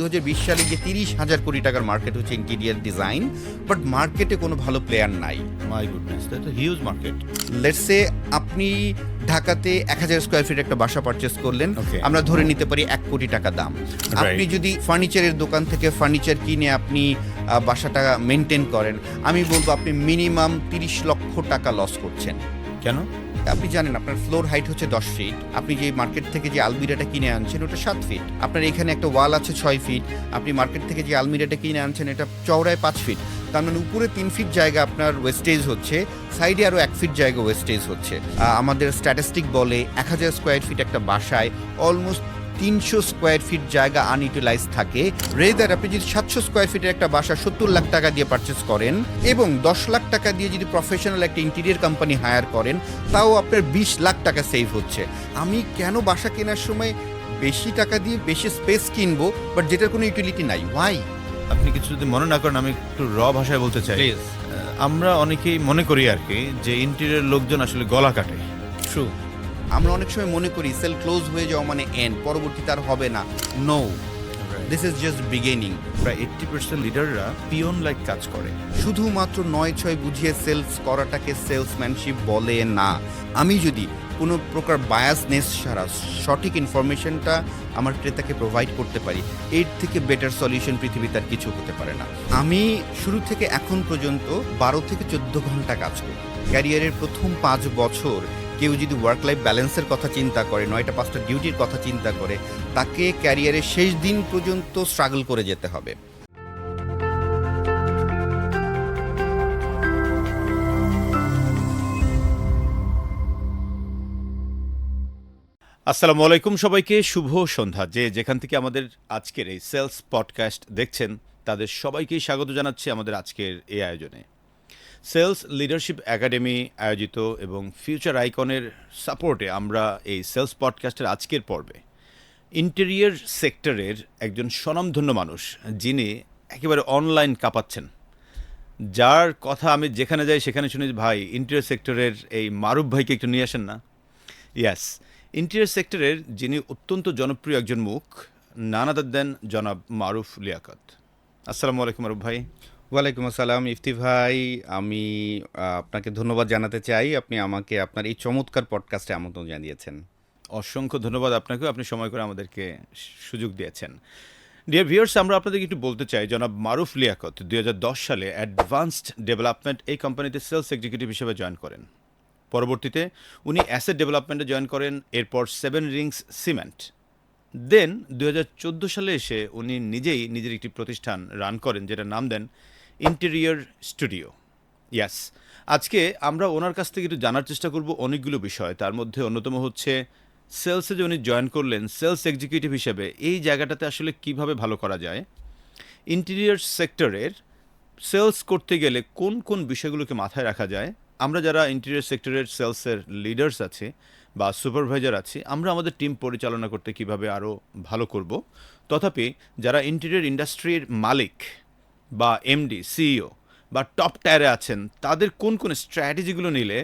2020 সালে যে 30,000 কোটি টাকার মার্কেট হচ্ছে ইন্টেরিয়ার ডিজাইন, বাট মার্কেটে কোনো ভালো প্লেয়ার নাই। My goodness, that's a huge market. Let's say আপনি ঢাকাতে 1000 স্কোয়ার ফিট একটা বাসা পারচেস করলেন, Okay. আমরা ধরে নিতে পারি 1 কোটি টাকা দাম। আপনি যদি ফার্নিচারের দোকান থেকে ফার্নিচার কিনে আপনি বাসাটা মেনটেন করেন, আমি বলবো আপনি মিনিমাম 30 লক্ষ টাকা লস করছেন। কেন? আপনি জানেন আপনার ফ্লোর হাইট হচ্ছে 10 ফিট, আপনি যে মার্কেট থেকে যে আলমিরাটা কিনে আনছেন ওটা 7 ফিট, আপনার এখানে একটা ওয়াল আছে 6 ফিট, আপনি মার্কেট থেকে যে আলমিরাটা কিনে আনছেন এটা চওড়ায় 5 ফিট, তার মানে উপরে 3 ফিট জায়গা আপনার ওয়েস্টেজ হচ্ছে, সাইডে আরও 1 ফিট জায়গা ওয়েস্টেজ হচ্ছে। আমাদের স্ট্যাটিস্টিক বলে 1000 স্কোয়ার ফিট একটা বাসায় অলমোস্ট 300 স্কোয়ার ফিট জায়গা আনইউটিলাইজ থাকে। রেদার আপনি যদি 700 স্কোয়ার ফিটের একটা বাসা 70 লাখ টাকা দিয়ে পারচেস করেন এবং 10 লাখ টাকা দিয়ে যদি প্রফেশনাল একটা ইন্টেরিয়ার কোম্পানি হায়ার করেন, তাও আপনার 20 লাখ টাকা সেভ হচ্ছে। আমি কেন বাসা কেনার সময় বেশি টাকা দিয়ে বেশি স্পেস কিনবো বাট যেটার কোনো ইউটিলিটি নাই? ওয়াই? আপনি কিছু যদি মনে না করেন, আমি একটু ভাষায় বলতে চাই। Please. আমরা অনেকেই মনে করি আর কি যে ইন্টেরিয়র লোকজন আসলে গলা কাটে। ট্রু। আমরা অনেক সময় মনে করি সেল ক্লোজ হয়ে যাওয়া মানে এন্ড, পরবর্তীতে আর হবে না। No, this is just beginning. প্রায় 80% লিডাররা পিয়ন লাইক কাজ করে। শুধুমাত্র 9-6 বুঝিয়ে সেলস করাটাকে সেলসম্যানশিপ বলে না। আমি যদি কোনো প্রকার বায়াসনেস ছাড়া সঠিক ইনফরমেশনটা আমার ক্রেতাকে প্রোভাইড করতে পারি, এর থেকে বেটার সলিউশন পৃথিবীতে আর কিছু হতে পারে না। আমি শুরু থেকে এখন পর্যন্ত 12 থেকে 14 ঘন্টা কাজ করি। ক্যারিয়ারের প্রথম 5 বছর কেউ যদি ওয়ার্ক লাইফ ব্যালেন্সের কথা চিন্তা করে, 9টা 5টা ডিউটির কথা চিন্তা করে, তাকে ক্যারিয়ারের শেষ দিন পর্যন্ত স্ট্রাগল করে যেতে হবে। আসসালামু আলাইকুম সবাইকে, শুভ সন্ধ্যা। যে যেখান থেকে আমাদের আজকের এই সেলস পডকাস্ট দেখছেন তাদের সবাইকেই স্বাগত জানাচ্ছি আমাদের আজকের এই আয়োজনে। সেলস লিডারশিপ একাডেমি আয়োজিত এবং ফিউচার আইকনের সাপোর্টে আমরা এই সেলস পডকাস্টের আজকের পর্বে ইন্টেরিয়র সেক্টরের একজন স্বনামধন্য মানুষ, যিনি একেবারে অনলাইন কাঁপাচ্ছেন, যার কথা আমি যেখানে যাই সেখানে শুনি, ভাই ইন্টেরিয়র সেক্টরের এই মারুফ ভাইকে একটু নিয়ে আসেন না। ইয়াস, ইন্টেরিয়র সেক্টরের যিনি অত্যন্ত জনপ্রিয় একজন মুখ, নান আদার দেন জনাব মারুফ লিয়াকত। আসসালামু আলাইকুম মারুফ ভাই। ওয়ালাইকুম আসসালাম ইফতি ভাই, আমি আপনাকে ধন্যবাদ জানাতে চাই, আপনি আমাকে আপনার এই চমৎকার পডকাস্টে আমন্ত্রণ জানিয়েছেন। অসংখ্য ধন্যবাদ আপনাকেও, আপনি সময় করে আমাদেরকে সুযোগ দিয়েছেন। ডিয়ার ভিউয়ার্স, আমরা আপনাদেরকে একটু বলতে চাই, জনাব মারুফ লিয়াকত 2010 সালে অ্যাডভান্সড ডেভেলপমেন্ট এই কোম্পানিতে সেলস এক্সিকিউটিভ হিসেবে জয়েন করেন। পরবর্তীতে উনি অ্যাসেট ডেভেলপমেন্টে জয়েন করেন, এরপর 7 রিংস সিমেন্ট। দেন 2014 সালে এসে উনি নিজেই নিজের একটি প্রতিষ্ঠান রান করেন, যেটার নাম দেন ইন্টেরিয়র স্টুডিও। ইয়াস, আজকে আমরা ওনার কাছ থেকে একটু জানার চেষ্টা করব অনেকগুলো বিষয়। তার মধ্যে অন্যতম হচ্ছে সেলসে যে উনি জয়েন করলেন সেলস এক্সিকিউটিভ হিসেবে, এই জায়গাটাতে আসলে কিভাবে ভালো করা যায়, ইন্টেরিয়র সেক্টরের সেলস করতে গেলে কোন কোন বিষয়গুলোকে মাথায় রাখা যায়। আমরা যারা ইন্টেরিয়র সেক্টরের সেলসের লিডার্স আছি বা সুপারভাইজার আছি, আমরা আমাদের টিম পরিচালনা করতে কিভাবে আরও ভালো করব। তথাপি যারা ইন্টেরিয়র ইন্ডাস্ট্রির মালিক বা এমডি, সিইও বা টপ টায়ারে আছেন, তাদের কোন কোন স্ট্র্যাটেজিগুলো নিলে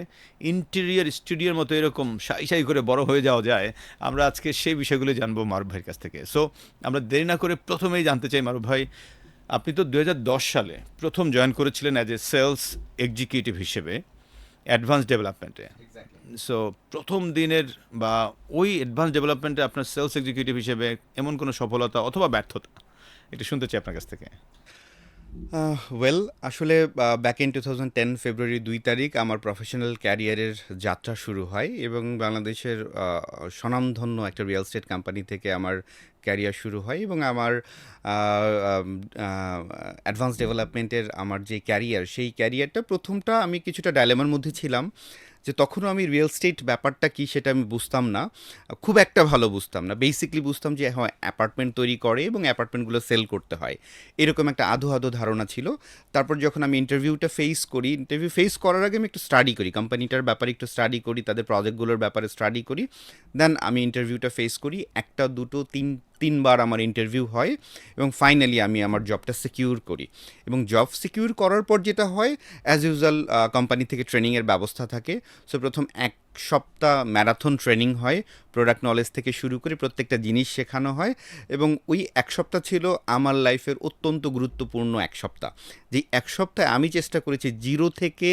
ইন্টেরিয়র স্টুডিওর মতো এরকম সাই করে বড় হয়ে যাওয়া যায়, আমরা আজকে সেই বিষয়গুলো জানবো মারুফ ভাইয়ের কাছ থেকে। সো আমরা দেরি না করে প্রথমেই জানতে চাই, মারুফ ভাই, আপনি তো 2010 সালে প্রথম জয়েন করেছিলেন অ্যাজ এ সেলস এক্সিকিউটিভ হিসেবে অ্যাডভান্স ডেভেলপমেন্টে। সো প্রথম দিনের বা ওই অ্যাডভান্স ডেভেলপমেন্টে আপনার সেলস এক্সিকিউটিভ হিসেবে এমন কোনো সফলতা অথবা ব্যর্থতা, এটা শুনতে চাই আপনার কাছ থেকে। ওয়েল, আসলে ব্যাক ইন 2010 ফেব্রুয়ারি 2 তারিখ আমার প্রফেশনাল ক্যারিয়ারের যাত্রা শুরু হয় এবং বাংলাদেশের স্বনামধন্য একটা রিয়েল এস্টেট কোম্পানি থেকে আমার ক্যারিয়ার শুরু হয় এবং আমার অ্যাডভান্স ডেভেলপমেন্টের আমার যে ক্যারিয়ার, সেই ক্যারিয়ারটা প্রথমটা আমি কিছুটা ডাইলেমার মধ্যে ছিলাম যে তখনও আমি রিয়েল এস্টেট ব্যাপারটা কি সেটা আমি বুঝতাম না, খুব একটা ভালো বুঝতাম না। বেসিকলি বুঝতাম যে হ্যাঁ, অ্যাপার্টমেন্ট তৈরি করে এবং অ্যাপার্টমেন্টগুলো সেল করতে হয়, এরকম একটা আধো ধারণা ছিল। তারপর যখন আমি ইন্টারভিউ ফেস করার আগে আমি একটু স্টাডি করি, কোম্পানিটার ব্যাপারে একটু স্টাডি করি, তাদের প্রজেক্টগুলোর ব্যাপারে স্টাডি করি, দেন আমি ইন্টারভিউটা ফেস করি। একটা দুটো তিনবার আমার ইন্টারভিউ হয় এবং ফাইনালি আমি আমার জবটা সিকিউর করি। এবং জব সিকিউর করার পর যেটা হয়, অ্যাজ ইউজুয়াল কোম্পানি থেকে ট্রেনিংয়ের ব্যবস্থা থাকে। সো প্রথম 1 সপ্তাহ ম্যারাথন ট্রেনিং হয়, প্রোডাক্ট নলেজ থেকে শুরু করে প্রত্যেকটা জিনিস শেখানো হয়, এবং ওই এক সপ্তাহ ছিল আমার লাইফের অত্যন্ত গুরুত্বপূর্ণ এক সপ্তাহ। যেই এক সপ্তাহে আমি চেষ্টা করেছি জিরো থেকে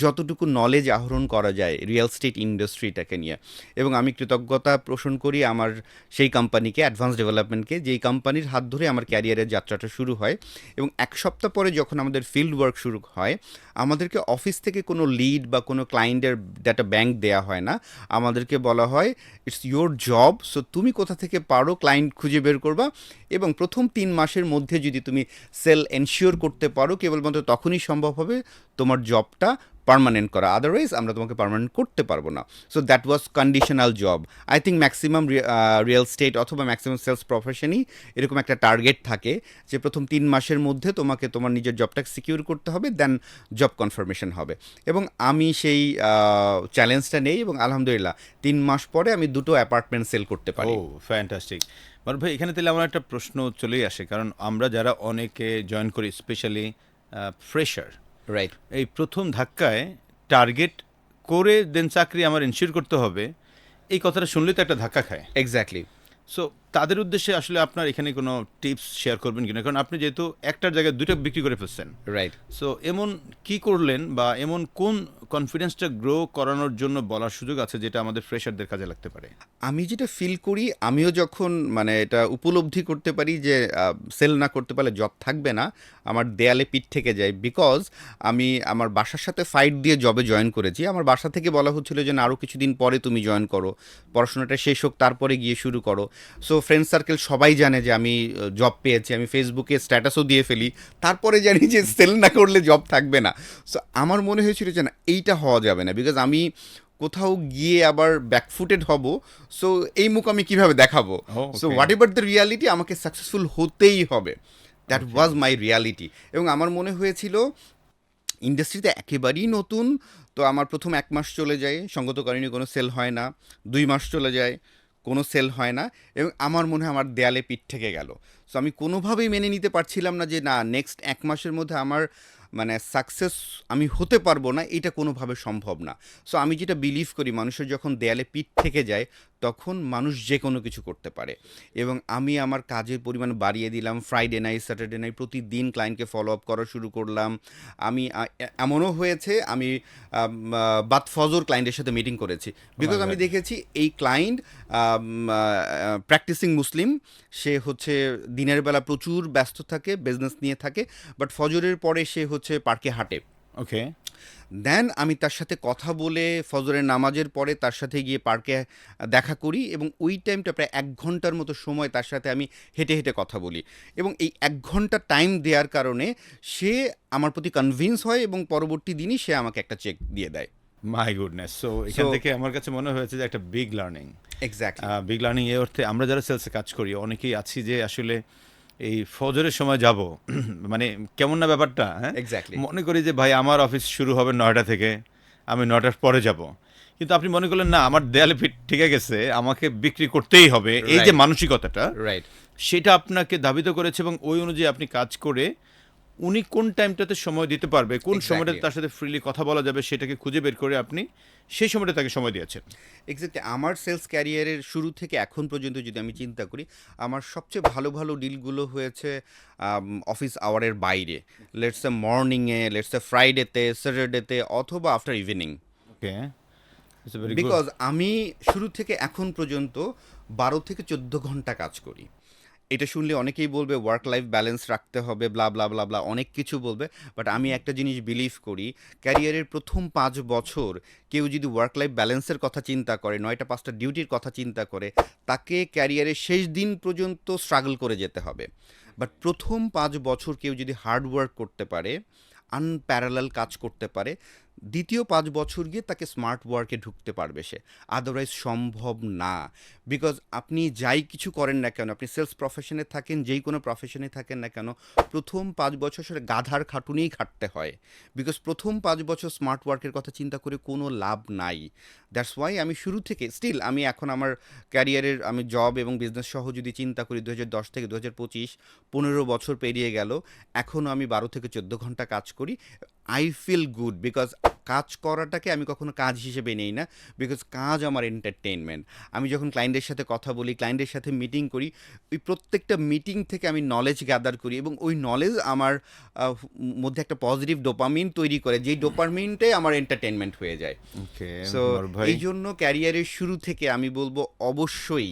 যতটুকু নলেজ আহরণ করা যায় রিয়েল স্টেট ইন্ডাস্ট্রিটাকে নিয়ে। এবং আমি কৃতজ্ঞতা পোষণ করি আমার সেই কোম্পানিকে, অ্যাডভান্স ডেভেলপমেন্টকে, যেই কোম্পানির হাত ধরে আমার ক্যারিয়ারের যাত্রাটা শুরু হয়। এবং এক সপ্তাহ পরে যখন আমাদের ফিল্ড ওয়ার্ক শুরু হয়, আমাদেরকে অফিস থেকে কোনো লিড বা কোনো ক্লায়েন্টের ডাটা ব্যাংক দেয়া হয় না। আমাদেরকে বলা হয় ইটস ইয়োর জব, সো তুমি কোথা থেকে পারো ক্লায়েন্ট খুঁজে বের করবা, এবং প্রথম 3 মাসের মধ্যে যদি তুমি সেল এনশিওর করতে পারো কেবলমাত্র তখনই সম্ভব হবে তোমার জবটা পার্মানেন্ট করা, আদারওয়াইজ আমরা তোমাকে পার্মানেন্ট করতে পারবো না। So that was conditional job. I think maximum real estate অথবা ম্যাক্সিমাম সেলস প্রফেশনই এরকম একটা টার্গেট থাকে যে প্রথম 3 মাসের মধ্যে তোমাকে তোমার নিজের জবটাকে সিকিউর করতে হবে, দেন জব কনফার্মেশন হবে। এবং আমি সেই চ্যালেঞ্জটা নেই, এবং আলহামদুলিল্লাহ 3 মাস পরে আমি 2টো অ্যাপার্টমেন্ট সেল করতে পারি। ও ফ্যান্টাস্টিক। মারুফ ভাই, এখানে তাহলে আমার একটা প্রশ্ন চলেই আসে, কারণ আমরা যারা অনেকে জয়েন করি, স্পেশালি ফ্রেশার, রাইট। এই প্রথম ধাক্কায় টার্গেট করে দেন চাকরি আমার এনশিওর করতে হবে, এই কথাটা শুনলে তো একটা ধাক্কা খায়। এক্স্যাক্টলি। সো তাদের উদ্দেশ্যে আসলে আপনার এখানে কোনো টিপস শেয়ার করবেন কিনা, কারণ আপনি যেহেতু একটার জায়গায় দুইটা বিক্রি করে ফেলছেন। রাইট। সো এমন কি করলেন বা এমন কোন কনফিডেন্সটা গ্রো করানোর জন্য বলার সুযোগ আছে যেটা আমাদের ফ্রেশারদের কাজে লাগতে পারে? আমি যেটা ফিল করি, আমিও যখন মানে এটা উপলব্ধি করতে পারি যে সেল না করতে পারলে জব থাকবে না, আমার দেয়ালে পিঠ থেকে যায়। বিকজ আমি আমার বাসার সাথে ফাইট দিয়ে জবে জয়েন করেছি। আমার বাসা থেকে বলা হচ্ছিল যে না, আরও কিছুদিন পরে তুমি জয়েন করো, পড়াশোনাটা শেষ হোক তারপরে গিয়ে শুরু করো। সো ফ্রেন্ড সার্কেল সবাই জানে যে আমি জব পেয়েছি, আমি ফেসবুকে স্ট্যাটাসও দিয়ে ফেলি, তারপরে জানি যে সেল না করলে জব থাকবে না। সো আমার মনে হয়েছিল যে না, এইটা হওয়া যাবে না, বিকজ আমি কোথাও গিয়ে আবার ব্যাকফুটেড হব। সো এই মুখ আমি কিভাবে দেখাবো? So what ever the reality, আমাকে সাকসেসফুল হতেই হবে। That was my reality. এবং আমার মনে হয়েছিল ইন্ডাস্ট্রিতে একেবারেই নতুন, তো আমার প্রথম 1 মাস চলে যায়, সঙ্গত কারণে কোনো সেল হয় না। 2 মাস চলে যায়, কোনো সেল হয় না, এবং আমার মনে হয় আমার দেয়ালে পিঠ থেকে গেল। সো আমি কোনোভাবেই মেনে নিতে পারছিলাম না যে না, নেক্সট 1 মাসের মধ্যে আমার মানে সাকসেস আমি হতে পারবো না, এটা কোনোভাবে সম্ভব না। সো আমি যেটা বিলিভ করি, মানুষের যখন দেয়ালে পিঠ থেকে যায় তখন মানুষ যে কোনো কিছু করতে পারে। এবং আমি আমার কাজের পরিমাণ বাড়িয়ে দিলাম, ফ্রাইডে নাই, স্যাটারডে নাই, প্রতিদিন ক্লায়েন্টকে ফলো আপ করা শুরু করলাম। আমি এমনও হয়েছে আমি বাদ ফজর ক্লায়েন্টের সাথে মিটিং করেছি, বিকজ আমি দেখেছি এই ক্লায়েন্ট প্র্যাকটিসিং মুসলিম, সে হচ্ছে দিনের বেলা প্রচুর ব্যস্ত থাকে, বিজনেস নিয়ে থাকে, বাট ফজরের পরে সে হচ্ছে পার্কে হাঁটে। ওকে। দেন আমি তার সাথে কথা বলে ফজরের নামাজের পরে তার সাথে গিয়ে পার্কে দেখা করি, এবং ওই টাইমটা প্রায় 1 ঘন্টার মতো সময় তার সাথে আমি হেঁটে হেঁটে কথা বলি। এবং এই 1 ঘন্টা টাইম দেওয়ার কারণে সে আমার প্রতি কনভিন্স হয়, এবং পরবর্তী দিনই সে আমাকে একটা চেক দিয়ে দেয়। My goodness. সো এখান থেকে আমার কাছে মনে হয়েছে যে একটা big learning. Exactly. Big learning এই অর্থে আমরা যারা সেলসে কাজ করি অনেকেই আছি যে আসলে এই ফজরের সময় যাব, মানে কেমন না ব্যাপারটা, হ্যাঁ? এক্স্যাক্টলি। মনে করি যে ভাই আমার অফিস শুরু হবে 9টা থেকে, আমি 9টার পরে যাব। কিন্তু আপনি মনে করলেন না, আমার দেয়ালে পিঠ ঠিক গেছে, আমাকে বিক্রি করতেই হবে, এই যে Right. মানসিকতাটা, রাইট। সেটা আপনাকে ধাবিত করেছে, এবং ওই অনুযায়ী আপনি কাজ করে উনি কোন টাইমটাতে সময় দিতে পারবে, কোন Exactly. সময়টাতে তার সাথে ফ্রিলি কথা বলা যাবে, সেটাকে খুঁজে বের করে আপনি সেই সময়টা তাকে সময় দিয়েছেন। এক্স্যাক্টলি। আমার সেলস ক্যারিয়ারের শুরু থেকে এখন পর্যন্ত যদি আমি চিন্তা করি, আমার সবচেয়ে ভালো ভালো ডিলগুলো হয়েছে অফিস আওয়ারের বাইরে, লেটস এ মর্নিংয়ে, লেটস এ ফ্রাইডেতে, স্যাটারডেতে, অথবা after evening. Okay, it's very good. Because আমি শুরু থেকে এখন পর্যন্ত 12 থেকে 14 ঘন্টা কাজ করি। এটা শুনলে অনেকেই বলবে ওয়ার্ক লাইফ ব্যালেন্স রাখতে হবে, ব্লা ব্লা ব্লা ব্লা, অনেক কিছু বলবে, বাট আমি একটা জিনিস বিলিভ করি, ক্যারিয়ারের প্রথম 5 বছর কেউ যদি ওয়ার্ক লাইফ ব্যালেন্সের কথা চিন্তা করে, 9টা 5টা ডিউটির কথা চিন্তা করে, তাকে ক্যারিয়ারের শেষ দিন পর্যন্ত স্ট্রাগল করে যেতে হবে। বাট প্রথম 5 বছর কেউ যদি হার্ড ওয়ার্ক করতে পারে, আনপ্যারালাল কাজ করতে পারে, দ্বিতীয় 5 বছর গিয়ে তাকে স্মার্ট ওয়ার্কে ঢুকতে পারবে সে, আদারওয়াইজ সম্ভব না। বিকজ আপনি যাই কিছু করেন না কেন, আপনি সেলস প্রফেশনে থাকেন, যেই কোনো প্রফেশনে থাকেন না কেন, প্রথম 5 বছর সেটা গাধার খাটুনিই খাটতে হয়। বিকজ প্রথম 5 বছর স্মার্ট ওয়ার্কের কথা চিন্তা করে কোনো লাভ নাই। দ্যাটস ওয়াই আমি শুরু থেকে স্টিল, আমি এখন আমার ক্যারিয়ারের, আমি জব এবং বিজনেস সহ যদি চিন্তা করি, 2010 থেকে 2025 15 বছর পেরিয়ে গেল, এখনও আমি 12 থেকে 14 ঘন্টা কাজ করি। আই ফিল গুড, বিকজ কাজ করাটাকে আমি কখনো কাজ হিসেবে নেই না, বিকজ কাজ আমার এন্টারটেইনমেন্ট। আমি যখন ক্লায়েন্টের সাথে কথা বলি, ক্লায়েন্টের সাথে মিটিং করি, ওই প্রত্যেকটা মিটিং থেকে আমি নলেজ গ্যাদার করি এবং ওই নলেজ আমার মধ্যে একটা পজিটিভ ডোপামিন তৈরি করে, যেই ডোপামিনটাই আমার এন্টারটেনমেন্ট হয়ে যায়। ওকে সো মারুফ ভাই, এই জন্য ক্যারিয়ারের শুরু থেকে আমি বলবো অবশ্যই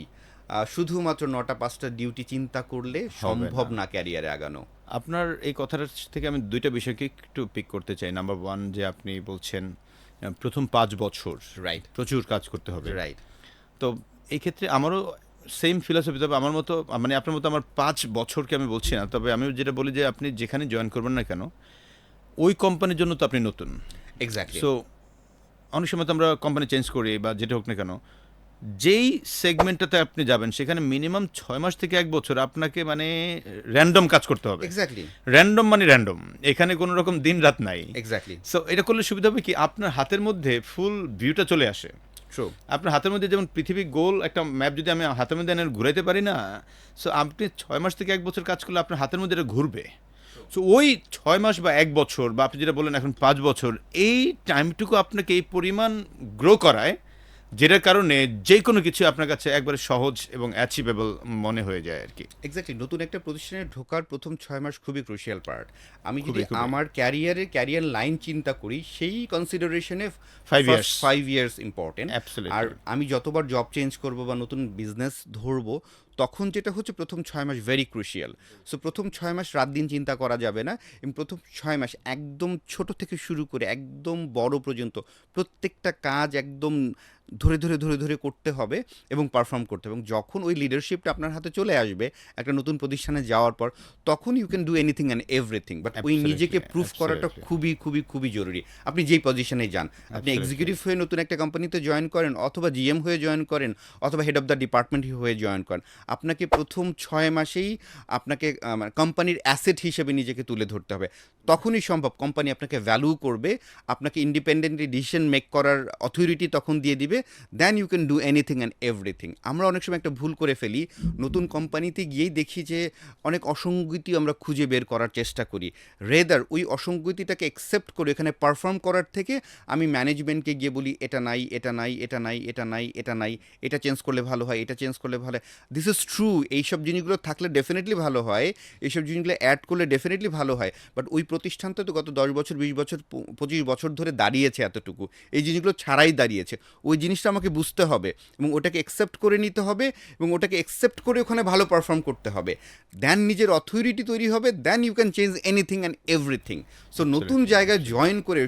শুধুমাত্র 9টা-5টা ডিউটি চিন্তা করলে সম্ভব না ক্যারিয়ারে আগানো। আপনার এই কথাটার থেকে আমি দুইটা বিষয়কে একটু পিক করতে চাই। নাম্বার ওয়ান, যে আপনি বলছেন প্রথম 5 বছর রাইট, প্রচুর কাজ করতে হবে। রাইট। তো এই ক্ষেত্রে আমারও সেম ফিলসফি, তবে আমার মতো মানে আপনার মতো আমার 5 বছরকে আমি বলছি না, তবে আমি যেটা বলি যে আপনি যেখানে জয়েন করবেন না কেন ওই কোম্পানির জন্য তো আপনি নতুন। এক্স্যাক্টলি। সো অনেক সময় তো আমরা কোম্পানি চেঞ্জ করি বা যেটা হোক না কেন, যেই সেগমেন্টটাতে আপনি যাবেন সেখানে মিনিমাম 6 মাস থেকে 1 বছর আপনাকে মানে র্যান্ডম কাজ করতে হবে। এক্স্যাক্টলি, র্যান্ডম মানে র্যান্ডম, এখানে কোনো রকম দিন রাত নাই। এক্স্যাক্টলি। সো এটা করলে সুবিধা হবে কি, আপনার হাতের মধ্যে ফুল ভিউটা চলে আসে। ট্রু। আপনার হাতের মধ্যে যেমন পৃথিবী গোল একটা ম্যাপ যদি আমি হাতের মধ্যে এনে ঘুরাইতে পারি না, সো আপনি 6 মাস থেকে 1 বছর কাজ করলে আপনার হাতের মধ্যে এটা ঘুরবে। সো ওই 6 মাস বা 1 বছর বা আপনি যেটা বললেন এখন 5 বছর, এই টাইমটুকু আপনাকে এই পরিমাণ গ্রো করায়, যেটার কারণে যে কোনো কিছু আপনার কাছে একবারে সহজ এবং অ্যাচিভেবল মনে হয়ে যায় আর কি। এক্স্যাক্টলি, নতুন একটা প্রতিষ্ঠানে ঢোকার প্রথম 6 মাস খুবই ক্রুশিয়াল পার্ট। আমি যদি খুবই, খুবই। আমার ক্যারিয়ার লাইন চিন্তা করি, সেই কনসিডারেশনে 5 years 5 ইয়ার্স ইম্পর্টেন্ট। Absolutely. আর আমি যতবার জব চেঞ্জ করব বা নতুন বিজনেস ধরবো, তখন যেটা হচ্ছে প্রথম 6 মাস ভেরি ক্রুশিয়াল। সো প্রথম 6 মাস রাত দিন চিন্তা করা যাবে না, এবং প্রথম 6 মাস একদম ছোট থেকে শুরু করে একদম বড় পর্যন্ত প্রত্যেকটা কাজ একদম ধরে ধরে ধরে ধরে করতে হবে এবং পারফর্ম করতে হবে। এবং যখন ওই লিডারশিপটা আপনার হাতে চলে আসবে একটা নতুন প্রতিষ্ঠানে যাওয়ার পর, তখন you can do anything and everything. But ওই Absolutely, নিজেকে প্রুফ করাটা absolutely. খুবই খুবই খুবই জরুরি। আপনি যেই পজিশনে যান, আপনি Absolutely. এক্সিকিউটিভ হয়ে নতুন একটা কোম্পানিতে জয়েন করেন, অথবা জিএম হয়ে জয়েন করেন, অথবা হেড অফ দ্য ডিপার্টমেন্ট হয়ে জয়েন করেন, আপনাকে প্রথম 6 মাসেই আপনাকে কোম্পানির অ্যাসেট হিসেবে নিজেকে তুলে ধরতে হবে। তখনই সম্ভব কোম্পানি আপনাকে ভ্যালু করবে, আপনাকে ইন্ডিপেন্ডেন্টলি ডিসিশন মেক করার অথরিটি তখন দিয়ে দিবে। Then you can do anything and everything. আমরা অনেক সময় একটা ভুল করে ফেলি, নতুন কোম্পানিতে গিয়েই দেখি যে অনেক অসঙ্গতি আমরা খুঁজে বের করার চেষ্টা করি। রেদার ওই অসঙ্গতিটাকে অ্যাকসেপ্ট করে এখানে পারফর্ম করার থেকে আমি ম্যানেজমেন্টকে গিয়ে বলি এটা নাই, এটা নাই, এটা নাই, এটা নাই, এটা নাই, এটা চেঞ্জ করলে ভালো হয়, এটা চেঞ্জ করলে ভালো হয়। দিস ইজ ট্রু, এইসব জিনিসগুলো থাকলে ডেফিনেটলি ভালো হয়, এইসব জিনিসগুলো অ্যাড করলে ডেফিনেটলি ভালো হয়। বাট ওই প্রতিষ্ঠানটা তো গত 10 বছর 20 বছর 25 বছর ধরে দাঁড়িয়েছে এতটুকু, এই জিনিসগুলো ছাড়াই দাঁড়িয়েছে। ওই জিনিসটা আমাকে বুঝতে হবে এবং ওটাকে অ্যাকসেপ্ট করে নিতে হবে, এবং ওটাকে অ্যাকসেপ্ট করে ওখানে ভালো পারফর্ম করতে হবে। দেন নিজের অথরিটি তৈরি হবে, then you can change anything and everything. So নতুন জায়গায় জয়েন করে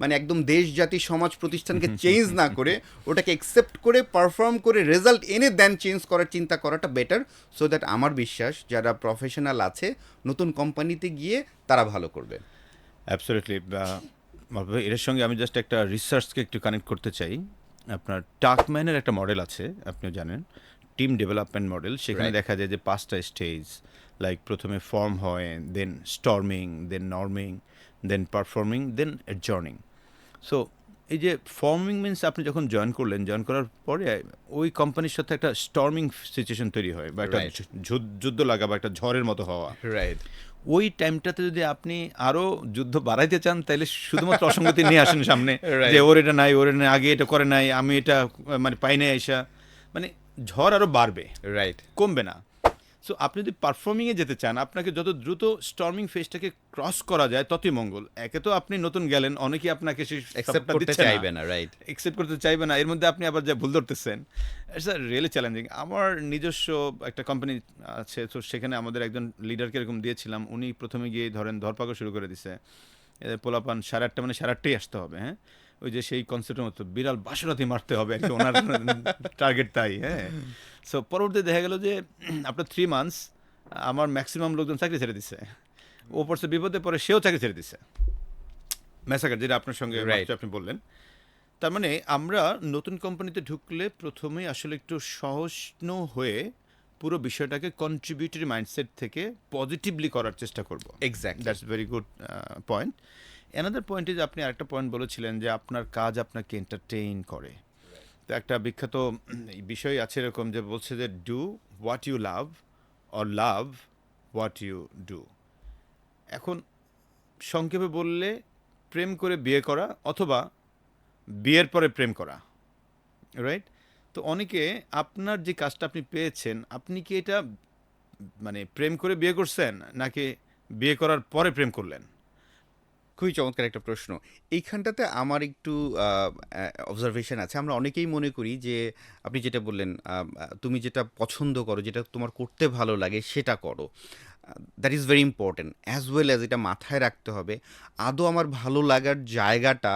মানে একদম দেশ জাতি সমাজ প্রতিষ্ঠানকে চেঞ্জ না করে, ওটাকে অ্যাকসেপ্ট করে পারফর্ম করে রেজাল্ট এনে দেন চেঞ্জ করার চিন্তা করাটা বেটার। সো দ্যাট আমার বিশ্বাস যারা প্রফেশনাল আছে নতুন কোম্পানিতে গিয়ে তারা ভালো করবে। অ্যাবসলিউটলি। এর সঙ্গে আমি জাস্ট একটা রিসার্চকে একটু কানেক্ট করতে চাই। আপনার টাকম্যানের একটা মডেল আছে, আপনি জানেন, টিম ডেভেলপমেন্ট মডেল। সেখানে Right. দেখা যায় যে 5টা স্টেজ, লাইক প্রথমে ফর্ম হয়, দেন স্টর্মিং, দেন নর্মিং, দেন পারফর্মিং, দেন অ্যাডজর্নিং। সো এই যে ফর্মিং মিনস আপনি যখন জয়েন করলেন, জয়েন করার পরে ওই কোম্পানির সাথে একটা স্টর্মিং সিচুয়েশন তৈরি হয়, বা একটা Right. যুদ্ধ লাগা বা একটা ঝড়ের মতো হওয়া। রাইট, ওই টাইমটাতে যদি আপনি আরো যুদ্ধ বাড়াইতে চান, তাহলে শুধুমাত্র অসঙ্গতি নিয়ে আসেন সামনে, Right. যে ওর এটা নাই, ওর এটা নাই, আগে এটা করে নাই, আমি এটা মানে পাই নাই আইসা, মানে ঝড় আরো বাড়বে, রাইট। কমবে না। সো আপনি যদি পারফর্মিংয়ে যেতে চান, আপনাকে যত দ্রুত স্টর্মিং ফেজটাকে ক্রস করা যায় ততই মঙ্গল। একে তো আপনি নতুন গেলেন, অনেকেই আপনাকে সেই অ্যাকসেপ্ট support করতে দিচ্ছে চাইবে না, রাইট। একসেপ্ট করতে চাইবে না, এর মধ্যে আপনি আবার যা ভুল ধরতেছেন, ইটস আ রিয়েলি চ্যালেঞ্জিং। আমার নিজস্ব একটা কোম্পানি আছে, তো সেখানে আমাদের একজন লিডারকে এরকম দিয়েছিলাম, উনি প্রথমে গিয়ে ধরেন ধরপাকড় শুরু করে দিছে, পোলাপান 8:30 মানে 8:30 আসতে হবে, হ্যাঁ, ওই যে সেই কনসেপ্টের মতো বিড়াল বাসরাতি মারতে হবে আর কি, ওনার টার্গেট তাই, হ্যাঁ। সো পরবর্তীতে দেখা গেল যে আপনার 3 মান্থস আমার ম্যাক্সিমাম লোকজন চাকরি ছেড়ে দিছে, ও পড়ছে বিপদে পরে, সেও চাকরি ছেড়ে দিছে। ম্যাসাকার, যেটা আপনার সঙ্গে Right. আপনি বললেন। তার মানে আমরা নতুন কোম্পানিতে ঢুকলে প্রথমেই আসলে একটু সহষ্ণ হয়ে পুরো বিষয়টাকে কন্ট্রিবিউটরি মাইন্ডসেট থেকে পজিটিভলি করার চেষ্টা করব। Exactly. That's very good point. Another point is, আপনি আরেকটা পয়েন্ট বলেছিলেন যে আপনার কাজ আপনাকে এন্টারটেইন করে। তো একটা বিখ্যাত বিষয় আছে এরকম, যে বলছে যে do what you love or love what you do. এখন সংক্ষেপে বললে প্রেম করে বিয়ে করা অথবা বিয়ের পরে প্রেম করা, রাইট? তো অনেকে আপনার যে কাজটা আপনি পেয়েছেন, আপনি কি এটা মানে প্রেম করে বিয়ে করছেন নাকি বিয়ে করার পরে প্রেম করলেন? খুবই চমৎকার একটা প্রশ্ন। এইখানটাতে আমার একটু অবজারভেশন আছে। আমরা অনেকেই মনে করি যে আপনি যেটা বললেন, তুমি যেটা পছন্দ করো, যেটা তোমার করতে ভালো লাগে সেটা করো। That is very important as well as এটা মাথায় রাখতে হবে। আদৌ আমার ভালো লাগার জায়গাটা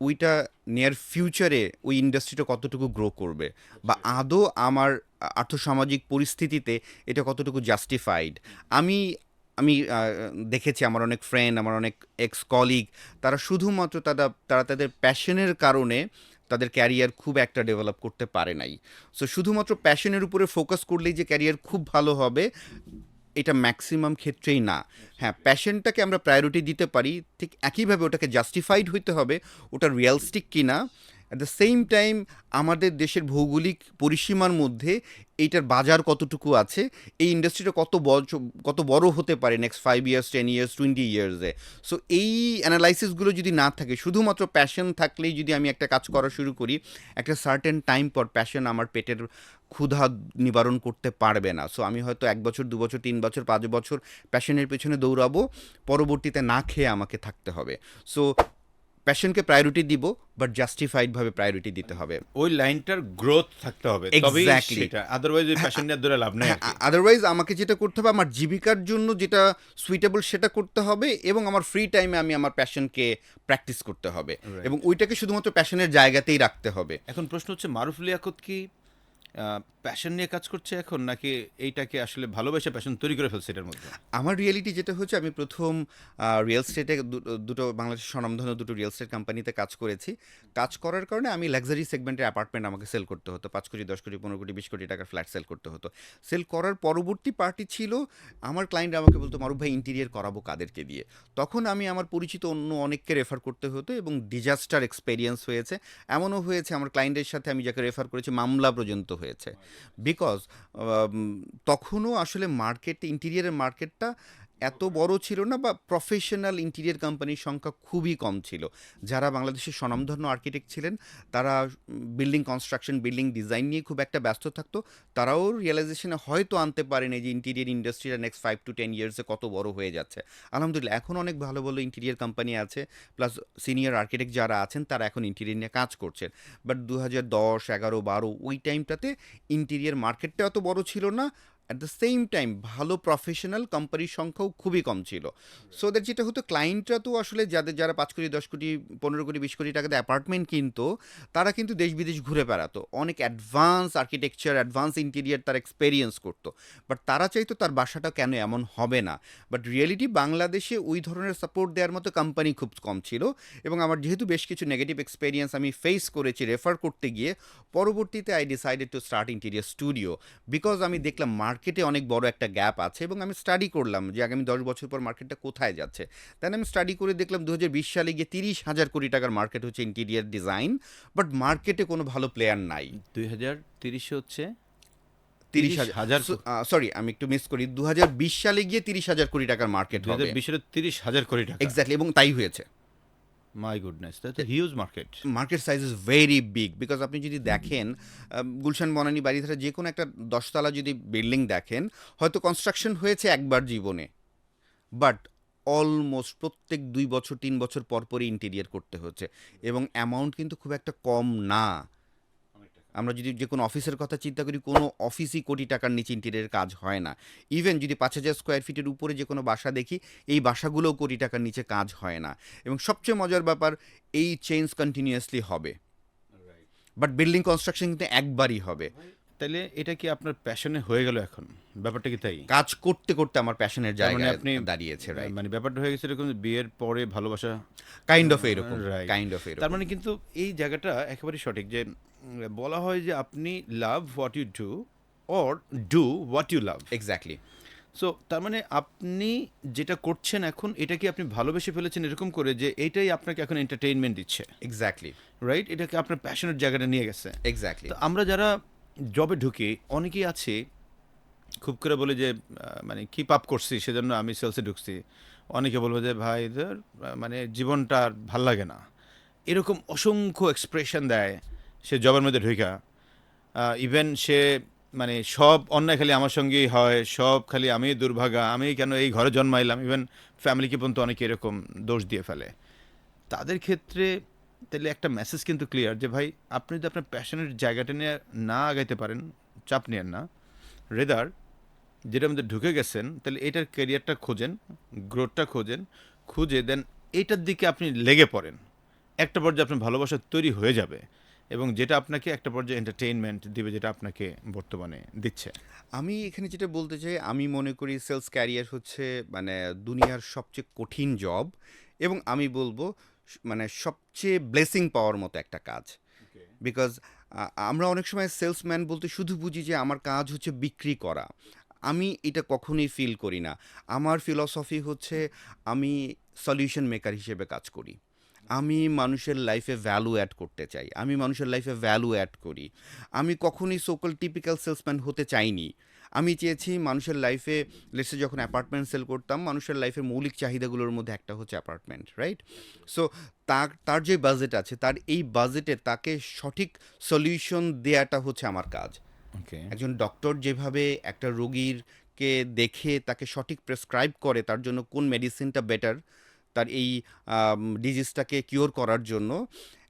ওইটা নিয়ার ফিউচারে ওই ইন্ডাস্ট্রিটা কতটুকু গ্রো করবে, বা আদৌ আমার আর্থসামাজিক পরিস্থিতিতে এটা কতটুকু জাস্টিফাইড। আমি আমি দেখেছি আমার অনেক ফ্রেন্ড, আমার অনেক এক্স কলিগ, তারা শুধুমাত্র তারা তাদের প্যাশনের কারণে তাদের ক্যারিয়ার খুব একটা ডেভেলপ করতে পারে নাই। সো শুধুমাত্র প্যাশনের উপরে ফোকাস করলেই যে ক্যারিয়ার খুব ভালো হবে, এটা ম্যাক্সিমাম ক্ষেত্রেই না। হ্যাঁ, প্যাশনটাকে আমরা প্রায়োরিটি দিতে পারি, ঠিক একইভাবে ওটাকে জাস্টিফাইড হইতে হবে, ওটা রিয়ালিস্টিক কিনা। অ্যাট দ্য সেম টাইম আমাদের দেশের ভৌগোলিক পরিসীমার মধ্যে এইটার বাজার কতটুকু আছে, এই ইন্ডাস্ট্রিটা কত বড় হতে পারে নেক্সট 5 ইয়ার্স, 10 ইয়ার্স, 20 ইয়ার্সে। সো এই অ্যানালাইসিসগুলো যদি না থাকে, শুধুমাত্র প্যাশন থাকলেই যদি আমি একটা কাজ করা শুরু করি, একটা সার্টেন টাইম পর প্যাশন আমার পেটের ক্ষুধা নিবারণ করতে পারবে না। সো আমি হয়তো 1 বছর, 2 বছর, 3 বছর, 5 বছর প্যাশনের পেছনে দৌড়াবো, পরবর্তীতে না খেয়ে আমাকে থাকতে হবে। সো প্যাশনকে প্রায়োরিটি দিব, বাট জাস্টিফাইডভাবে প্রায়োরিটি দিতে হবে। ওই লাইনটার গ্রোথ থাকতে হবে, তবেই Exactly. সেটা, আদারওয়াইজ ওই প্যাশন নিয়ে ধরে লাভ নেই আর কি। আদারওয়াইজ আমাকে যেটা করতে হবে, আমার জীবিকার জন্য যেটা সুইটেবল সেটা করতে হবে, এবং আমার ফ্রি টাইমে আমি আমার প্যাশনকে প্র্যাকটিস করতে হবে, Right. এবং ওইটাকে শুধুমাত্র প্যাশনের জায়গাতেই রাখতে হবে। এখন প্রশ্ন হচ্ছে, মারুফ লিয়াকত কি প্যাশন নিয়ে কাজ করছে এখন, নাকি এইটাকে আসলে ভালোবেসে প্যাশন তৈরি করে ফেলছে এটার মধ্যে? আমার রিয়েলিটি যেটা হচ্ছে, আমি প্রথম রিয়েল স্টেটে দুটো বাংলাদেশের স্বনামধন্য দুটো রিয়েল স্টেট কোম্পানিতে কাজ করেছি। কাজ করার কারণে আমি লাক্সারি সেগমেন্টের অ্যাপার্টমেন্ট আমাকে সেল করতে হতো, 5 কোটি, 10 কোটি, 15 কোটি, 20 কোটি টাকার ফ্ল্যাট সেল করতে হতো। সেল করার পরবর্তী পার্টি ছিল আমার ক্লায়েন্ট আমাকে বলতো, মারুফ ভাই ইন্টেরিয়ার করাবো কাদেরকে দিয়ে? তখন আমি আমার পরিচিত অন্য অনেককে রেফার করতে হতো, এবং ডিজাস্টার এক্সপেরিয়েন্স হয়েছে। এমনও হয়েছে আমার ক্লায়েন্টের সাথে আমি যাকে রেফার করেছি মামলা পর্যন্ত হয়েছে, বিকজ তখনও আসলে ইন্টেরিয়ারের মার্কেটটা এত বড় ছিল না, বা প্রফেশনাল ইন্টেরিয়ার কোম্পানির সংখ্যা খুবই কম ছিল। যারা বাংলাদেশের স্বনামধন্য আর্কিটেক্ট ছিলেন, তারা বিল্ডিং কনস্ট্রাকশন, বিল্ডিং ডিজাইন নিয়ে খুব একটা ব্যস্ত থাকতো। তারাও রিয়েলাইজেশনে হয়তো আনতে পারেন যে ইন্টেরিয়ার ইন্ডাস্ট্রিটা নেক্সট 5 to 10 ইয়ার্সে কত বড় হয়ে যাচ্ছে। আলহামদুলিল্লাহ এখন অনেক ভালো ভালো ইন্টেরিয়ার কোম্পানি আছে, প্লাস সিনিয়র আর্কিটেক্ট যারা আছেন তারা এখন ইন্টেরিয়ার নিয়ে কাজ করছেন। বাট 2010, 11, 12 ওই টাইমটাতে ইন্টেরিয়ার মার্কেটটা অত বড় ছিল না। অ্যাট দ্য সেম টাইম ভালো প্রফেশনাল কোম্পানির সংখ্যাও খুবই কম ছিল। সো দ্যাট যেটা হতো, ক্লায়েন্টরা তো আসলে যারা 5 কোটি, 10 কোটি, 15 কোটি, 20 কোটি টাকাতে অ্যাপার্টমেন্ট কিনতো, তারা কিন্তু দেশ বিদেশ ঘুরে বেড়াতো, অনেক অ্যাডভান্স আর্কিটেকচার, অ্যাডভান্স ইন্টেরিয়ার তার এক্সপেরিয়েন্স করতো। বাট তারা চাইতো তার বাসাটা কেন এমন হবে না। বাট রিয়েলিটি বাংলাদেশে ওই ধরনের সাপোর্ট দেওয়ার মতো কোম্পানি খুব কম ছিল, এবং আমার যেহেতু বেশ কিছু নেগেটিভ এক্সপেরিয়েন্স আমি ফেস করেছি রেফার করতে গিয়ে, পরবর্তীতে I decided to start interior studio. Because আমি দেখলাম মার্কেটে অনেক বড় একটা গ্যাপ আছে, এবং আমি স্টাডি করলাম যে আগামী 10 বছর পর মার্কেটটা কোথায় যাচ্ছে। তাই আমি স্টাডি করে দেখলাম 2020 সালে গিয়ে 30,000 কোটি টাকার মার্কেট হচ্ছে ইন্টেরিয়ার ডিজাইন, বাট মার্কেটে কোনো ভালো প্লেয়ার নাই। 2030 হচ্ছে 30,000, সরি আমি একটু মিস করি, 2020 সালে গিয়ে 30,000 কোটি টাকার মার্কেট হবে। 2020 30,000 কোটি টাকা। এক্স্যাক্টলি, এবং তাই হয়েছে। My goodness, that's a huge market. Market size is very big, because আপনি যদি দেখেন গুলশান বনানী বাড়িধারা যে কোনো একটা 10 তলা যদি বিল্ডিং দেখেন, হয়তো কনস্ট্রাকশন হয়েছে একবার জীবনে, বাট অলমোস্ট প্রত্যেক 2 বছর, 3 বছর পর পরই ইন্টেরিয়ার করতে হচ্ছে, এবং অ্যামাউন্ট কিন্তু খুব একটা কম না। আমরা যদি যে কোনো অফিসের কথা চিন্তা করি, কোনো অফিসই কোটি টাকার নিচে ইন্টেরিয়ারের কাজ হয় না। ইভেন যদি 5,000 স্কোয়ার ফিটের উপরে যে কোনো বাসা দেখি, এই বাসাগুলোও কোটি টাকার নিচে কাজ হয় না। এবং সবচেয়ে মজার ব্যাপার, এই চেঞ্জ কন্টিনিউয়াসলি হবে, বাট বিল্ডিং কনস্ট্রাকশন কিন্তু একবারই হবে। তাহলে এটা কি আপনার প্যাশনে হয়ে গেল এখন? ব্যাপারটা কি তাই? কাজ করতে করতে আমার প্যাশনের তার মানে জায়গায় আপনি দাঁড়িয়েছে, রাইট? মানে ব্যাপারটা হয়ে গেছে এরকম যে বিয়ের পরে ভালোবাসা, কাইন্ড অফ এরকম, Right. কাইন্ড অফ এরকম। তার মানে কিন্তু এই জায়গাটা একেবারেই সঠিক যে বলা হয় যে আপনি love what you do or do what you love. Exactly. So তার মানে আপনি যেটা করছেন এখন, এটা কি আপনি ভালোবেসে ফেলেছেন এরকম করে যে এইটাই আপনাকে এখন এন্টারটেইনমেন্ট দিচ্ছে, এক্স্যাক্টলি। রাইট? এটাকে আপনার প্যাশনের জায়গাটা নিয়ে গেছে। এক্স্যাক্টলি। তো আমরা যারা জবে ঢুকি, অনেকেই আছে খুব করে বলি যে মানে কি পাপ করছি সেজন্য আমি সেলসে ঢুকছি, অনেকে বলবে যে ভাই এদের মানে জীবনটা আর ভাল লাগে না, এরকম অসংখ্য এক্সপ্রেশন দেয় সে জবের মধ্যে ঢুকা। ইভেন সে মানে সব অন্যায় খালি আমার সঙ্গেই হয়, সব খালি আমি দুর্ভাগা, আমি কেন এই ঘরে জন্মাইলাম, ইভেন ফ্যামিলিকে পর্যন্ত অনেকে এরকম দোষ দিয়ে ফেলে। তাদের ক্ষেত্রে তাহলে একটা মেসেজ কিন্তু ক্লিয়ার যে ভাই আপনি যদি আপনার প্যাশনের জায়গাটা নিয়ে না আগাইতে পারেন, চাপ নিয়েন না, রেদার যেটার মধ্যে ঢুকে গেছেন তাহলে এটার ক্যারিয়ারটা খোঁজেন, গ্রোথটা খোঁজেন, খুঁজে দেন এইটার দিকে আপনি লেগে পড়েন। একটা পর্যায়ে আপনার ভালোবাসা তৈরি হয়ে যাবে এবং যেটা আপনাকে একটা পর্যায়ে এন্টারটেইনমেন্ট দিবে, যেটা আপনাকে বর্তমানে দিচ্ছে। আমি এখানে যেটা বলতে চাই, আমি মনে করি সেলস ক্যারিয়ার হচ্ছে মানে দুনিয়ার সবচেয়ে কঠিন জব, এবং আমি বলবো মানে সবচেয়ে ব্লেসিং পাওয়ার মতো একটা কাজ। বিকজ আমরা অনেক সময় সেলসম্যান বলতে শুধু বুঝি যে আমার কাজ হচ্ছে বিক্রি করা। আমি এটা কখনোই ফিল করি না। আমার ফিলসফি হচ্ছে আমি সলিউশন মেকার হিসেবে কাজ করি। আমি মানুষের লাইফে ভ্যালু অ্যাড করতে চাই, আমি মানুষের লাইফে ভ্যালু অ্যাড করি। আমি কখনোই সোকল টিপিক্যাল সেলসম্যান হতে চাইনি। আমি চেয়েছি মানুষের লাইফে, লেটসে যখন অ্যাপার্টমেন্ট সেল করতাম, মানুষের লাইফের মৌলিক চাহিদাগুলোর মধ্যে একটা হচ্ছে অ্যাপার্টমেন্ট, রাইট? সো তার তার যে বাজেট আছে, তার এই বাজেটে তাকে সঠিক সলিউশন দেয়াটা হচ্ছে আমার কাজ। ওকে। একজন ডক্টর যেভাবে একটা রোগীরকে দেখে তাকে সঠিক প্রেসক্রাইব করে তার জন্য কোন মেডিসিনটা বেটার তার এই ডিজিজটাকে কিওর করার জন্য,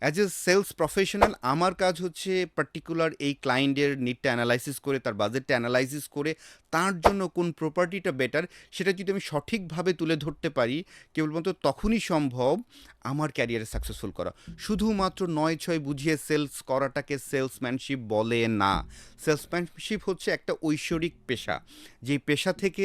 অ্যাজ এ সেলস প্রফেশনাল আমার কাজ হচ্ছে পার্টিকুলার এই ক্লায়েন্টের নিডটা অ্যানালাইসিস করে, তার বাজেটটা অ্যানালাইসিস করে তার জন্য কোন প্রপার্টিটা বেটার সেটা যদি আমি সঠিকভাবে তুলে ধরতে পারি, কেবলমাত্র তখনই সম্ভব আমার ক্যারিয়ারে সাকসেসফুল করা। শুধুমাত্র নয় ছয় বুঝিয়ে সেলস করাটাকে সেলসম্যানশিপ বলে না। সেলসম্যানশিপ হচ্ছে একটা ঐশ্বরিক পেশা, যেই পেশা থেকে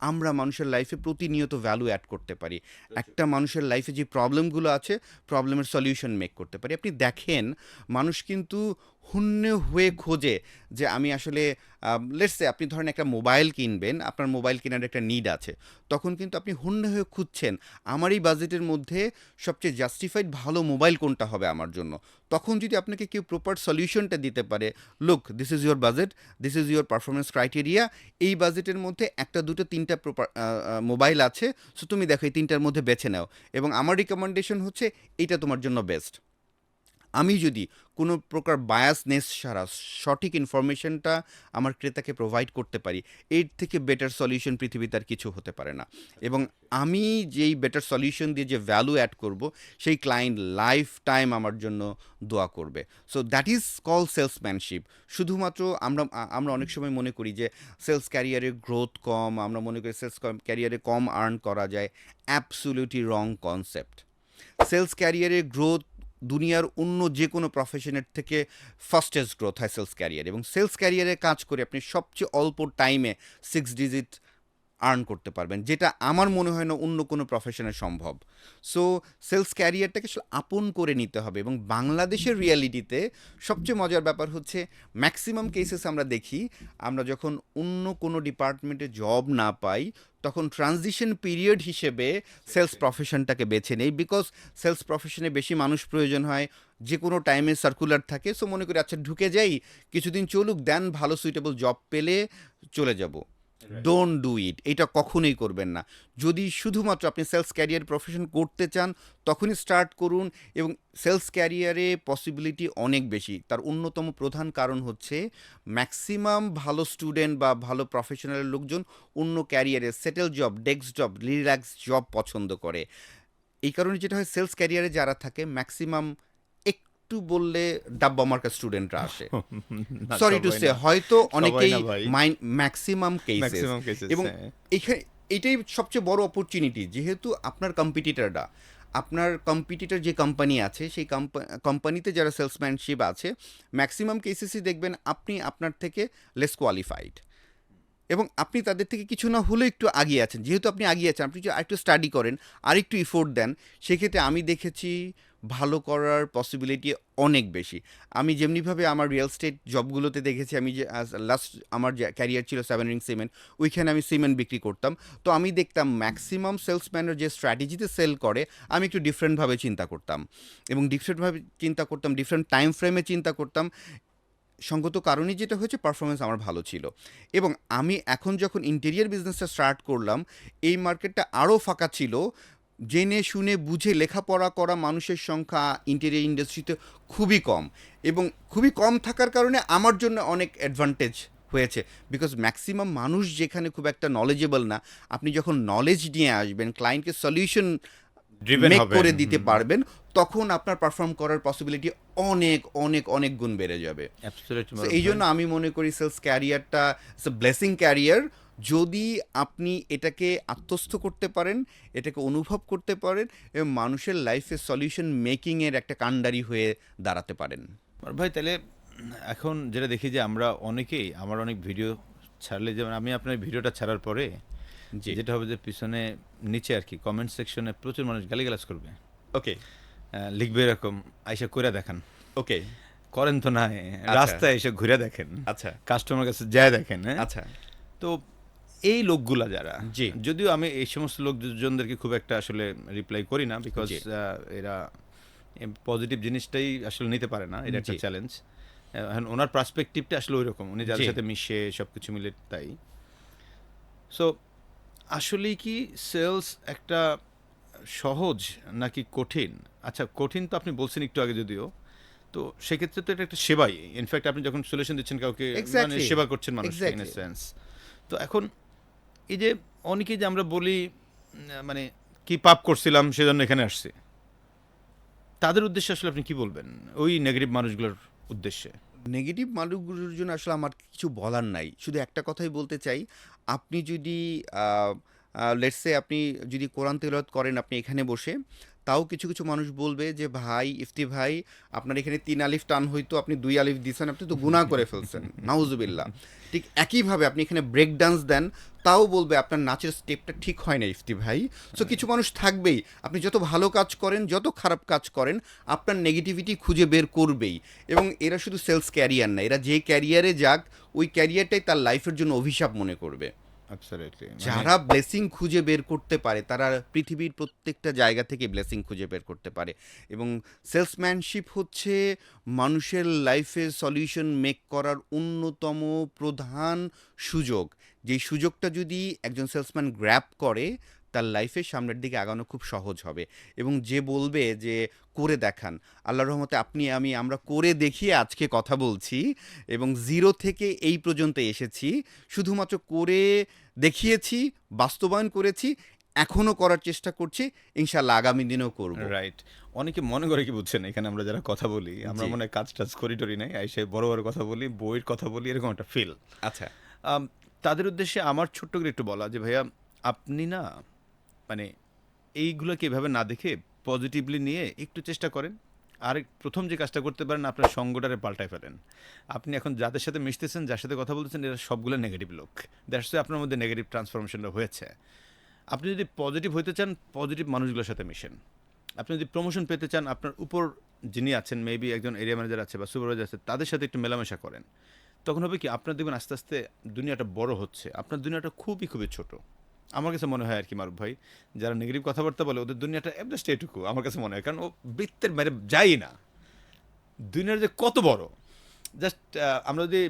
আমরা মানুষের লাইফে প্রতিনিয়ত ভ্যালু অ্যাড করতে পারি। একটা মানুষের লাইফে যে প্রবলেমগুলো আছে, প্রবলেমের সলিউশন মেক করতে পারি। আপনি দেখেন মানুষ কিন্তু হন্যে হয়ে খোঁজে যে আমি আসলে লেটস সে আপনি ধরেন একটা মোবাইল কিনবেন, আপনার মোবাইল কেনার একটা নিড আছে, তখন কিন্তু আপনি হন্যে হয়ে খুঁজছেন আমার এই বাজেটের মধ্যে সবচেয়ে জাস্টিফাইড ভালো মোবাইল কোনটা হবে আমার জন্য। তখন যদি আপনাকে কেউ প্রপার সলিউশনটা দিতে পারে, look this is your budget, this is your performance criteria, এই বাজেটের মধ্যে একটা দুটো তিনটা প্রপার মোবাইল আছে, সো তুমি দেখো এই তিনটার মধ্যে বেছে নাও, এবং আমার রিকমেন্ডেশন হচ্ছে এইটা তোমার জন্য বেস্ট। আমি যদি কোনো প্রকার বায়াসনেস ছাড়া সঠিক ইনফরমেশনটা আমার ক্রেতাকে প্রোভাইড করতে পারি, এর থেকে বেটার সলিউশন পৃথিবীতে আর কিছু হতে পারে না। এবং আমি যেই বেটার সলিউশন দিয়ে যে ভ্যালু অ্যাড করব, সেই ক্লায়েন্ট লাইফ টাইম আমার জন্য দোয়া করবে। So that is call salesmanship. শুধুমাত্র আমরা আমরা অনেক সময় মনে করি যে সেলস ক্যারিয়ারে গ্রোথ কম, আমরা মনে করি সেলস ক্যারিয়ারে কম আর্ন করা যায়। Absolutely wrong concept. সেলস ক্যারিয়ারে গ্রোথ দুনিয়ার অন্য যে কোনো প্রফেশনের থেকে ফাস্টেস্ট গ্রোথ হয় সেলস ক্যারিয়ার, এবং সেলস ক্যারিয়ারে কাজ করে আপনি সবচেয়ে অল্প টাইমে 6 ডিজিট আর্ন করতে পারবেন, যেটা আমার মনে হয় না অন্য কোনো প্রফেশনে সম্ভব। সো সেলস ক্যারিয়ারটাকে আসলে আপন করে নিতে হবে। এবং বাংলাদেশের রিয়ালিটিতে সবচেয়ে মজার ব্যাপার হচ্ছে ম্যাক্সিমাম কেসেস আমরা দেখি, আমরা যখন অন্য কোনো ডিপার্টমেন্টে জব না পাই, তখন ট্রানজিশন পিরিয়ড হিসেবে সেলস প্রফেশনটাকে বেছে নেই, বিকজ সেলস প্রফেশনে বেশি মানুষ প্রয়োজন হয়, যে কোনো টাইমে সার্কুলার থাকে। সো মনে করি আচ্ছা ঢুকে যাই, কিছুদিন চলুক, দেন ভালো সুইটেবল জব পেলে চলে যাব। ডোন্ট ডু ইট, এটা কখনোই করবেন না। যদি শুধুমাত্র আপনি সেলস ক্যারিয়ার প্রফেশন করতে চান, তখনই স্টার্ট করুন। এবং সেলস ক্যারিয়ারে পসিবিলিটি অনেক বেশি। তার অন্যতম প্রধান কারণ হচ্ছে ম্যাক্সিমাম ভালো স্টুডেন্ট বা ভালো প্রফেশনাল লোকজন অন্য ক্যারিয়ারে settle job, desk job, relax job পছন্দ করে। এই কারণে যেটা হয়, সেলস ক্যারিয়ারে যারা থাকে ম্যাক্সিমাম একটু বললে ডাব্বা মার্কা স্টুডেন্টরা আসে। না, সরি টু সবাই সে, না, হয়তো সবাই অনেকেই না ভাই, ম্যাক্সিমাম কেসেস। Maximum cases. এবং এখানে এটাই সবচেয়ে বড় অপরচুনিটি, যেহেতু আপনার কম্পিটিটররা, আপনার কম্পিটিটর যে কোম্পানি আছে, সেই কোম্পানিতে যারা সেলসম্যানশিপ আছে, ম্যাক্সিমাম কেসেসই দেখবেন আপনি আপনার থেকে লেস কোয়ালিফাইড, এবং আপনি তাদের থেকে কিছু না হলেও একটু আগিয়ে আছেন। যেহেতু আপনি আগিয়ে আছেন, আপনি যদি আরেকটু স্টাডি করেন, আরেকটু ইফোর্ট দেন, সেক্ষেত্রে আমি দেখেছি ভালো করার পসিবিলিটি অনেক বেশি। আমি যেমনিভাবে আমার রিয়েল স্টেট জবগুলোতে দেখেছি, আমি যে লাস্ট আমার যে ক্যারিয়ার ছিল 7 রিং সিমেন্ট, ওইখানে আমি সিমেন্ট বিক্রি করতাম। তো আমি দেখতাম ম্যাক্সিমাম সেলসম্যানের যে স্ট্র্যাটেজিতে সেল করে, আমি একটু ডিফারেন্টভাবে চিন্তা করতাম, এবং ডিফারেন্টভাবে চিন্তা করতাম, ডিফারেন্ট টাইম ফ্রেমে চিন্তা করতাম। সঙ্গত কারণেই যেটা হয়েছে, পারফরমেন্স আমার ভালো ছিল। এবং আমি এখন যখন ইন্টেরিয়ার বিজনেসটা স্টার্ট করলাম, এই মার্কেটটা আরও ফাঁকা ছিল। জেনে শুনে বুঝে লেখাপড়া করা মানুষের সংখ্যা ইন্টেরিয়ার ইন্ডাস্ট্রিতে খুবই কম, এবং খুবই কম থাকার কারণে আমার জন্য অনেক অ্যাডভান্টেজ হয়েছে। বিকজ ম্যাক্সিমাম মানুষ যেখানে খুব একটা নলেজেবল না, আপনি যখন নলেজ নিয়ে আসবেন, ক্লায়েন্টকে সলিউশন ড্রিভেন মেক হবে। করে দিতে পারবেন, তখন আপনার পারফর্ম করার পসিবিলিটি অনেক অনেক অনেক গুণ বেড়ে যাবে। অ্যাবসলিউটলি So, এই জন্য আমি মনে করি সেলস ক্যারিয়ারটা ব্লেসিং ক্যারিয়ার। যদি আপনি এটাকে আত্মস্থ করতে পারেন, এটাকে অনুভব করতে পারেন, এবং মানুষের লাইফে সলিউশন মেকিংয়ের একটা কাণ্ডারি হয়ে দাঁড়াতে পারেন। ভাই তাহলে এখন যেটা দেখি যে আমরা অনেকেই আমার অনেক ভিডিও ছাড়লে, যেমন আমি আপনার ভিডিওটা ছাড়ার পরে জি, যেটা হবে যে পিছনে নিচে আর কি কমেন্ট সেকশনে প্রচুর মানুষ গালিগালাজ করবে, ওকে লিখবে এরকম আইসা কইরা দেখান, ওকে, করেন তো না, রাস্তায় এসে ঘুরে দেখেন, আচ্ছা কাস্টমার কাছে যায় দেখেন, হ্যাঁ। আচ্ছা, তো এই লোকগুলা যারা, জি। যদিও আমি এই সমস্ত লোকজনদেরকে খুব একটা আসলে রিপ্লাই করি না, বিকজ জি। এরা পজিটিভ জিনিসটাই আসলে নিতে পারে না, এটা একটা জি। চ্যালেঞ্জ। ওনার পার্সপেক্টিভটা আসলে ওই রকম, উনি যাদের জি। সাথে মিশে সব কিছু মিলে তাই। সো আসলেই কি সেলস একটা সহজ নাকি কঠিন? আচ্ছা, কঠিন তো আপনি বলছেন একটু আগে যদিও। তো সেক্ষেত্রে তো এটা একটা সেবাই। ইনফ্যাক্ট আপনি যখন সলিউশন দিচ্ছেন কাউকে, মানে এক্স্যাক্টলি, সেবা করছেন মানুষকে ইন এ এক্স্যাক্টলি। সেন্স। তো এখন এই যে অনেকেই যে আমরা বলি মানে কি পাপ করছিলাম সেজন্য এখানে আসছি, তাদের উদ্দেশ্যে আসলে আপনি কি বলবেন ওই নেগেটিভ মানুষগুলোর উদ্দেশ্যে? নেগেটিভ মানুষগুলোর জন্য আসলে আমার কিছু বলার নাই, শুধু একটা কথাই বলতে চাই। আপনি যদি লেটস সে আপনি যদি কোরআন তেলাওয়াত করেন আপনি এখানে বসে, তাও কিছু কিছু মানুষ বলবে যে ভাই ইফতি ভাই, আপনার এখানে 3 আলিফ টান হইতো, আপনি 2 আলিফ দিছেন, আপনি তো গুনাহ করে ফেলছেন, নাউজুবিল্লাহ। ঠিক একইভাবে আপনি এখানে ব্রেক ডান্স দেন, তাও বলবে আপনার নাচের স্টেপটা ঠিক হয় না ইফতি ভাই। সো কিছু মানুষ থাকবেই, আপনি যত ভালো কাজ করেন যত খারাপ কাজ করেন, আপনার নেগেটিভিটি খুঁজে বের করবেই। এবং এরা শুধু সেলস ক্যারিয়ার না, এরা যে ক্যারিয়ারে যাক, ওই ক্যারিয়ারটাই তার লাইফের জন্য অভিশাপ মনে করবে। অ্যাবসলিউটলি, যারা ব্লেসিং খুঁজে বের করতে পারে, তারা পৃথিবীর প্রত্যেকটা জায়গা থেকে ব্লেসিং খুঁজে বের করতে পারে। এবং সেলসম্যানশিপ হচ্ছে মানুষের লাইফে সলিউশন মেক করার অন্যতম প্রধান সুযোগ। যেই সুযোগটা যদি একজন সেলসম্যান গ্র্যাব করে, তার লাইফে সামনের দিকে আগানো খুব সহজ হবে। এবং যে বলবে যে করে দেখান, আল্লাহর রহমতে আপনি আমি আমরা করে দেখিয়ে আজকে কথা বলছি, এবং জিরো থেকে এই পর্যন্ত এসেছি। শুধুমাত্র করে দেখিয়েছি, বাস্তবায়ন করেছি, এখনও করার চেষ্টা করছি, ইনশাল্লাহ আগামী দিনেও করব। রাইট। অনেকে মনে করে কি বুঝছেন, এখানে আমরা যারা কথা বলি আমরা জি। মনে হয় কাজ টাজ করি টরি নাই, এসে বড় বড় কথা বলি, বইয়ের কথা বলি, এরকম একটা ফিল। আচ্ছা, তাদের উদ্দেশ্যে আমার ছোট্ট করে একটু বলা যে ভাইয়া, আপনি না মানে এইগুলোকে এভাবে না দেখে পজিটিভলি নিয়ে একটু চেষ্টা করেন। আর প্রথম যে কাজটা করতে পারেন, আপনার সঙ্গটারে পাল্টায় ফেলেন। আপনি এখন যাদের সাথে মিশতেছেন, যার সাথে কথা বলতেছেন, এরা সবগুলো নেগেটিভ লোক। দ্যাটস ওয়াই আপনার মধ্যে নেগেটিভ ট্রান্সফরমেশনটা হয়েছে। আপনি যদি পজিটিভ হতে চান, পজিটিভ মানুষগুলোর সাথে মিশেন। আপনি যদি প্রমোশন পেতে চান, আপনার উপর যিনি আছেন, মেবি একজন এরিয়া ম্যানেজার আছে বা সুপারভাইজার আছে, তাদের সাথে একটু মেলামেশা করেন। তখন হবে কি, আপনার দেখবেন আস্তে আস্তে দুনিয়াটা বড় হচ্ছে, আপনার দুনিয়াটা খুবই খুবই ছোট। আমার কাছে মনে হয় আর কি মারুফ ভাই, যারা নেগেটিভ কথাবার্তা বলে ওদের দুনিয়াটা জাস্ট এটুকু আমার কাছে মনে হয়, কারণ ও বৃত্তের বাইরে যাই না। দুনিয়ার যে কত বড়, জাস্ট আমরা যদি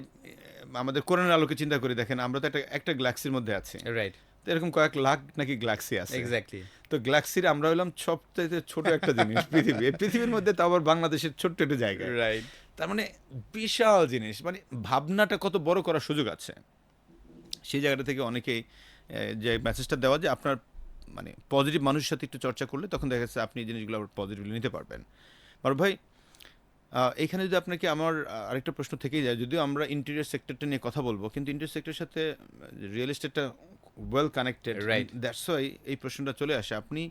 আমাদের কোরআনের আলোকে চিন্তা করে দেখেন, আমরা তো একটা একটা গ্যালাক্সির মধ্যে আছি। রাইট, তো এরকম কয়েক লাখ নাকি গ্যালাক্সি আছে। এক্স্যাক্টলি। তো গ্যালাক্সির আমরা হলাম সবচেয়ে ছোট একটা জিনিস পৃথিবী। এই পৃথিবীর মধ্যে তো আবার বাংলাদেশের ছোট্ট একটা জায়গা। রাইট, তার মানে বিশাল জিনিস, মানে ভাবনাটা কত বড় করার সুযোগ আছে। সেই জায়গাটা থেকে অনেকেই যে মেসেজটা দেওয়া, যে আপনার মানে পজিটিভ মানুষের সাথে একটু চর্চা করলে তখন দেখা যাচ্ছে আপনি এই জিনিসগুলো আবার পজিটিভলি নিতে পারবেন। মারুফ ভাই, এখানে যদি আপনাকে আমার আরেকটা প্রশ্ন থেকেই যায়, যদিও আমরা ইন্টেরিয়র সেক্টরটা নিয়ে কথা বলবো, কিন্তু ইন্টেরিয়র সেক্টরের সাথে রিয়েল এস্টেটটা well connected, Right. That's why এই প্রশ্নটা চলে আসে। আপনি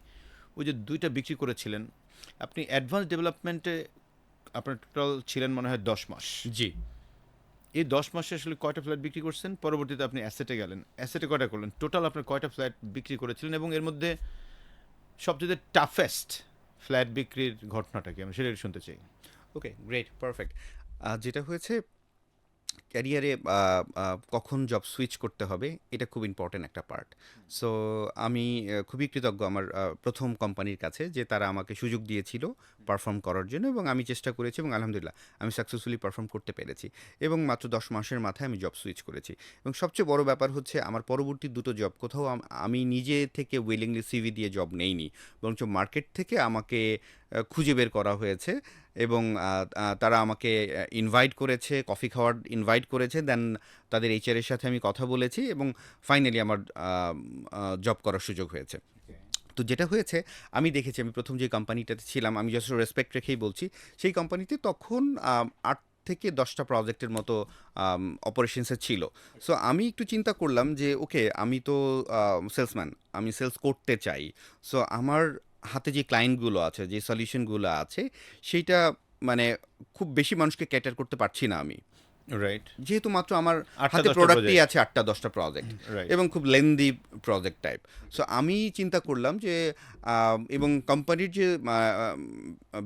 ওই যে 2টা বিক্রি করেছিলেন, আপনি অ্যাডভান্স ডেভেলপমেন্টে আপনার টোটাল ছিলেন মনে হয় 10 মাস। জি। এই 10 মাসে আসলে কয়টা ফ্ল্যাট বিক্রি করছেন? পরবর্তীতে আপনি অ্যাসেটে গেলেন, অ্যাসেটে কয়টা করলেন? টোটাল আপনার কয়টা ফ্ল্যাট বিক্রি করেছিলেন, এবং এর মধ্যে সবচেয়ে টাফেস্ট ফ্ল্যাট বিক্রির ঘটনাটা কি, আমি সেটা একটু শুনতে চাই। ওকে, গ্রেট, পারফেক্ট। যেটা হয়েছে, ক্যারিয়ারে কখন জব সুইচ করতে হবে এটা খুব ইম্পর্ট্যান্ট একটা পার্ট। সো আমি খুবই কৃতজ্ঞ আমার প্রথম কোম্পানির কাছে যে তারা আমাকে সুযোগ দিয়েছিল পারফর্ম করার জন্য, এবং আমি চেষ্টা করেছি এবং আলহামদুলিল্লাহ আমি সাকসেসফুলি পারফর্ম করতে পেরেছি, এবং মাত্র 10 মাসের মাথায় আমি জব সুইচ করেছি। এবং সবচেয়ে বড় ব্যাপার হচ্ছে আমার পরবর্তী দুটো জব কোথাও আমি নিজে থেকে উইলিংলি সিভি দিয়ে জব নেইনি, বরঞ্চ মার্কেট থেকে আমাকে খুঁজে বের করা হয়েছে, এবং তারা আমাকে ইনভাইট করেছে, কফি খাওয়ার ইনভাইট করেছে, দেন তাদের এইচআরের সাথে আমি কথা বলেছি, এবং ফাইনালি আমার জব করার সুযোগ হয়েছে। তো যেটা হয়েছে, আমি দেখেছি আমি প্রথম যে কোম্পানিটাতে ছিলাম, আমি জাস্ট রেসপেক্ট রেখেই বলছি, সেই কোম্পানিতে তখন 8 থেকে 10টা প্রজেক্টের মতো অপারেশনসে ছিল। সো আমি একটু চিন্তা করলাম যে ওকে, আমি তো সেলসম্যান, আমি সেলস করতে চাই। সো আমার হাতে যে ক্লায়েন্টগুলো আছে, যে সলিউশনগুলো আছে, সেইটা মানে খুব বেশি মানুষকে ক্যাটার করতে পারছি না আমি, রাইট। যেহেতু মাত্র আমার 8টা হাতে 10টা প্রোডাক্টই প্রজেক্ট। আছে 8টা 10টা প্রজেক্ট, রাইট। এবং খুব লেন্দি প্রজেক্ট টাইপ। সো আমি চিন্তা করলাম যে এবং কোম্পানির যে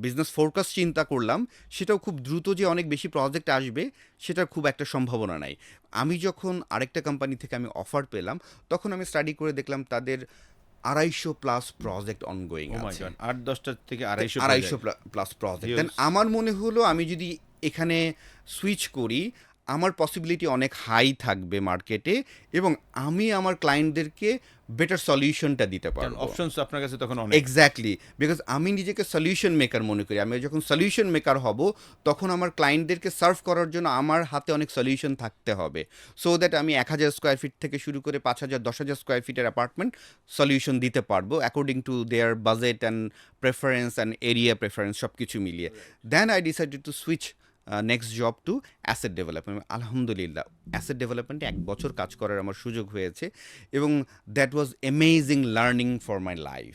বিজনেস ফোরকাস্ট চিন্তা করলাম, সেটাও খুব দ্রুত যে অনেক বেশি প্রজেক্ট আসবে সেটার খুব একটা সম্ভাবনা নাই। আমি যখন আরেকটা কোম্পানি থেকে আমি অফার পেলাম, তখন আমি স্টাডি করে দেখলাম তাদের 250+ প্রজেক্ট অনগোয়িং ও মাই আছে। গড, 8-10টা থেকে 250 250 project। Plus project. Huge। দেন আমার মনে হলো আমি যদি এখানে সুইচ করি, আমার পসিবিলিটি অনেক হাই থাকবে মার্কেটে, এবং আমি আমার ক্লায়েন্টদেরকে বেটার সলিউশনটা দিতে কারণ পারবো। অপশনস আপনার কাছে তখন অনেক। এক্স্যাক্টলি, বিকজ আমি নিজেকে সলিউশন মেকার মনে করি। আমি যখন সলিউশন মেকার হব, তখন আমার ক্লায়েন্টদেরকে সার্ভ করার জন্য আমার হাতে অনেক সলিউশন থাকতে হবে, সো দ্যাট আমি 1000 স্কোয়ার ফিট থেকে শুরু করে 5000 10,000 স্কোয়ার ফিটের অ্যাপার্টমেন্ট সলিউশন দিতে পারবো according to their budget and preference and area preference সব কিছু মিলিয়ে। Then I decided to switch next job to asset development. আলহামদুলিল্লাহ অ্যাসেট ডেভেলপমেন্টে 1 বছর কাজ করার আমার সুযোগ হয়েছে, এবং that was amazing learning for my life.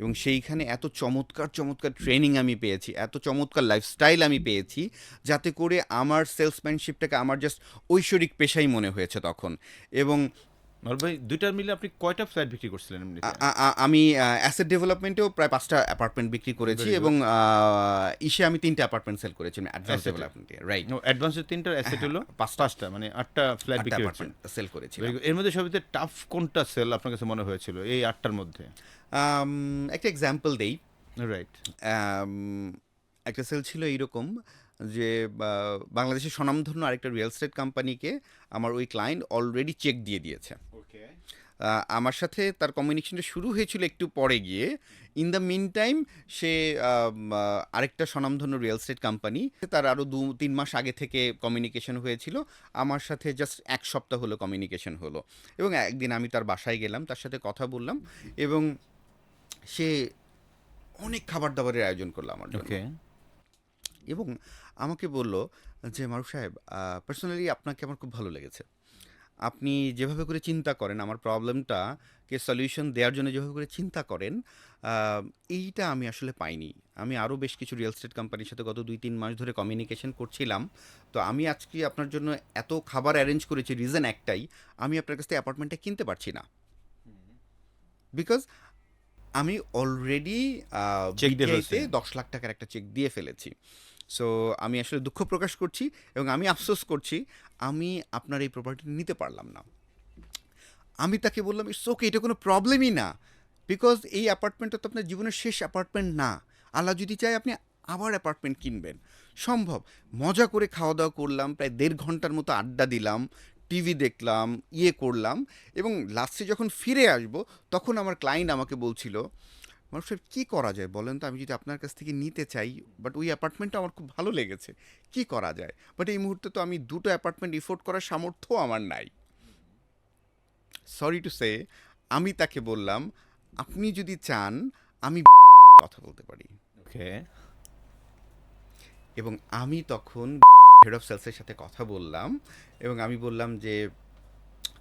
এবং সেইখানে এত চমৎকার চমৎকার ট্রেনিং আমি পেয়েছি, এত চমৎকার লাইফস্টাইল আমি পেয়েছি, যাতে করে আমার সেলসম্যানশিপটাকে আমার জাস্ট ঐশ্বরিক পেশাই মনে হয়েছে তখন। এবং মারুফ ভাই, দুইটার মিলে আপনি কয়টা ফ্ল্যাট বিক্রি করছিলেন এমনিতে? আমি অ্যাসেট ডেভেলপমেন্টেও প্রায় 5টা অ্যাপার্টমেন্ট বিক্রি করেছি, Very good। এবং ইসে আমি 3টা অ্যাপার্টমেন্ট সেল করেছি অ্যাডভান্স Asset এ? ডেভেলপমেন্টে, রাইট। নো, অ্যাডভান্সের 3টা, অ্যাসেট হলো 5টা, মানে 8টা ফ্ল্যাট বিক্রি হয়েছে। অ্যাপার্টমেন্ট সেল করেছি। Very good। এর মধ্যে সবচেয়ে টাফ কোনটা সেল আপনার কাছে মনে হয়েছিল এই 8টার মধ্যে? একটা এক্সাম্পল দেই। রাইট। আম, একটা সেল ছিল এইরকম যে বাংলাদেশের স্বনামধন্য আরেকটা রিয়েল এস্টেট কোম্পানিকে আমার ওই ক্লায়েন্ট অলরেডি চেক দিয়ে দিয়েছে। ওকে। আমার সাথে তার কমিউনিকেশনটা শুরু হয়েছিল একটু পরে গিয়ে। ইন দ্য মিন টাইম সে আরেকটা স্বনামধন্য রিয়েল এস্টেট কোম্পানি, তার আরও 2-3 মাস আগে থেকে কমিউনিকেশন হয়েছিল। আমার সাথে জাস্ট 1 সপ্তাহ হলো কমিউনিকেশন হলো, এবং একদিন আমি তার বাসায় গেলাম, তার সাথে কথা বললাম, এবং সে অনেক খাবার দাবারের আয়োজন করলো আমার জন্য, ওকে। এবং আমাকে বলল যে মারুফ সাহেব, পার্সোনালি আপনাকে আমার খুব ভালো লেগেছে। আপনি যেভাবে করে চিন্তা করেন, আমার প্রবলেমটাকে সলিউশন দেওয়ার জন্য যেভাবে করে চিন্তা করেন, এইটা আমি আসলে পাইনি। আমি আরও বেশ কিছু রিয়েল এস্টেট কোম্পানির সাথে গত 2-3 মাস ধরে কমিউনিকেশন করছিলাম। তো আমি আজকে আপনার জন্য এত খাবার অ্যারেঞ্জ করেছি, রিজন একটাই, আমি আপনার কাছ থেকে অ্যাপার্টমেন্টটা কিনতে পারছি না, বিকজ আমি অলরেডি চেক দিয়ে বিটিআইতে ফেলছেন। 10 লাখ টাকার একটা চেক দিয়ে ফেলেছি। সো আমি আসলে দুঃখ প্রকাশ করছি, এবং আমি আফসোস করছি আমি আপনার এই প্রপার্টি নিতে পারলাম না। আমি তাকে বললাম ইটস ওকে, এটা কোনো প্রবলেমই না, বিকজ এই অ্যাপার্টমেন্টটা তো আপনার জীবনের শেষ অ্যাপার্টমেন্ট না। আল্লাহ যদি চায় আপনি আবার অ্যাপার্টমেন্ট কিনবেন, সম্ভব। মজা করে খাওয়া দাওয়া করলাম, প্রায় 1.5 ঘন্টার মতো আড্ডা দিলাম, টিভি দেখলাম, করলাম, এবং লাস্টে যখন ফিরে আসবো, তখন আমার ক্লায়েন্ট আমাকে বলছিল, মানুষ কী করা যায় বলেন তো, আমি যদি আপনার কাছ থেকে নিতে চাই, বাট ওই অ্যাপার্টমেন্টটা আমার খুব ভালো লেগেছে, কি করা যায়? বাট এই মুহূর্তে তো আমি 2টো অ্যাপার্টমেন্ট এফোর্ড করার সামর্থ্য আমার নাই। সরি টু সে, আমি তাকে বললাম, আপনি যদি চান আমি কথা বলতে পারি। ওকে। এবং আমি তখন হেড অফ সেলসের সাথে কথা বললাম, এবং আমি বললাম যে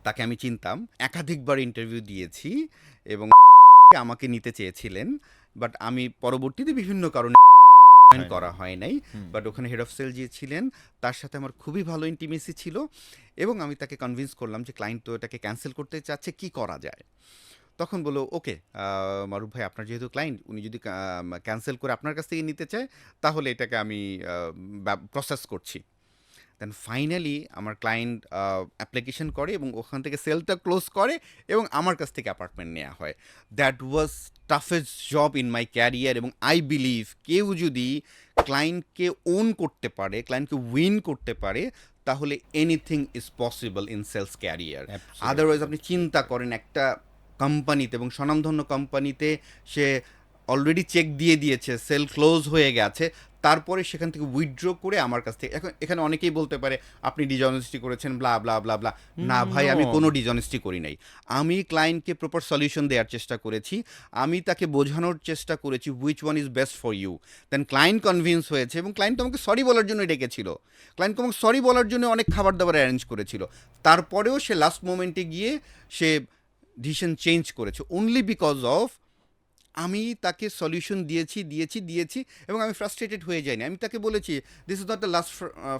তাকে আমি চিনতাম, একাধিকবার ইন্টারভিউ দিয়েছি, এবং আমাকে নিতে চেয়েছিলেন, বাট আমি পরবর্তীতে বিভিন্ন কারণে হয়নি। করা হয় নাই। হুম। বাট ওখানে হেড অফ সেল যে ছিলেন, তার সাথে আমার খুবই ভালো ইন্টিমেসি ছিল, এবং আমি তাকে কনভিন্স করলাম যে ক্লায়েন্ট তো এটাকে ক্যান্সেল করতে চাচ্ছে, কি করা যায়? তখন বললো ওকে, মারুফ ভাই আপনার যেহেতু ক্লায়েন্ট, উনি যদি ক্যান্সেল করে আপনার কাছ থেকে নিতে চায়, তাহলে এটাকে আমি প্রসেস করছি। দেন ফাইনালি আমার ক্লায়েন্ট অ্যাপ্লিকেশন করে এবং ওখান থেকে সেলটা ক্লোজ করে এবং আমার কাছ থেকে অ্যাপার্টমেন্ট নেওয়া হয়। That was toughest job in my career, এবং আই বিলিভ কেউ যদি ক্লায়েন্টকে ওন করতে পারে, ক্লায়েন্টকে উইন করতে পারে, তাহলে anything is possible in sales career. Absolutely. Otherwise আপনি চিন্তা করেন একটা কোম্পানিতে, এবং স্বনামধন্য কোম্পানিতে সে অলরেডি চেক দিয়ে দিয়েছে, সেল ক্লোজ হয়ে গেছে, তারপরে সেখান থেকে উইথড্র করে আমার কাছ থেকে, এখন এখানে অনেকেই বলতে পারে আপনি ডিজনেস্টি করেছেন ব্লা ব্লা ব্লা ব্লা। না ভাই, আমি No. কোনো ডিজনেস্টি করি নাই। আমি ক্লায়েন্টকে প্রপার সলিউশন দেওয়ার চেষ্টা করেছি, আমি তাকে বোঝানোর চেষ্টা করেছি which one is best for you. Then client convince হয়েছে এবং ক্লায়েন্ট আমাকে সরি বলার জন্য ডেকেছিল, ক্লায়েন্ট আমাকে সরি বলার জন্য অনেক খাবার দাবার অ্যারেঞ্জ করেছিল, তারপরেও সে লাস্ট মোমেন্টে গিয়ে সে ডিসিশন চেঞ্জ করেছে অনলি বিকজ অফ আমি তাকে সলিউশন দিয়েছি এবং আমি ফ্রাস্ট্রেটেড হয়ে যাইনি। আমি তাকে বলেছি this is not the last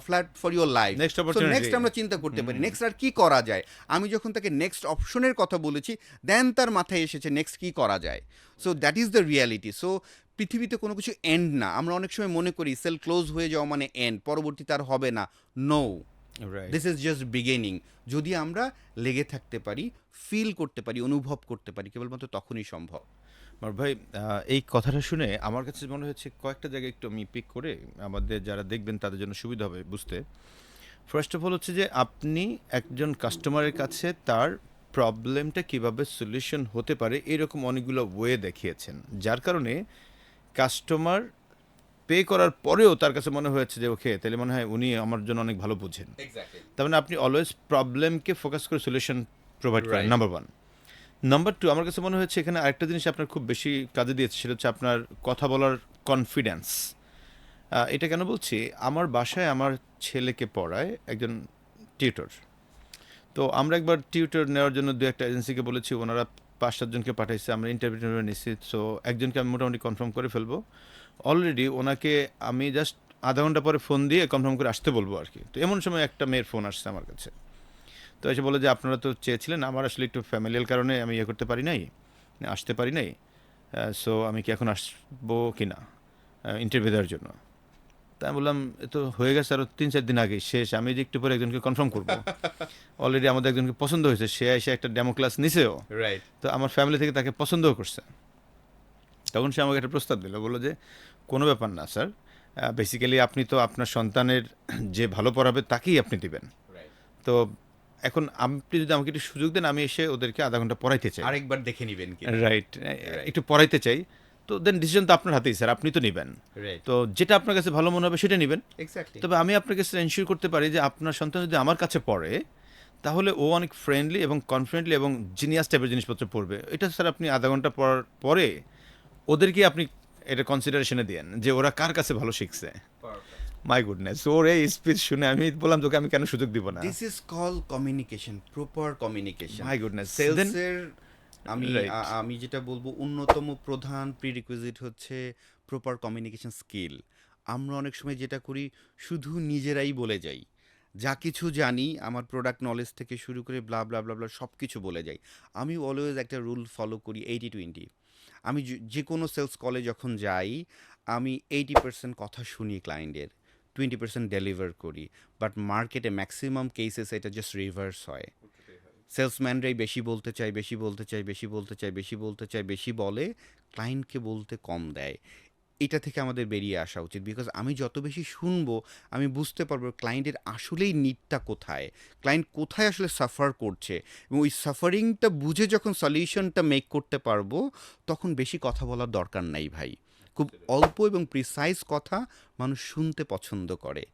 flat for your life, Next opportunity. Next আমরা চিন্তা করতে পারি নেক্সট আর কি করা যায়। আমি যখন তাকে নেক্সট অপশনের কথা বলেছি, দেন তার মাথায় এসেছে নেক্সট কি করা যায়। So that is the reality. So পৃথিবীতে কোনো কিছু এন্ড না। আমরা অনেক সময় মনে করি সেল ক্লোজ হয়ে যাওয়া মানে এন্ড, পরবর্তীতে আর হবে না। No, Right. This is just beginning. যদি আমরা লেগে থাকতে পারি, ফিল করতে পারি, অনুভব করতে পারি, কেবলমাত্র তখনই সম্ভব। মারুফ ভাই, এই কথাটা শুনে আমার কাছে মনে হচ্ছে কয়েকটা জায়গায় একটু আমি পিক করে আমাদের যারা দেখবেন তাদের জন্য সুবিধা হবে বুঝতে। ফার্স্ট অফ অল হচ্ছে যে আপনি একজন কাস্টমারের কাছে তার প্রবলেমটা কিভাবে সলিউশন হতে পারে এরকম অনেকগুলো ওয়ে দেখিয়েছেন, যার কারণে কাস্টমার পে করার পরেও তার কাছে মনে হয়েছে যে ওকে, তাহলে মনে হয় উনি আমার জন্য অনেক ভালো বুঝেন। তার মানে আপনি অলওয়েজ প্রবলেমকে ফোকাস করে সলিউশন প্রোভাইড করেন, Right. Number one. Number two, আমার কাছে মনে হচ্ছে এখানে আরেকটা জিনিস আপনার খুব বেশি কাজে দিয়েছে, সেটা হচ্ছে আপনার কথা বলার কনফিডেন্স। এটা কেন বলছি, আমার বাসায় আমার ছেলেকে পড়ায় একজন টিউটর। তো আমরা একবার টিউটর নেওয়ার জন্য দু একটা এজেন্সিকে বলেছি, ওনারা 5-7 জনকে পাঠাইছে, আমরা ইন্টারভিউ নিচ্ছি। সো একজনকে আমি মোটামুটি কনফার্ম করে ফেলবো অলরেডি। ওনাকে আমি জাস্ট আধা ঘন্টা পরে ফোন দিয়ে কনফার্ম করে আসতে বলবো আর কি। তো এমন সময় একটা মেয়ের ফোন আসছে আমার কাছে, তো এসে বলে যে আপনারা তো চেয়েছিলেন, আমার আসলে একটু ফ্যামিলিয়াল কারণে আমি ইয়ে করতে পারি নাই, আসতে পারি নাই। সো আমি কি এখন আসবো কি না ইন্টারভিউ দেওয়ার জন্য? তাই আমি বললাম এ তো হয়ে গেছে আরও 3-4 দিন আগে শেষ, আমি যে একটু পরে একজনকে কনফার্ম করবো। অলরেডি আমাদের একজনকে পছন্দ হয়েছে, সে এসে একটা ডেমো ক্লাস নিছেও, রাইট। তো আমার ফ্যামিলি থেকে তাকে পছন্দও করছে। তখন সে আমাকে একটা প্রস্তাব দিল, বললো যে কোনো ব্যাপার না স্যার, বেসিক্যালি আপনি তো আপনার সন্তানের যে ভালো পড়াবে তাকেই আপনি দিবেন। তো এখন আপনি যদি আমাকে একটু সুযোগ দেন, আমি এসে ওদেরকে আধা ঘন্টা পড়াইতে চাই। আরেকবার দেখে নিবেন কি? রাইট, একটু পড়াইতে চাই। তো দেন ডিসিশন তো আপনার হাতেই স্যার, আপনি তো নেবেন। রাইট, তো যেটা আপনার কাছে ভালো মনে হবে সেটা নেবেন। এক্স্যাক্টলি। তবে আমি আপনাকে এনশিওর করতে পারি যে আপনার সন্তান যদি আমার কাছে পড়ে, তাহলে ও অনেক ফ্রেন্ডলি এবং কনফিডেন্টলি এবং জিনিয়াস টাইপের জিনিসপত্র পড়বে। এটা স্যার আপনি আধা ঘন্টা পরে ওদেরকে আপনি এটা কনসিডারেশনে দেন যে ওরা কার কাছে ভালো শিখছে। মাই গুডনেস, ওর এই স্পিচ শুনে আমি বললাম তোকে আমি কেন সুযোগ দিব না। This is call communication, proper communication. My goodness, সেলসের আমি Right. আমি যেটা বলবো অন্যতম প্রধান প্রিরিকুইজিট হচ্ছে প্রপার কমিউনিকেশন স্কিল। আমরা অনেক সময় যেটা করি, শুধু নিজেরাই বলে যাই, যা কিছু জানি আমার প্রোডাক্ট নলেজ থেকে শুরু করে ব্লা ব্লা ব্লা ব্লা সব কিছু বলে যাই। আমি অলওয়েজ একটা রুল ফলো করি, 80-20। আমি যে কোনো সেলস কলে যখন যাই, আমি 80% কথা শুনি ক্লায়েন্টের, 20% ডেলিভার করি। বাট মার্কেটে ম্যাক্সিমাম কেসেস এটা জাস্ট রিভার্স হয়। সেলসম্যানরাই বেশি বলতে চায়, বেশি বলে, ক্লায়েন্টকে বলতে কম দেয়। এটা থেকে আমাদের বেরিয়ে আসা উচিত, বিকজ আমি যত বেশি শুনবো আমি বুঝতে পারবো ক্লায়েন্টের আসলেই নিডটা কোথায়, ক্লায়েন্ট কোথায় আসলে সাফার করছে, এবং ওই সাফারিংটা বুঝে যখন সলিউশনটা মেক করতে পারবো, তখন বেশি কথা বলার দরকার নাই ভাই। খুব অল্প এবং প্রিসাইজ কথা মানুষ শুনতে পছন্দ করে,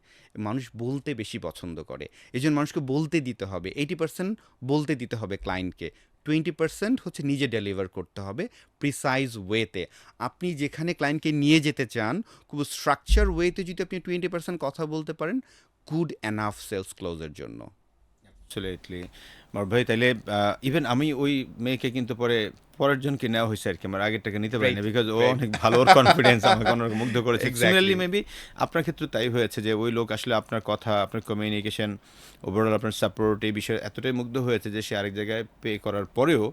মানুষ বলতে বেশি পছন্দ করে। এই জন্য মানুষকে বলতে দিতে হবে, 80% বলতে দিতে হবে ক্লায়েন্টকে, 20% হচ্ছে নিজে ডেলিভার করতে হবে প্রিসাইজ ওয়েতে। আপনি যেখানে ক্লায়েন্টকে নিয়ে যেতে চান, খুব স্ট্রাকচার ওয়েতে যদি আপনি 20% কথা বলতে পারেন, গুড এনাফ সেলস ক্লোজের জন্য। অ্যাবসলিউটলি। মার ভাই, তাইলে ইভেন আমি ওই মেয়েকে কিন্তু পরের জনকে নেওয়া হয়েছে আর কি, আমার আগেরটাকে নিতে পারিনি, Right, বিকজ ও right. অনেক ভালো, ওর কনফিডেন্স আমাকে অনেক মুগ্ধ করেছে। Exactly. সিমিলারলি মেবি আপনার ক্ষেত্রে তাই হয়েছে যে ওই লোক আসলে আপনার কথা, আপনার কমিউনিকেশন, ওভারঅল আপনার সাপোর্ট, এই বিষয়ে এতটাই মুগ্ধ হয়েছে যে সে আরেক জায়গায় পে করার পরেও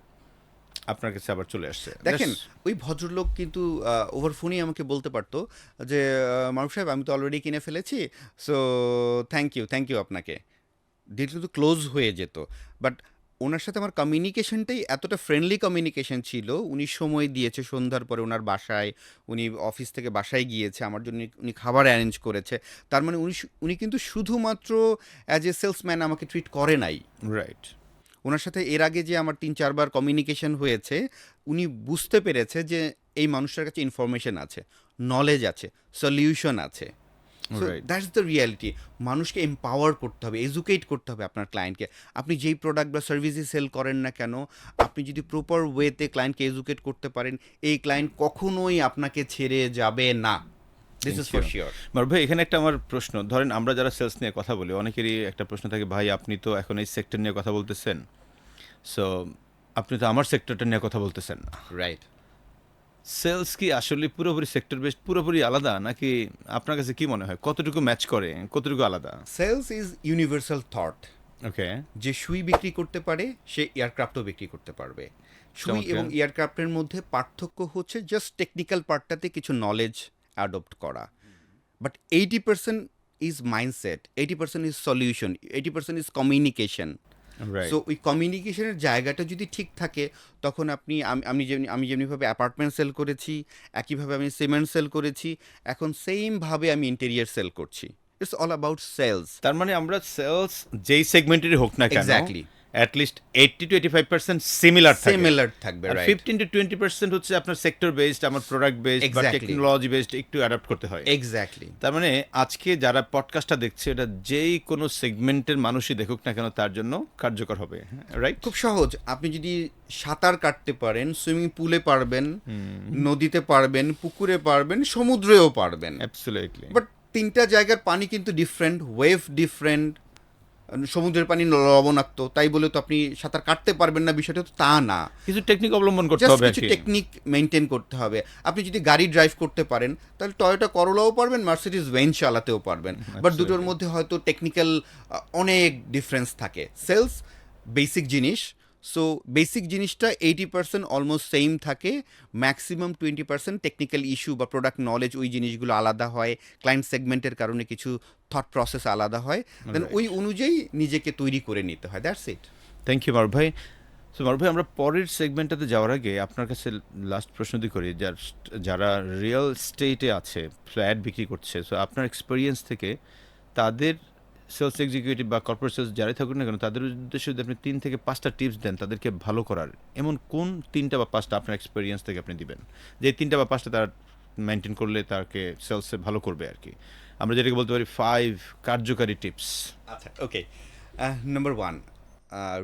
আপনার কাছে আবার চলে আসছে। দেখেন That's- ওই ভদ্রলোক কিন্তু ওভার ফোনই আমাকে বলতে পারতো যে মারুফ সাহেব আমি তো অলরেডি কিনে ফেলেছি, সো থ্যাংক ইউ আপনাকে, ডিল কিন্তু ক্লোজ হয়ে যেত। বাট ওনার সাথে আমার কমিউনিকেশনটাই এতটা ফ্রেন্ডলি কমিউনিকেশন ছিল, উনি সময় দিয়েছে সন্ধ্যার পরে ওনার বাসায়, উনি অফিস থেকে বাসায় গিয়েছে আমার জন্য, উনি খাবার অ্যারেঞ্জ করেছে। তার মানে উনি কিন্তু শুধুমাত্র অ্যাজ এ সেলসম্যান আমাকে ট্রিট করে নাই। রাইট। ওনার সাথে এর আগে যে আমার 3-4 বার কমিউনিকেশন হয়েছে, উনি বুঝতে পেরেছে যে এই মানুষটার কাছে ইনফরমেশন আছে, নলেজ আছে, সলিউশন আছে। So right. That's the reality. মানুষকে এম্পাওয়ার করতে হবে, এজুকেট করতে হবে আপনার ক্লায়েন্টকে। আপনি যেই প্রোডাক্ট বা সার্ভিসই সেল করেন না কেন, আপনি যদি প্রপার ওয়েতে ক্লায়েন্টকে এজুকেট করতে পারেন, এই ক্লায়েন্ট কখনোই আপনাকে ছেড়ে যাবে না। This is for sure. Maruf ভাই, এখানে একটা আমার প্রশ্ন, ধরেন আমরা যারা সেলস নিয়ে কথা বলি অনেকেরই একটা প্রশ্ন থাকে, ভাই আপনি তো এখন এই সেক্টর নিয়ে কথা বলতেছেন, সো আপনি তো আমার সেক্টরটা নিয়ে কথা বলতেছেন না। রাইট। সেলস কি আসলে পুরোপুরি সেক্টর বেসড, পুরোপুরি আলাদা, নাকি আপনার কাছে কি মনে হয় কতটুকু ম্যাচ করে, কতটুকু আলাদা? Sales is universal thought. Okay. যে সুই বিক্রি করতে পারে সে এয়ারক্রাফটও বিক্রি করতে পারবে। সুই চমৎকার। এবং এয়ারক্রাফটের মধ্যে পার্থক্য হচ্ছে জাস্ট টেকনিক্যাল পার্টটাতে কিছু নলেজ অ্যাডপ্ট করা। But 80% is mindset, 80% is solution, 80% is communication. Right. So ওই কমিউনিকেশনের জায়গাটা যদি ঠিক থাকে, তখন আমি যেমনিভাবে অ্যাপার্টমেন্ট সেল করেছি, একইভাবে আমি সিমেন্ট সেল করেছি, এখন সেমভাবে আমি ইন্টেরিয়ার সেল করছি। It's all about sales. তার মানে আমরা সেলস যেই সেগমেন্টেরই হোক না কেন, Exactly. অ্যাটলিস্ট 80 to 85% সিমিলার থাকে। সিমিলার থাকবে, আর রাইট। 15 to 20% হচ্ছে আপনার সেক্টর বেসড, আমার প্রোডাক্ট বেসড বা Exactly. টেকনোলজি বেসড একটু অ্যাডাপ্ট করতে হয়। এক্স্যাক্টলি। তার মানে আজকে যারা পডকাস্টটা দেখছে, এটা যেই কোনো সেগমেন্টের মানুষই দেখুক না কেন তার জন্য কার্যকর হবে, রাইট? খুব সহজ। আপনি যদি সাঁতার কাটতে পারেন, সুইমিং পুলে পারবেন, নদীতে পারবেন, পুকুরে পারবেন, সমুদ্রেও পারবেন। অ্যাবসলিউটলি। বাট তিনটা জায়গার পানি কিন্তু ডিফারেন্ট, ওয়েভ ডিফারেন্ট। সমুদ্রের পানি লবণাক্ত, তাই বলে তো আপনি সাঁতার কাটতে পারবেন না, বিষয়টা তো তা না। কিছু টেকনিক অবলম্বন করতে জাস্ট হবে আর কিছু কি। টেকনিক মেনটেন করতে হবে। আপনি যদি গাড়ি ড্রাইভ করতে পারেন, তাহলে টয়োটা করোলাও পারবেন, মার্সিডিজ বেঞ্জ চালাতেও পারবেন। বাট দুটোর মধ্যে হয়তো টেকনিক্যাল অনেক ডিফারেন্স থাকে। সেলস বেসিক জিনিস, সো বেসিক জিনিসটা 80% অলমোস্ট সেম থাকে, ম্যাক্সিমাম 20% টেকনিক্যাল ইস্যু বা প্রোডাক্ট নলেজ, ওই জিনিসগুলো আলাদা হয়, ক্লায়েন্ট সেগমেন্টের কারণে কিছু থট প্রসেস আলাদা হয়, দেন ওই অনুযায়ী নিজেকে তৈরি করে নিতে হয়। That's it. থ্যাংক ইউ মারুফ ভাই। সো মারুফ ভাই, আমরা পরের সেগমেন্টটাতে যাওয়ার আগে আপনার কাছে লাস্ট প্রশ্ন দিয়ে করি, যারা রিয়েল স্টেটে আছে, ফ্ল্যাট বিক্রি করছে, সো আপনার এক্সপিরিয়েন্স থেকে তাদের সেলস এক্সিকিউটিভ বা কর্পোরেট সেলস যারাই থাকুক না কেন, তাদের উদ্দেশ্যে যদি আপনি 3 থেকে 5টা টিপস দেন তাদেরকে ভালো করার, এমন কোন 3টা বা 5টা আপনার এক্সপিরিয়েন্স থেকে আপনি দিবেন, যে 3টা বা 5টা তারা মেনটেন করলে তাকে সেলসে ভালো করবে আর কি? আমরা যেটাকে বলতে পারি 5 কার্যকারী টিপস। আচ্ছা, ওকে। নাম্বার 1,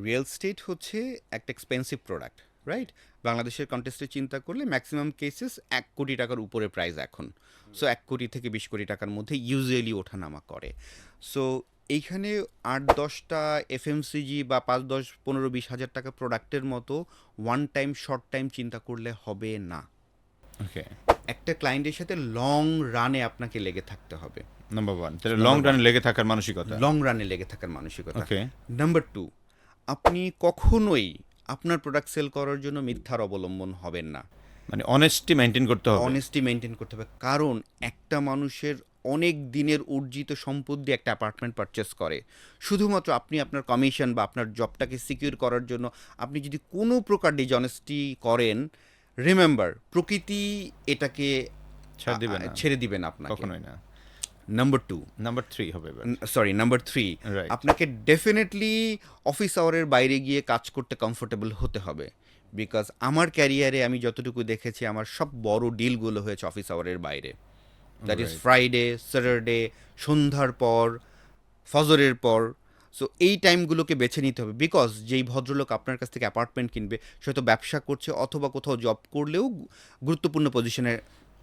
রিয়েল স্টেট হচ্ছে একটা এক্সপেন্সিভ প্রোডাক্ট, রাইট? বাংলাদেশের কন্টেস্টে চিন্তা করলে ম্যাক্সিমাম কেসেস 1 কোটি টাকার উপরে প্রাইস এখন। সো 1 কোটি থেকে 20 কোটি টাকার মধ্যে ইউজুয়ালি ওঠানামা করে। সো এইখানে 8-10টা এফএমসিজি বা 5-10-15-20 হাজার টাকা প্রোডাক্টের মতো ওয়ান টাইম শর্ট টাইম চিন্তা করলে হবে না। ওকে। একটা ক্লায়েন্টের সাথে লং রানে আপনাকে লেগে থাকতে হবে। নাম্বার 1, তাহলে Number লং রানে one. লেগে থাকার মানসিকতা। লং রানে লেগে থাকার মানসিকতা। ওকে। নাম্বার 2, আপনি কখনোই আপনার প্রোডাক্ট সেল করার জন্য মিথ্যার অবলম্বন হবেন না। মানে অনেস্টি মেনটেন করতে হবে। অনেস্টি মেনটেন করতে হবে, কারণ একটা মানুষের অনেক দিনের অর্জিত সম্পদ দিয়ে একটা অ্যাপার্টমেন্ট পারচেস করে। শুধুমাত্র আপনি আপনার কমিশন বা আপনার জবটাকে সিকিউর করার জন্য আপনি যদি কোনো প্রকার ডিসঅনেস্টি করেন, রিমেম্বার, প্রকৃতি এটাকে ছাড় দিবে না। ছেড়ে দিবেন আপনাকে। কখনোই না। নাম্বার 2, নাম্বার 3 হবে এবার। Number 3, Right. আপনাকে ডেফিনেটলি অফিস আওয়ারের বাইরে গিয়ে কাজ করতে কমফোর্টেবল হতে হবে। বিকজ আমার ক্যারিয়ারে আমি যতটুকু দেখেছি, আমার সব বড় ডিলগুলো হয়েছে অফিস আওয়ারের বাইরে। That is Right. Friday, Saturday, সন্ধ্যার পর, ফজরের পর। সো এই টাইমগুলোকে বেছে নিতে হবে, বিকজ যেই ভদ্রলোক আপনার কাছ থেকে অ্যাপার্টমেন্ট কিনবে সে হয়তো ব্যবসা করছে অথবা কোথাও জব করলেও গুরুত্বপূর্ণ পজিশনে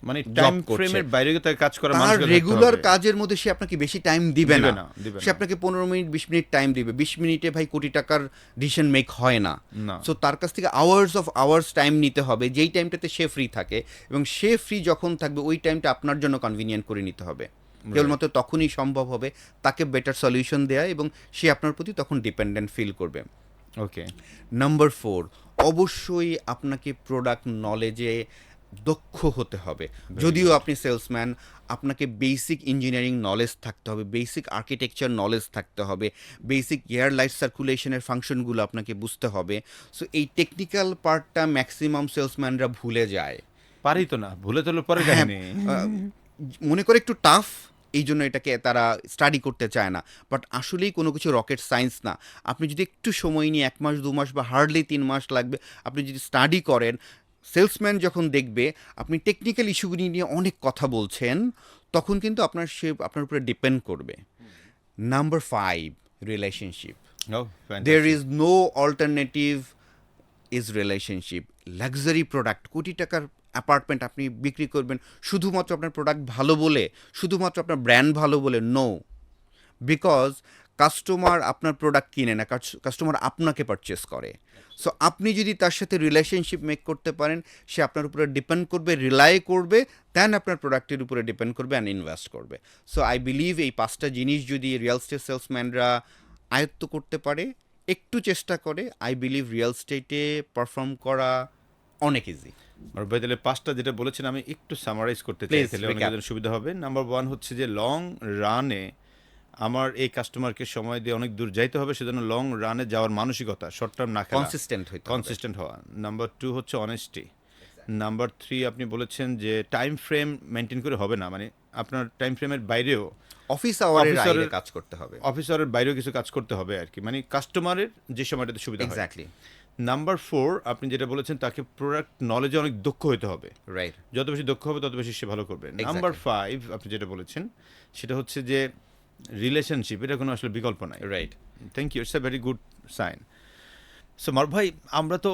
মানে job টাইম করছে। ফ্রেমের বাইরে তার কাজ করা তার মানুষকে রেগুলার কাজের মধ্যে সে আপনাকে বেশি টাইম দিবে দিবে না। না, দিবে সে না। আপনাকে 15 মিনিট 20 মিনিট টাইম দিবে। 20 মিনিটে ভাই কোটি টাকার ডিসিশন মেক হয় না। না। সো তার কাছ থেকে আওয়ার্স টাইম নিতে হবে, যেই টাইমটাতে সে ফ্রি থাকে, এবং সে ফ্রি যখন থাকবে ওই টাইমটা আপনার জন্য কনভিনিয়েন্ট করে নিতে হবে। কেবলমাত্র তখনই সম্ভব হবে তাকে বেটার সলিউশন দেয়া, এবং সে আপনার প্রতি তখন ডিপেন্ডেন্ট ফিল করবে। ওকে। নাম্বার 4, অবশ্যই আপনাকে প্রোডাক্ট নলেজে দক্ষ হতে হবে। যদিও আপনি সেলসম্যান, আপনাকে বেসিক ইঞ্জিনিয়ারিং নলেজ থাকতে হবে, বেসিক আর্কিটেকচার নলেজ থাকতে হবে, বেসিক এয়ার লাইট সার্কুলেশনের ফাংশনগুলো আপনাকে বুঝতে হবে। সো এই টেকনিক্যাল পার্টটা ম্যাক্সিমাম সেলসম্যানরা ভুলে যায়। পারি তো না, ভুলে তো পরে হ্যাঁ, কাহিনী। মনে করে একটু টাফ, এই জন্য এটাকে তারা স্টাডি করতে চায় না। বাট আসলেই কোনো কিছু রকেট সায়েন্স না। আপনি যদি একটু সময় নিয়ে 1 মাস 2 মাস বা হার্ডলি 3 মাস লাগবে, আপনি যদি স্টাডি করেন, সেলসম্যান যখন দেখবে আপনি টেকনিক্যাল ইস্যুগুলি নিয়ে অনেক কথা বলছেন, তখন কিন্তু আপনার উপরে ডিপেন্ড করবে। Number 5, relationship. ও There fantastic. is no alternative is relationship. Luxury product, কোটি টাকার অ্যাপার্টমেন্ট আপনি বিক্রি করবেন শুধুমাত্র আপনার প্রোডাক্ট ভালো বলে, শুধুমাত্র আপনার ব্র্যান্ড ভালো বলে? নো, বিকজ কাস্টমার আপনার প্রোডাক্ট কিনে না, কাস্টমার আপনাকে পারচেস করে। সো আপনি যদি তার সাথে রিলেশনশিপ মেক করতে পারেন, সে আপনার উপরে ডিপেন্ড করবে, রিলাই করবে, দেন আপনার প্রোডাক্টের উপরে ডিপেন্ড করবে অ্যান্ড ইনভেস্ট করবে। সো আই বিলিভ এই 5টা জিনিস যদি রিয়েল স্টেট সেলসম্যানরা আয়ত্ত করতে পারে, একটু চেষ্টা করে, আই বিলিভ রিয়েল স্টেটে পারফর্ম করা অনেক ইজি। আর ভাই তাহলে 5টা যেটা বলেছেন আমি একটু সামারাইজ করতে চাই, Please, তাহলে recap. অনেকের জন্য সুবিধা হবে। নাম্বার 1 হচ্ছে যে লং রানে আমার এই কাস্টমারকে সময় দিয়ে অনেক দূর যাইতে হবে, সেজন্য লং রানে যাওয়ার মানসিকতা, শর্ট টার্ম না খেলা, কনসিস্টেন্ট হইতে হবে। কনসিস্টেন্ট হওয়া। নাম্বার 2 হচ্ছে অনেস্টি। নাম্বার 3 আপনি বলেছেন যে টাইম ফ্রেম মেনটেন করে হবে না, মানে আপনার টাইম ফ্রেমের বাইরেও, অফিস আওয়ারের অফিসারের- আইলে কাজ করতে হবে। অফিসারের বাইরেও কিছু কাজ করতে হবে আর কি, মানে কাস্টমারের যে সময়টাতে সুবিধা হয়। এক্স্যাক্টলি, নাম্বার 4 আপনি যেটা বলেছেন তাকে প্রোডাক্ট নলেজে অনেক দক্ষ হতে হবে, রাইট। যত বেশি দক্ষ হবে তত বেশি সে ভালো করবে। নাম্বার 5 আপনি যেটা বলেছেন সেটা হচ্ছে যে রিলেশনশিপ, এটা কোনো আসলে বিকল্প নাই। Right. Thank you, it's a very good sign. So Maruf ভাই, আমরা তো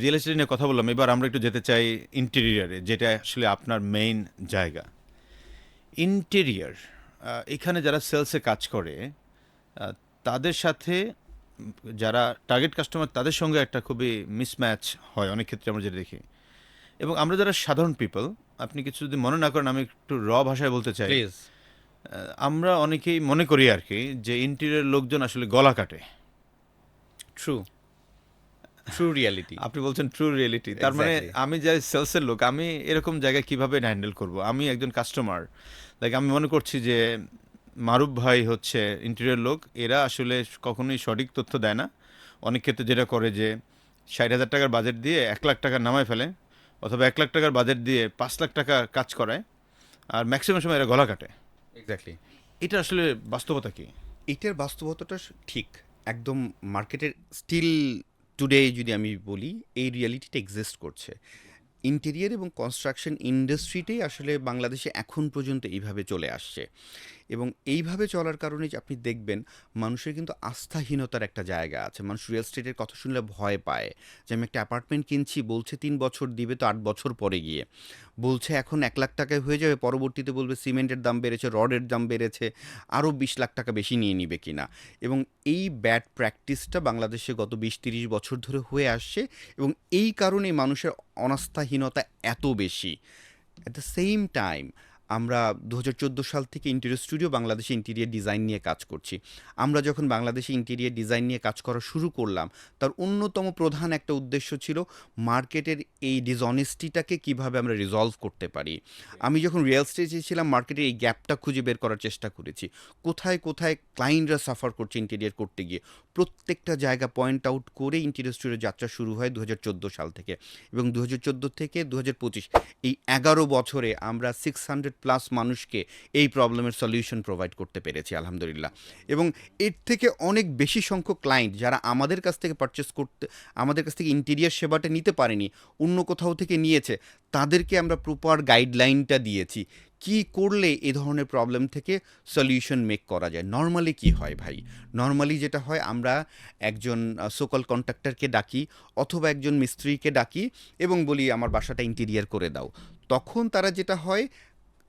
রিয়েল এস্টেট নিয়ে কথা বললাম, এবার আমরা একটু যেতে চাই ইন্টেরিয়ারে, যেটা আসলে আপনার মেইন জায়গা। ইন্টেরিয়ার, এখানে যারা সেলসে কাজ করে তাদের সাথে যারা টার্গেট কাস্টমার, তাদের সঙ্গে একটা খুবই মিসম্যাচ হয় অনেক ক্ষেত্রে, আমরা যেটা দেখি। এবং আমরা যারা সাধারণ পিপল, আপনি কিছু যদি মনে না করেন আমি একটু ভাষায় বলতে চাই। প্লিজ। আমরা অনেকেই মনে করি আর কি যে ইন্টেরিয়র লোকজন আসলে গলা কাটে। True, true reality. আপনি বলছেন ট্রু রিয়েলিটি, তার মানে Exactly. আমি যাই সেলসের লোক, আমি এরকম জায়গায় কিভাবে হ্যান্ডেল করব? আমি একজন কাস্টমার, লাইক আমি মনে করছি যে মারুফ ভাই হচ্ছে ইন্টেরিয়র লোক, এরা আসলে কখনোই সঠিক তথ্য দেয় না। অনেক ক্ষেত্রে যেটা করে যে 60,000 টাকার বাজেট দিয়ে 1 লাখ টাকা নামায় ফেলে, অথবা 1 লাখ টাকার বাজেট দিয়ে 5 লাখ টাকা কাজ করায়, আর ম্যাক্সিমাম সময় এরা গলা কাটে। এক্স্যাক্টলি। এটা আসলে বাস্তবতা কি? এটার বাস্তবতাটা ঠিক, একদম মার্কেটের স্টিল টুডে যদি আমি বলি, এই রিয়ালিটিটা এক্সিস্ট করছে। ইন্টেরিয়ার এবং কনস্ট্রাকশন ইন্ডাস্ট্রিতেই আসলে বাংলাদেশে এখন পর্যন্ত এইভাবে চলে আসছে। এবং এইভাবে চলার কারণে যে আপনি দেখবেন, মানুষের কিন্তু আস্থাহীনতার একটা জায়গা আছে। মানুষ রিয়েল এস্টেটের কথা শুনলে ভয় পায়, যে আমি একটা অ্যাপার্টমেন্ট কিনছি, বলছে 3 বছর দিবে, তো 8 বছর পরে গিয়ে বলছে এখন 1 লাখ টাকায় হয়ে যাবে, পরবর্তীতে বলবে সিমেন্টের দাম বেড়েছে, রডের দাম বেড়েছে, আরও 20 লাখ টাকা বেশি নিয়ে নিবে কিনা। এবং এই ব্যাড প্র্যাকটিসটা বাংলাদেশে গত 20-30 বছর ধরে হয়ে আসছে, এবং এই কারণেই মানুষের অনাস্থাহীনতা এত বেশি। অ্যাট দ্য সেম টাইম আমরা 2014 সাল থেকে ইন্টেরিয়র স্টুডিও বাংলাদেশে ইন্টেরিয়র ডিজাইন নিয়ে কাজ করছি। আমরা যখন বাংলাদেশে ইন্টেরিয়র ডিজাইন নিয়ে কাজ করা শুরু করলাম, তার অন্যতম প্রধান একটা উদ্দেশ্য ছিল মার্কেটের এই ডিসঅনেস্টিটাকে কিভাবে আমরা রিজলভ করতে পারি। আমি যখন রিয়েল স্টেটে ছিলাম, মার্কেটের এই গ্যাপটা খুঁজে বের করার চেষ্টা করেছি, কোথায় কোথায় ক্লায়েন্টরা সাফার করছে ইন্টেরিয়র করতে গিয়ে। প্রত্যেকটা জায়গা পয়েন্ট আউট করে ইন্টেরিয়র স্টুডিওর যাত্রা শুরু হয় 2014 সাল থেকে, এবং 2014 থেকে 2025 এই 11 বছরে আমরা 600+ মানুষকে এই প্রবলেমের সলিউশন প্রোভাইড করতে পেরেছি আলহামদুলিল্লাহ। এবং এর থেকে অনেক বেশি সংখ্যক ক্লায়েন্ট যারা আমাদের কাছ থেকে পারচেস করতে, আমাদের কাছ থেকে ইন্টেরিয়র সেবাটা নিতে পারেনি, অন্য কোথাও থেকে নিয়েছে, তাদেরকে আমরা প্রপার গাইডলাইনটা দিয়েছি কি করলে এ ধরনের প্রবলেম থেকে সলিউশন মেক করা যায়। নর্মালি কি হয় ভাই, নর্মালি যেটা হয়, আমরা একজন সোকল কন্ট্রাক্টরকে ডাকি অথবা একজন মিস্ত্রিকে ডাকি এবং বলি আমার বাসাটা ইন্টেরিয়র করে দাও। তখন তারা যেটা হয়,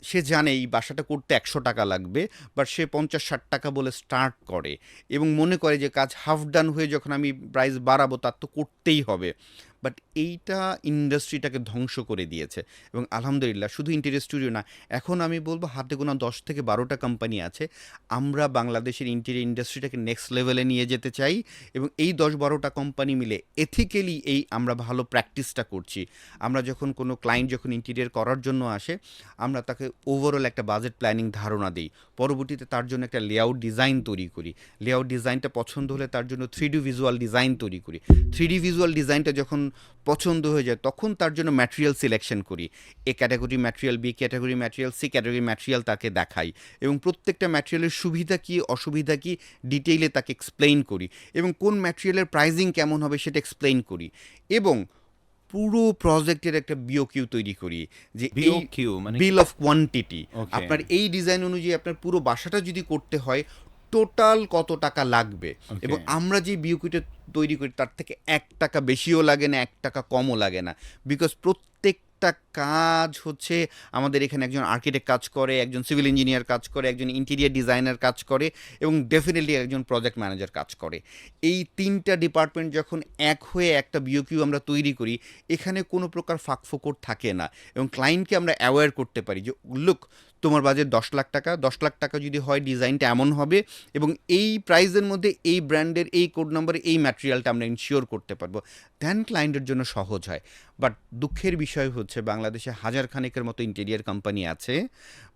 সে জানে এই বাসাটা করতে 100 টাকা লাগবে, বাট সে 50-60 টাকা বলে স্টার্ট করে এবং মনে করে যে কাজ হাফ ডান হয়ে যখন আমি প্রাইস বাড়াবো তার তো করতেই হবে। বাট এইটা ইন্ডাস্ট্রিটাকে ধ্বংস করে দিয়েছে। এবং আলহামদুলিল্লাহ শুধু ইন্টেরিয়র স্টুডিও না, এখন আমি বলবো হাতে গোনা 10 থেকে 12টা কোম্পানি আছে। আমরা বাংলাদেশের ইন্টেরিয়র ইন্ডাস্ট্রিটাকে নেক্সট লেভেলে নিয়ে যেতে চাই, এবং এই 10-12টা কোম্পানি মিলে এথিক্যালি এই আমরা ভালো প্র্যাকটিসটা করছি। আমরা যখন কোনো ক্লায়েন্ট যখন ইন্টেরিয়র করার জন্য আসে, আমরা তাকে ওভারঅল একটা বাজেট প্ল্যানিং ধারণা দিই, পরবর্তীতে তার জন্য একটা লেআউট ডিজাইন তৈরি করি, লেআউট ডিজাইনটা পছন্দ হলে তার জন্য 3D ভিজুয়াল ডিজাইন তৈরি করি, 3D ভিজুয়াল ডিজাইনটা যখন পছন্দ হয়ে যায় তখন তার জন্য ম্যাটেরিয়াল সিলেকশন করি, A category material, B category material, C category material তাকে দেখাই, এবং প্রত্যেকটা ম্যাটেরিয়ালের সুবিধা কী অসুবিধা কী ডিটেইলে তাকে এক্সপ্লেইন করি, এবং কোন ম্যাটেরিয়ালের প্রাইজিং কেমন হবে সেটা এক্সপ্লেইন করি, এবং পুরো প্রজেক্টের একটা বিওকিউ তৈরি করি, যে এই BOQ মানে বিল অফ কোয়ান্টিটি, Okay. আপনার এই ডিজাইন অনুযায়ী আপনার পুরো বাসাটা যদি করতে হয় টোটাল কত টাকা লাগবে, Okay. এবং আমরা যে বিওকিউটা তৈরি করি তার থেকে 1 টাকা বেশিও লাগে না, 1 টাকা কমও লাগে না, বিকজ প্রত্যেকটা কাজ হচ্ছে আমাদের এখানে একজন আর্কিটেক্ট কাজ করে, একজন সিভিল ইঞ্জিনিয়ার কাজ করে, একজন ইন্টেরিয়ার ডিজাইনার কাজ করে, এবং ডেফিনেটলি একজন প্রজেক্ট ম্যানেজার কাজ করে। এই 3টা ডিপার্টমেন্ট যখন এক হয়ে একটা বিওকিউ আমরা তৈরি করি, এখানে কোনো প্রকার ফাঁকফোকর থাকে না, এবং ক্লায়েন্টকে আমরা অ্যাওয়্যার করতে পারি যে লুক, তোমার বাজেট 10 লাখ টাকা, 10 লাখ টাকা যদি হয় ডিজাইনটা এমন হবে, এবং এই প্রাইসের মধ্যে এই ব্র্যান্ডের এই কোড নাম্বারে এই ম্যাটেরিয়ালটা আমরা ইনশিওর করতে পারবো, দেন ক্লায়েন্টের জন্য সহজ হয়। বাট দুঃখের বিষয় হচ্ছে বাংলাদেশে হাজার খানেকের মতো ইন্টেরিয়ার কোম্পানি আছে,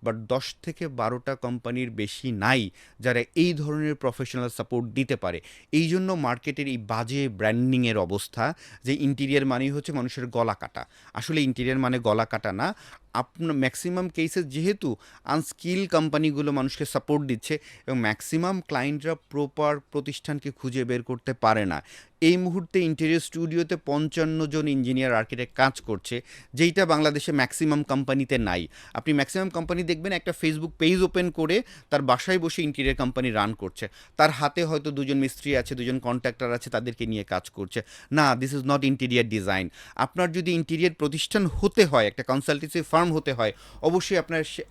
বাট 10 থেকে 12টা কোম্পানির বেশি নাই যারা এই ধরনের প্রফেশনাল সাপোর্ট দিতে পারে। এই জন্য মার্কেটের এই বাজে ব্র্যান্ডিংয়ের অবস্থা, যে ইন্টেরিয়ার মানেই হচ্ছে মানুষের গলা কাটা। আসলে ইন্টেরিয়ার মানে গলা কাটা না। আপনার ম্যাক্সিমাম কেসেস যেহেতু আনস্কিল কোম্পানিগুলো মানুষকে সাপোর্ট দিচ্ছে, এবং ম্যাক্সিমাম ক্লায়েন্টরা প্রপার প্রতিষ্ঠানকে খুঁজে বের করতে পারে না। এই মুহূর্তে ইন্টেরিয়র স্টুডিওতে 55 জন ইঞ্জিনিয়ার আর্কিটেক্ট কাজ করছে, যেইটা বাংলাদেশে ম্যাক্সিমাম কোম্পানিতে নাই। আপনি ম্যাক্সিমাম কোম্পানি দেখবেন একটা ফেসবুক পেজ ওপেন করে তার বাসায় বসে ইন্টেরিয়র কোম্পানি রান করছে, তার হাতে হয়তো 2জন মিস্ত্রি আছে, 2জন কন্ট্রাক্টর আছে, তাদেরকে নিয়ে কাজ করছে। না, this is not interior design. আপনার যদি ইন্টেরিয়র প্রতিষ্ঠান হতে হয়, একটা কনসালটেন্সি ফার্ম হতে হয়, অবশ্যই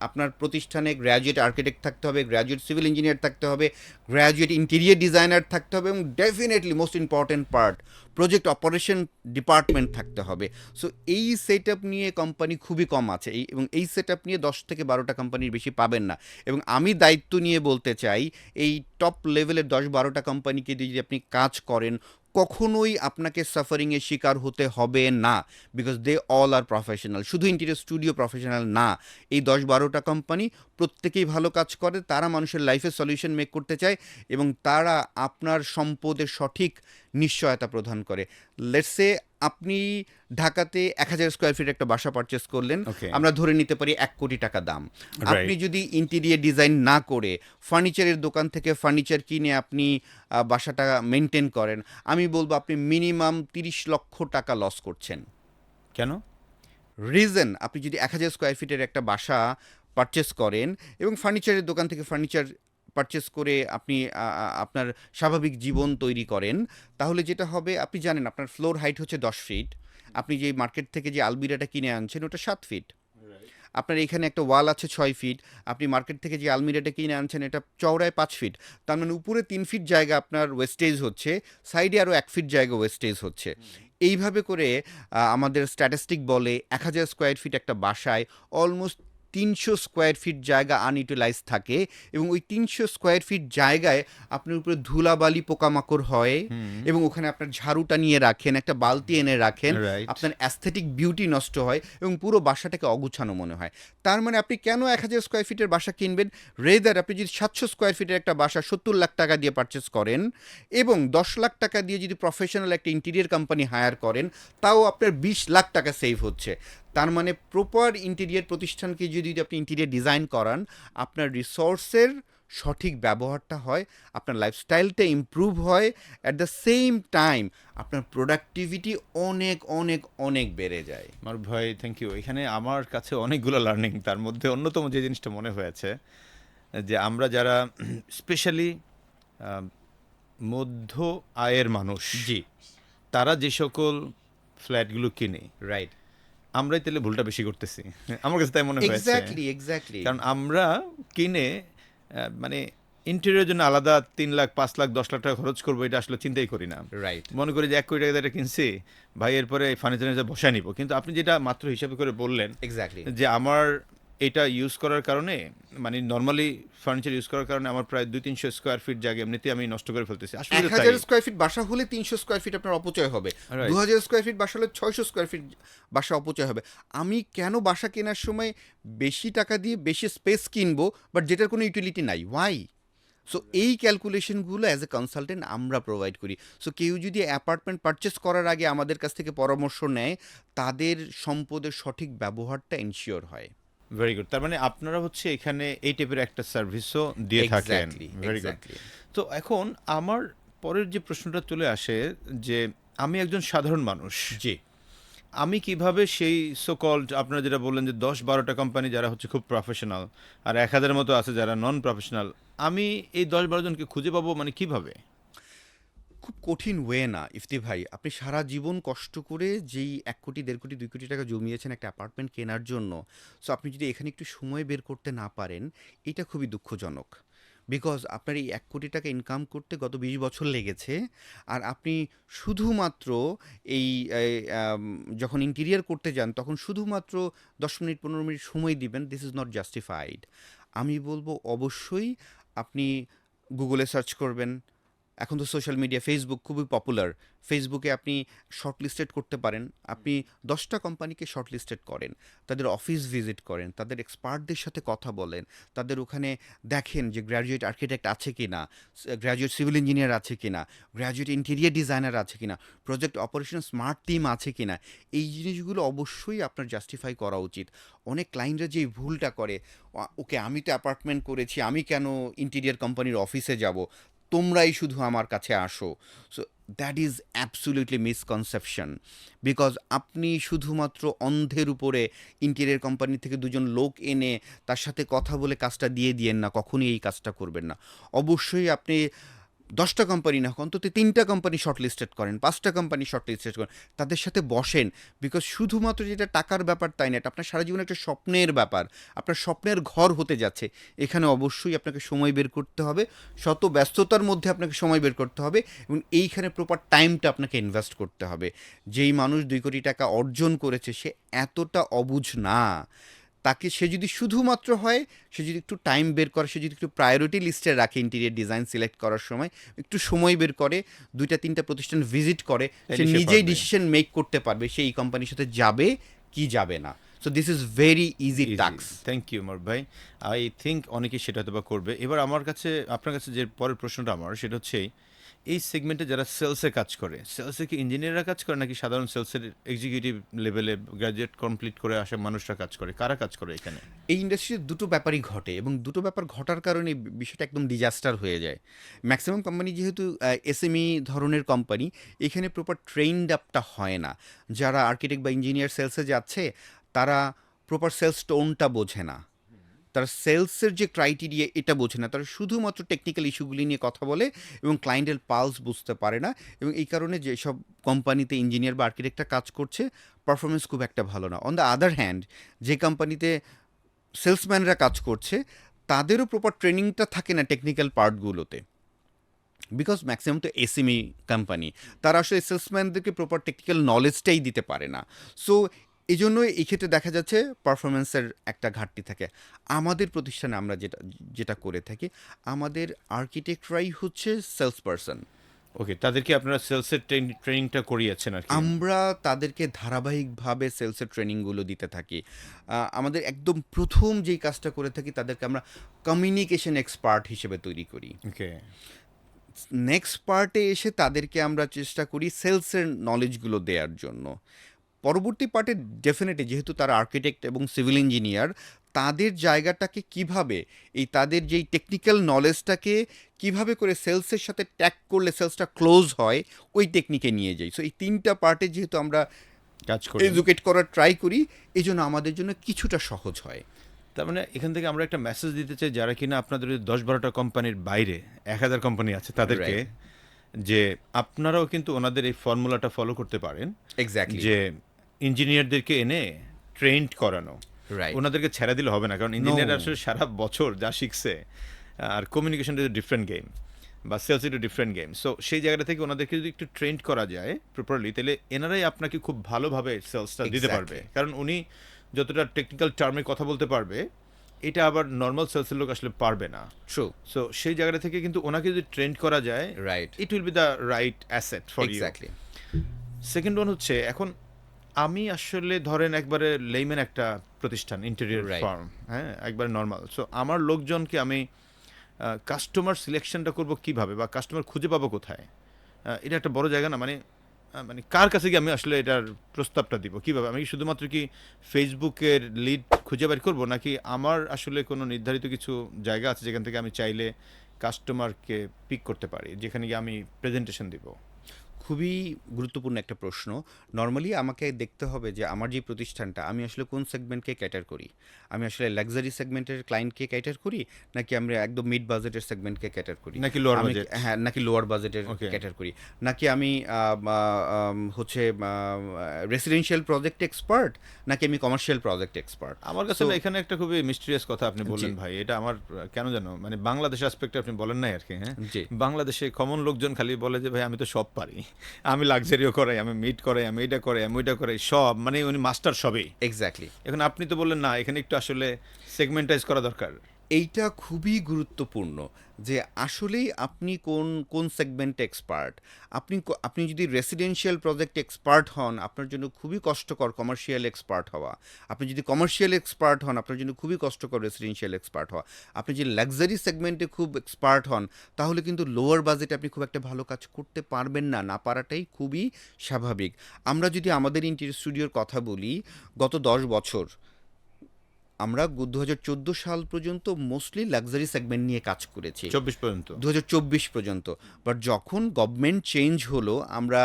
আপনার প্রতিষ্ঠানে গ্র্যাজুয়েট আর্কিটেক্ট থাকতে হবে, গ্র্যাজুয়েট সিভিল ইঞ্জিনিয়ার থাকতে হবে, গ্র্যাজুয়েট ইন্টেরিয়র ডিজাইনার থাকতে হবে, এবং definitely most important part project operation department থাকতে হবে। সো এই সেট আপ নিয়ে কোম্পানি খুবই কম আছে, এবং এই সেট আপ নিয়ে 10 থেকে 12টা কোম্পানির বেশি পাবেন না। এবং আমি দায়িত্ব নিয়ে বলতে চাই, এই টপ লেভেলের 10-12টা কোম্পানিকে দিয়ে যদি আপনি কাজ করেন, কখনোই আপনাকে সাফারিংয়ের শিকার হতে হবে না, because they all are professional. শুধু ইন্টেরিয়র স্টুডিও প্রফেশনাল না, এই 10-12টা কোম্পানি প্রত্যেকেই ভালো কাজ করে, তারা মানুষের লাইফে সলিউশন মেক করতে চায়, এবং তারা আপনার সম্পদের সঠিক নিশ্চয়তা প্রদান করে। লেটসে আপনি ঢাকাতে 1000 স্কোয়ার ফিট একটা বাসা পারচেস করলেন, Okay. আমরা ধরে নিতে পারি 1 কোটি টাকা দাম। Right. আপনি যদি ইন্টেরিয়র ডিজাইন না করে ফার্নিচারের দোকান থেকে ফার্নিচার কিনে আপনি বাসাটা মেনটেন করেন, আমি বলবো আপনি মিনিমাম 30 লক্ষ টাকা লস করছেন। কেন? রিজন, আপনি যদি 1000 স্কোয়ার ফিটের একটা বাসা পারচেস করেন এবং ফার্নিচারের দোকান থেকে ফার্নিচার পারচেস করে আপনি আপনার স্বাভাবিক জীবন তৈরি করেন, তাহলে যেটা হবে, আপনি জানেন আপনার ফ্লোর হাইট হচ্ছে 10 ফিট, আপনি যে মার্কেট থেকে যে আলমিরাটা কিনে আনছেন ওটা 7 ফিট, আপনার এখানে একটা ওয়াল আছে 6 ফিট, আপনি মার্কেট থেকে যে আলমিরাটা কিনে আনছেন এটা চওড়ায় 5 ফিট, তার মানে উপরে 3 ফিট জায়গা আপনার ওয়েস্টেজ হচ্ছে, সাইডে আরও 1 ফিট জায়গা ওয়েস্টেজ হচ্ছে। এইভাবে করে আমাদের স্ট্যাটিস্টিক বলে 1000 স্কোয়ার ফিট একটা বাসায় অলমোস্ট 300 স্কোয়ার ফিট জায়গা আনইউটিলাইজ থাকে, এবং ওই 300 স্কোয়ার ফিট জায়গায় আপনার উপরে ধুলাবালি পোকামাকড় হয়, এবং ওখানে আপনার ঝাড়ুটা নিয়ে রাখেন, একটা বালতি এনে রাখেন, Right. আপনার অ্যাস্থেটিক বিউটি নষ্ট হয়, এবং পুরো বাসাটাকে অগুছানো মনে হয়। তার মানে আপনি কেন 1000 স্কোয়ার ফিটের বাসা কিনবেন? রেদার আপনি যদি 700 স্কোয়ার ফিটের একটা বাসা 70 লাখ টাকা দিয়ে পারচেস করেন, এবং 10 লাখ টাকা দিয়ে যদি প্রফেশনাল একটা ইন্টেরিয়র কোম্পানি হায়ার করেন, তাও আপনার 20 লাখ টাকা সেভ হচ্ছে। তার মানে প্রপার ইন্টেরিয়র প্রতিষ্ঠানকে যদি আপনি ইন্টেরিয়র ডিজাইন করান, আপনার রিসোর্সের সঠিক ব্যবহারটা হয়, আপনার লাইফস্টাইলটা ইমপ্রুভ হয়, অ্যাট দ্য সেম টাইম আপনার প্রোডাক্টিভিটি অনেক অনেক অনেক বেড়ে যায়। আমার ভাই, থ্যাংক ইউ। এখানে আমার কাছে অনেকগুলো লার্নিং, তার মধ্যে অন্যতম যে জিনিসটা মনে হয়েছে যে আমরা যারা স্পেশালি মধ্য আয়ের মানুষ, জি, তারা যে সকল ফ্ল্যাটগুলো কিনে, রাইট, আমরাই তাহলে ভুলটা বেশি করতেছি। আমার কাছে তাই মনে হয়েছে। এক্স্যাক্টলি। কারণ আমরা কিনে মানে ইন্টেরিয়রের জন্য আলাদা 3 লাখ 5 লাখ 10 লাখ টাকা খরচ করবো, এটা আসলে চিন্তাই করি না। রাইট। মনে করি যে 1 কোটি টাকা দিয়ে এটা কিনছি, ভাই এরপরে ফার্নিচার বসায় নিব। কিন্তু আপনি যেটা মাত্র হিসাবে করে বললেন এক্স্যাক্টলি। যে আমার এটা ইউজ করার কারণে, মানে নরমালি ফার্নিচার ইউজ করার কারণে আমার প্রায় 200-300 স্কোয়ার ফিট জায়গা এমনিতেই আমি নষ্ট করে ফেলতেছি। আসলে তো তাই। 1000 স্কোয়ার ফিট বাসা হলে 300 স্কোয়ার ফিট আপনার অপচয় হবে। Right. 2000 স্কোয়ার ফিট বাসা হলে 600 স্কোয়ার ফিট বাসা অপচয় হবে। আমি কেন বাসা কেনার সময় বেশি টাকা দিয়ে বেশি স্পেস কিনবো, বাট যেটার কোনো ইউটিলিটি নাই? ওয়াই? সো এই ক্যালকুলেশনগুলো অ্যাজ এ কনসালটেন্ট আমরা প্রোভাইড করি। সো কেউ যদি অ্যাপার্টমেন্ট পারচেস করার আগে আমাদের কাছ থেকে পরামর্শ নেয়, তাদের সম্পদের সঠিক ব্যবহারটা এনশিওর হয়। Very good. তার মানে আপনারা হচ্ছে এখানে এই টাইপের একটা সার্ভিসও দিয়ে থাকেন। Exactly, very good. এক্স্যাক্টলি। তো এখন আমার পরের যে প্রশ্নটা চলে আসে যে আমি একজন সাধারণ মানুষ, জি। আমি কিভাবে সেই সো কল্ড, আপনারা যেটা বললেন যে 10-12টা কোম্পানি যারা হচ্ছে খুব প্রফেশনাল আর 1000 মতো আছে যারা নন প্রফেশনাল, আমি এই 10-12 জনকে খুঁজে পাবো মানে কিভাবে? খুব কঠিন ওয়ে না ইফতি ভাই। আপনি সারা জীবন কষ্ট করে যেই 1 কোটি 1.5 কোটি 2 কোটি টাকা জমিয়েছেন একটা অ্যাপার্টমেন্ট কেনার জন্য, সো আপনি যদি এখানে একটু সময় বের করতে না পারেন, এটা খুবই দুঃখজনক। বিকজ আপনার এই 1 কোটি টাকা ইনকাম করতে গত 20 বছর লেগেছে, আর আপনি শুধুমাত্র এই যখন ইন্টেরিয়র করতে যান তখন শুধুমাত্র 10 মিনিট 15 মিনিট সময় দিবেন, দিস ইজ নট জাস্টিফাইড। আমি বলবো অবশ্যই আপনি গুগলে সার্চ করবেন। এখন তো সোশ্যাল মিডিয়া, ফেসবুক খুবই পপুলার। ফেসবুকে আপনি শর্ট লিস্টেড করতে পারেন। আপনি 10টা কোম্পানিকে শর্ট লিস্টেড করেন, তাদের অফিস ভিজিট করেন, তাদের এক্সপার্টদের সাথে কথা বলেন, তাদের ওখানে দেখেন যে গ্র্যাজুয়েট আর্কিটেক্ট আছে কি না, গ্র্যাজুয়েট সিভিল ইঞ্জিনিয়ার আছে কি না, গ্র্যাজুয়েট ইন্টেরিয়ার ডিজাইনার আছে কি না, প্রজেক্ট অপারেশন স্মার্ট টিম আছে কি না। এই জিনিসগুলো অবশ্যই আপনার জাস্টিফাই করা উচিত। অনেক ক্লায়েন্টরা যে এই ভুলটা করে, ওকে আমি তো অ্যাপার্টমেন্ট করেছি, আমি কেন ইন্টেরিয়ার কোম্পানির অফিসে যাব, তোমরাই শুধু আমার কাছে আসো। So that is absolutely misconception. Because আপনি শুধুমাত্র অন্ধের উপরে ইন্টেরিয়ার কোম্পানি থেকে 2জন লোক এনে তার সাথে কথা বলে কাজটা দিয়ে দিয়েন না, কখনই এই কাজটা করবেন না। অবশ্যই আপনি 10টা কোম্পানি না হোক, অন্তত 3টা কোম্পানি শর্ট লিস্টেড করেন, 5টা কোম্পানি শর্ট লিস্টেড করেন, তাদের সাথে বসেন। বিকজ শুধুমাত্র যেটা টাকার ব্যাপার তাই না, এটা আপনার সারা জীবনে একটা স্বপ্নের ব্যাপার, আপনার স্বপ্নের ঘর হতে যাচ্ছে। এখানে অবশ্যই আপনাকে সময় বের করতে হবে, শত ব্যস্ততার মধ্যে আপনাকে সময় বের করতে হবে, এবং এইখানে প্রপার টাইমটা আপনাকে ইনভেস্ট করতে হবে। যেই মানুষ 2 কোটি টাকা অর্জন করেছে সে এতটা অবুঝ না। তাকে, সে যদি শুধুমাত্র হয়, সে যদি একটু টাইম বের করে, সে যদি একটু প্রায়োরিটি লিস্টে রাখে ইন্টেরিয়ার ডিজাইন সিলেক্ট করার সময়, একটু সময় বের করে 2টা 3টা প্রতিষ্ঠান ভিজিট করে, সে তাহলে সে নিজেই পারবে। ডিসিশন মেক করতে পারবে সে এই কোম্পানির সাথে যাবে কি যাবে না। So this is very easy task. Thank you মার ভাই। আই থিঙ্ক অনেকেই সেটা হয়তো বা করবে। এবার আমার কাছে, আপনার কাছে যে পরের প্রশ্নটা আমার, সেটা হচ্ছে এই সেগমেন্টে যারা সেলসে কাজ করে, সেলসে কি ইঞ্জিনিয়াররা কাজ করে নাকি সাধারণ সেলসের এক্সিকিউটিভ লেভেলে গ্র্যাজুয়েট কমপ্লিট করে আসা মানুষরা কাজ করে? কারা কাজ করে এখানে? এই ইন্ডাস্ট্রিতে দুটো ব্যাপারই ঘটে, এবং দুটো ব্যাপার ঘটার কারণে বিষয়টা একদম ডিজাস্টার হয়ে যায়। ম্যাক্সিমাম কোম্পানি যেহেতু এসএমই ধরনের কোম্পানি, এখানে প্রপার ট্রেইনড আপটা হয় না। যারা আর্কিটেক্ট বা ইঞ্জিনিয়ার সেলসে যাচ্ছে, তারা প্রপার সেলস টোনটা বোঝে না, তারা সেলসের যে ক্রাইটেরিয়া এটা বোঝে না, তারা শুধুমাত্র টেকনিক্যাল ইস্যুগুলি নিয়ে কথা বলে এবং ক্লায়েন্টের পালস বুঝতে পারে না। এবং এই কারণে যেসব কোম্পানিতে ইঞ্জিনিয়ার বা আর্কিটেক্টরা কাজ করছে, পারফরমেন্স খুব একটা ভালো না। অন দ্য আদার হ্যান্ড, যে কোম্পানিতে সেলসম্যানরা কাজ করছে, তাদেরও প্রপার ট্রেনিংটা থাকে না টেকনিক্যাল পার্টগুলোতে। বিকজ ম্যাক্সিমাম তো এসএমই কোম্পানি, তারা আসলে সেলসম্যানদেরকে প্রপার টেকনিক্যাল নলেজটাই দিতে পারে না। সো এই জন্য এই ক্ষেত্রে দেখা যাচ্ছে পারফরমেন্সের একটা ঘাটতি থাকে। আমাদের প্রতিষ্ঠানে আমরা যেটা যেটা করে থাকি, আমাদের আর্কিটেক্টরাই হচ্ছে সেলস পারসন। ওকে, তাদেরকে আপনারা সেলসের ট্রেনিংটা করিয়েছেন আর কি? আমরা তাদেরকে ধারাবাহিকভাবে সেলসের ট্রেনিংগুলো দিতে থাকি। আমাদের একদম প্রথম যেই কাজটা করে থাকি, তাদেরকে আমরা কমিউনিকেশন এক্সপার্ট হিসেবে তৈরি করি। ওকে। নেক্সট পার্টে এসে তাদেরকে আমরা চেষ্টা করি সেলসের নলেজগুলো দেওয়ার জন্য। পরবর্তী পার্টে ডেফিনেটলি, যেহেতু তারা আর্কিটেক্ট এবং সিভিল ইঞ্জিনিয়ার, তাদের জায়গাটাকে কিভাবে, এই তাদের যেই টেকনিক্যাল নলেজটাকে কিভাবে করে সেলসের সাথে ট্যাগ করলে সেলসটা ক্লোজ হয়, ওই টেকনিকে নিয়ে যাই। সো এই 3টা পার্টে যেহেতু আমরা কাজ করে। এডুকেট করার ট্রাই করি, এই জন্য আমাদের জন্য কিছুটা সহজ হয়। তার মানে এখান থেকে আমরা একটা মেসেজ দিতে চাই যারা কিনা আপনাদের 10-12টা কোম্পানির বাইরে 1000 কোম্পানি আছে তাদেরকে, যে আপনারাও কিন্তু ওনাদের এই ফর্মুলাটা ফলো করতে পারেন। এক্স্যাক্টলি। যে ইঞ্জিনিয়ারদেরকে এনে ট্রেন্ড করানো, রাইট। ওনাদেরকে ছেড়ে দিলে হবে না, কারণ ইঞ্জিনিয়ার আসলে সারা বছর যা শিখছে আর কমিউনিকেশন ইজ ডিফারেন্ট গেম, বা sales is different game. So সেই জায়গাটা থেকে ওনাদেরকে যদি একটু ট্রেন্ড করা যায় প্রপারলি, তাহলে এনারাই আপনাকে খুব ভালোভাবে সেলসটা দিতে পারবে। Exactly. কারণ উনি যতটা টেকনিক্যাল টার্মে কথা বলতে পারবে, এটা আবার নর্মাল সেলসের লোক আসলে পারবে না। ট্রু, সো সেই জায়গাটা থেকে কিন্তু ওনাকে যদি ট্রেন্ড করা যায়, right, it will be the right asset for you. Exactly. Second one হচ্ছে, এখন আমি আসলে ধরেন একবারে লেইম্যান একটা প্রতিষ্ঠান, ইন্টেরিয়র Right. ফার্ম, হ্যাঁ, একবারে নর্মাল। সো আমার লোকজনকে আমি কাস্টমার সিলেকশনটা করব কিভাবে, বা কাস্টমার খুঁজে পাবো কোথায়? এটা একটা বড় জায়গা না, মানে মানে কার কাছে গিয়ে আমি আসলে এটার প্রস্তাবটা দিব কিভাবে? আমি কি শুধুমাত্র কি ফেসবুকের লিড খুঁজে বের করবো, নাকি আমার আসলে কোনো নির্ধারিত কিছু জায়গা আছে যেখান থেকে আমি চাইলে কাস্টমারকে পিক করতে পারি, যেখানে গিয়ে আমি প্রেজেন্টেশন দিব? খুবই গুরুত্বপূর্ণ একটা প্রশ্ন। নরমালি আমাকে দেখতে হবে যে আমার যে প্রতিষ্ঠানটা, আমি আসলে কোন সেগমেন্টকে ক্যাটার করি। আমি আসলে লাক্সারি সেগমেন্টের ক্লায়েন্টকে ক্যাটার করি, নাকি আমরা একদম মিড বাজেটের সেগমেন্টকে ক্যাটার করি, নাকি লোয়ার আমি বাজেট? হ্যাঁ, নাকি লোয়ার বাজেটের Okay. ক্যাটার করি, নাকি আমি হচ্ছে রেসিডেন্সিয়াল প্রজেক্ট এক্সপার্ট, নাকি আমি কমার্শিয়াল প্রজেক্ট এক্সপার্ট। আমার কাছে So- না এখানে একটা খুবই মিস্টিরিয়াস কথা আপনি বললেন জি। ভাই, এটা আমার কেন জানো, মানে বাংলাদেশ অ্যাসপেক্টে আপনি বলেন নাই আর কি। হ্যাঁ, জি, বাংলাদেশে কমন লোকজন খালি বলে যে ভাই আমি তো সব পারি, আমি লাক্সারিও করাই, আমি মিট করাই, আমি এটা করাই, আমি ওইটা করাই, সব, মানে উনি মাস্টার সবই। এক্স্যাক্টলি। এখন আপনি তো বললেন না, এখানে একটু আসলে সেগমেন্টাইজ করা দরকার। এইটা খুবই গুরুত্বপূর্ণ যে আসলেই আপনি কোন কোন সেগমেন্টে এক্সপার্ট। আপনি যদি রেসিডেন্সিয়াল প্রজেক্ট এক্সপার্ট হন, আপনার জন্য খুবই কষ্টকর কমার্শিয়াল এক্সপার্ট হওয়া। আপনি যদি কমার্শিয়াল এক্সপার্ট হন, আপনার জন্য খুবই কষ্টকর রেসিডেন্সিয়াল এক্সপার্ট হওয়া। আপনি যদি লাক্সারি সেগমেন্টে খুব এক্সপার্ট হন, তাহলে কিন্তু লোয়ার বাজেটে আপনি খুব একটা ভালো কাজ করতে পারবেন না, না পারাটাই খুবই স্বাভাবিক। আমরা যদি আমাদের ইন্টেরিয়র স্টুডিওর কথা বলি, গত 10 বছর আমরা 2014 সাল পর্যন্ত মোস্টলি লাক্সারি সেগমেন্ট নিয়ে কাজ করেছি, 24 পর্যন্ত। 2024 পর্যন্ত। বাট যখন গভর্নমেন্ট চেঞ্জ হলো, আমরা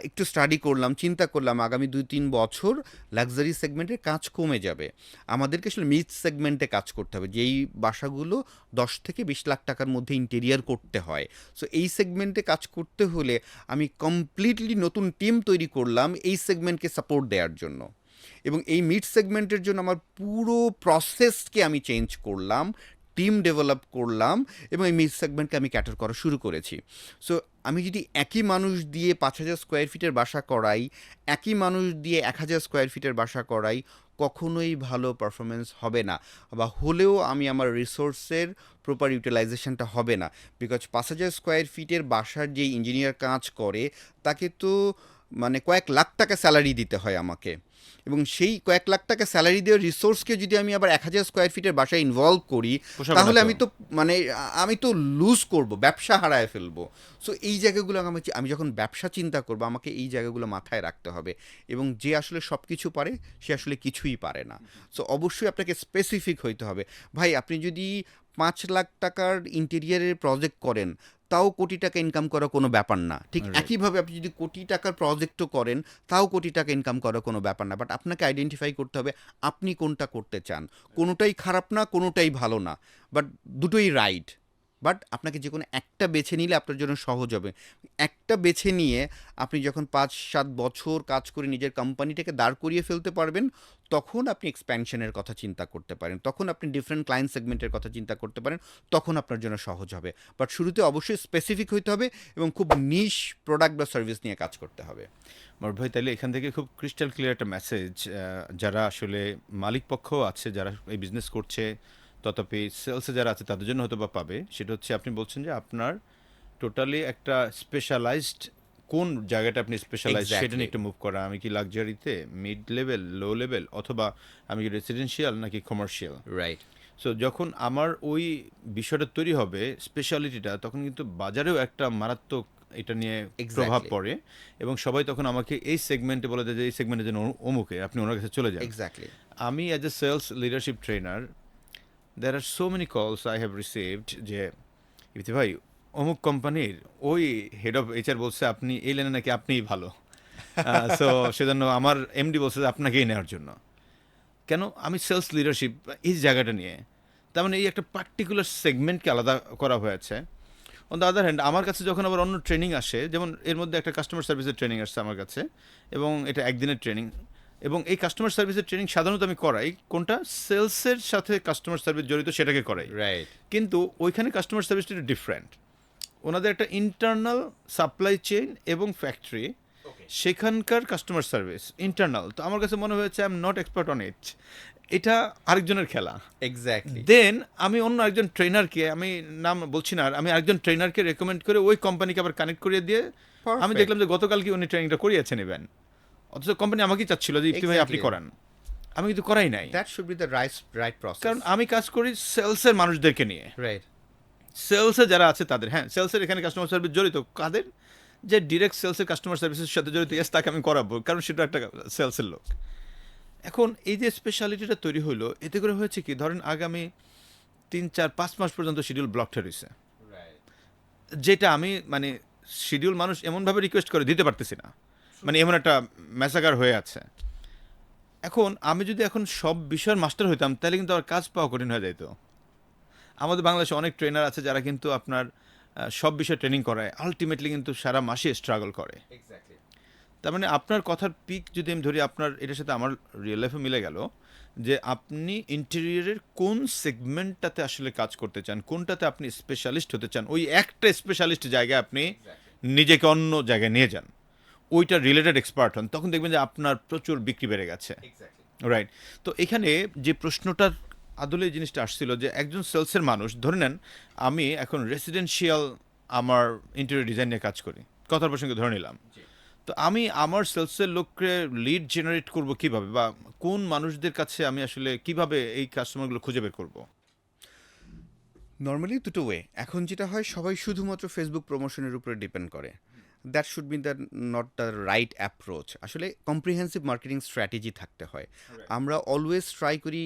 একটু স্টাডি করলাম, চিন্তা করলাম আগামী 2-3 বছর লাক্সারি সেগমেন্টের কাজ কমে যাবে। আমাদেরকে আসলে মিড সেগমেন্টে কাজ করতে হবে, যেই বাসাগুলো 10 থেকে 20 লাখ টাকার মধ্যে ইন্টেরিয়ার করতে হয়। সো এই সেগমেন্টে কাজ করতে হলে আমি কমপ্লিটলি নতুন টিম তৈরি করলাম এই সেগমেন্টকে সাপোর্ট দেওয়ার জন্য। এবং এই মিড সেগমেন্টের জন্য আমার পুরো প্রসেসকে আমি চেঞ্জ করলাম, টিম ডেভেলপ করলাম, এবং এই মিড সেগমেন্টকে আমি ক্যাটার করা শুরু করেছি। সো আমি যদি একই মানুষ দিয়ে 5,000 স্কোয়ার ফিটের বাসা করাই, একই মানুষ দিয়ে 1,000 স্কোয়ার ফিটের বাসা করাই, কখনোই ভালো পারফরমেন্স হবে না, বা হলেও আমি আমার রিসোর্সের প্রপার ইউটিলাইজেশনটা হবে না। বিকজ 5,000 স্কোয়ার ফিটের বাসার যে ইঞ্জিনিয়ার কাজ করে, তাকে তো মানে কয়েক লাখ টাকা স্যালারি দিতে হয় আমাকে, এবং সেই কয়েক লাখ টাকা স্যালারি দেওয়ার রিসোর্সকে যদি আমি আবার 1,000 স্কোয়ার ফিটের বাসায় ইনভলভ করি, পোষাবে না তাহলে তো। আমি তো লুজ করব, ব্যবসা হারায় ফেলবো। সো এই জায়গাগুলো আমি যখন ব্যবসা চিন্তা করব, আমাকে এই জায়গাগুলো মাথায় রাখতে হবে। এবং যে আসলে সব কিছু পারে, সে আসলে কিছুই পারে না। সো অবশ্যই আপনাকে স্পেসিফিক হইতে হবে। ভাই, আপনি যদি 5 লাখ টাকার ইন্টেরিয়ারের প্রজেক্ট করেন, তাও কোটি টাকা ইনকাম করা কোনো ব্যাপার না। ঠিক Right. একইভাবে আপনি যদি কোটি টাকার প্রজেক্টও করেন, তাও কোটি টাকা ইনকাম করা কোনো ব্যাপার না। বাট আপনাকে আইডেন্টিফাই করতে হবে আপনি কোনটা করতে চান। কোনোটাই খারাপ না, কোনোটাই ভালো না, বাট দুটোই রাইট। বাট আপনাকে যে কোনো একটা বেছে নিলে আপনার জন্য সহজ হবে। একটা বেছে নিয়ে আপনি যখন 5-7 বছর কাজ করে নিজের কোম্পানিটাকে দাঁড় করিয়ে ফেলতে পারবেন, তখন আপনি এক্সপ্যানশনের কথা চিন্তা করতে পারেন, তখন আপনি ডিফারেন্ট ক্লায়েন্ট সেগমেন্টের কথা চিন্তা করতে পারেন, তখন আপনার জন্য সহজ হবে। বাট শুরুতে অবশ্যই স্পেসিফিক হইতে হবে এবং খুব নিশ প্রোডাক্ট বা সার্ভিস নিয়ে কাজ করতে হবে। মোর ভাই, তাহলে এখান থেকে খুব ক্রিস্টাল ক্লিয়ার একটা মেসেজ, যারা আসলে মালিক পক্ষ আছে, যারা এই বিজনেস করছে, তথাপি সেলসে যারা আছে, তাদের জন্য হয়তো বা পাবে। সেটা হচ্ছে, আপনি বলছেন যে আপনার টোটালি একটা স্পেশালাইজড, কোন জায়গাটা আপনি স্পেশালাইজড সেটা Exactly. নিয়ে একটু মুভ করা। আমি কি লাক্সারিতে, মিড লেভেল, লো লেভেল, অথবা আমি কি রেসিডেন্সিয়াল নাকি কমার্শিয়াল? রাইট, সো যখন আমার ওই বিষয়টা তৈরি হবে, স্পেশালিটিটা, তখন কিন্তু বাজারেও একটা মারাত্মক এটা নিয়ে প্রভাব Exactly. পড়ে, এবং সবাই তখন আমাকে এই সেগমেন্টে বলে দেয় যে এই সেগমেন্টে যেন অমুকে, আপনি ওনার কাছে চলে যান। এক্স্যাক্টলি। আমি as a sales leadership trainer, there are so many calls I have received যে ইফতি ভাই, অমুক কোম্পানির ওই হেড অফ এইচআর বলছে আপনি এই লাইনে নাকি আপনিই ভালো, সো সেজন্য আমার এমডি বলছে যে আপনাকেই নেওয়ার জন্য। কেন? আমি সেলস লিডারশিপ এই জায়গাটা নিয়ে, তার মানে এই একটা পার্টিকুলার সেগমেন্টকে আলাদা করা হয়েছে। অন দ্য আদার হ্যান্ড, আমার কাছে যখন আবার অন্য ট্রেনিং আসে, যেমন এর মধ্যে একটা কাস্টমার সার্ভিসের ট্রেনিং আসছে আমার কাছে, এবং এটা একদিনের ট্রেনিং, এবং এই কাস্টমার সার্ভিসের ট্রেনিং সাধারণত আমি করাই কোনটা সেলসের সাথে কাস্টমার সার্ভিস জড়িত সেটাকে করাই, রাইট। কিন্তু ওইখানে কাস্টমার সার্ভিসটা একটু ডিফারেন্ট। ওনাদের একটা ইন্টারনাল সাপ্লাই চেইন এবং ফ্যাক্টরি, সেখানকার কাস্টমার সার্ভিস ইন্টারনাল। তো আমার কাছে মনে হয়েছে I am not expert on it, এটা আরেকজনের খেলা। এক্স্যাক্টলি। দেন আমি অন্য একজন ট্রেনারকে, আমি নাম বলছি না, আর আমি আরেকজন ট্রেনারকে রেকমেন্ড করে ওই কোম্পানিকে আবার কানেক্ট করিয়ে দিয়ে আমি দেখলাম যে গতকালকে উনি ট্রেনিংটা করিয়েছেন ইভেন, অথচ কোম্পানি আমাকেই চাচ্ছিল যে ইফতি ভাই আপনি Exactly. করান, আমি কিন্তু করাই নাই। That should be the right process. কারণ আমি কাজ করি সেলসের মানুষদেরকে নিয়ে, রাইট। সেলসে যারা আছে তাদের, হ্যাঁ সেলসের এখানে কাস্টমার সার্ভিস জড়িত কাদের, যে ডিরেক্ট সেলসের কাস্টমার সার্ভিসের সাথে জড়িত, ইয়েস তাকে আমি করাবো, কারণ সেটা একটা সেলসের লোক। এখন এই যে স্পেশালিটিটা তৈরি হলো, এতে করে হয়েছে কি, ধরেন আগামী 3-4-5 মাস পর্যন্ত শিডিউল ব্লকড রয়েছে, যেটা আমি মানে শিডিউল মানুষ এমনভাবে রিকোয়েস্ট করে দিতে পারতেছি না, মানে এমন একটা ম্যাসাকার হয়ে আছে। এখন আমি যদি এখন সব বিষয়ের মাস্টার হইতাম তাহলে কিন্তু আমার কাজ পাওয়া কঠিন হয়ে যেত। আমাদের বাংলাদেশে অনেক ট্রেনার আছে যারা কিন্তু আপনার সব বিষয়ে ট্রেনিং করায়, আলটিমেটলি কিন্তু সারা মাসে স্ট্রাগল করে। তার মানে আপনার কথার পিক যদি আমি ধরি, আপনার এটার সাথে আমার রিয়েল লাইফে মিলে গেল যে আপনি ইন্টেরিয়রের কোন সেগমেন্টটাতে আসলে কাজ করতে চান, কোনটাতে আপনি স্পেশালিস্ট হতে চান, ওই একটা স্পেশালিস্ট জায়গায় আপনি নিজেকে অন্য জায়গায় নিয়ে যান, ওইটা রিলেটেড এক্সপার্ট হন, তখন দেখবেন যে আপনার প্রচুর বিক্রি বেড়ে গেছে। রাইট। তো এখানে যে প্রশ্নটার আদলে এই জিনিসটা আসছিল যে একজন সেলসের মানুষ, ধরে নেন আমি এখন রেসিডেন্সিয়াল আমার ইন্টেরিয়র ডিজাইন নিয়ে কাজ করি, কথার প্রসঙ্গে ধরে নিলাম, তো আমি আমার সেলসের লোককে লিড জেনারেট করব কিভাবে, বা কোন মানুষদের কাছে আমি আসলে কিভাবে এই কাস্টমারগুলো খুঁজে বের করব? নর্মালি দুটো ওয়ে। এখন যেটা হয়, সবাই শুধুমাত্র ফেসবুক প্রমোশনের উপরে ডিপেন্ড করে। That should be the not the right approach. আসলে কম্প্রিহেন্সিভ মার্কেটিং স্ট্র্যাটেজি থাকতে হয়। আমরা অলওয়েজ ট্রাই করি,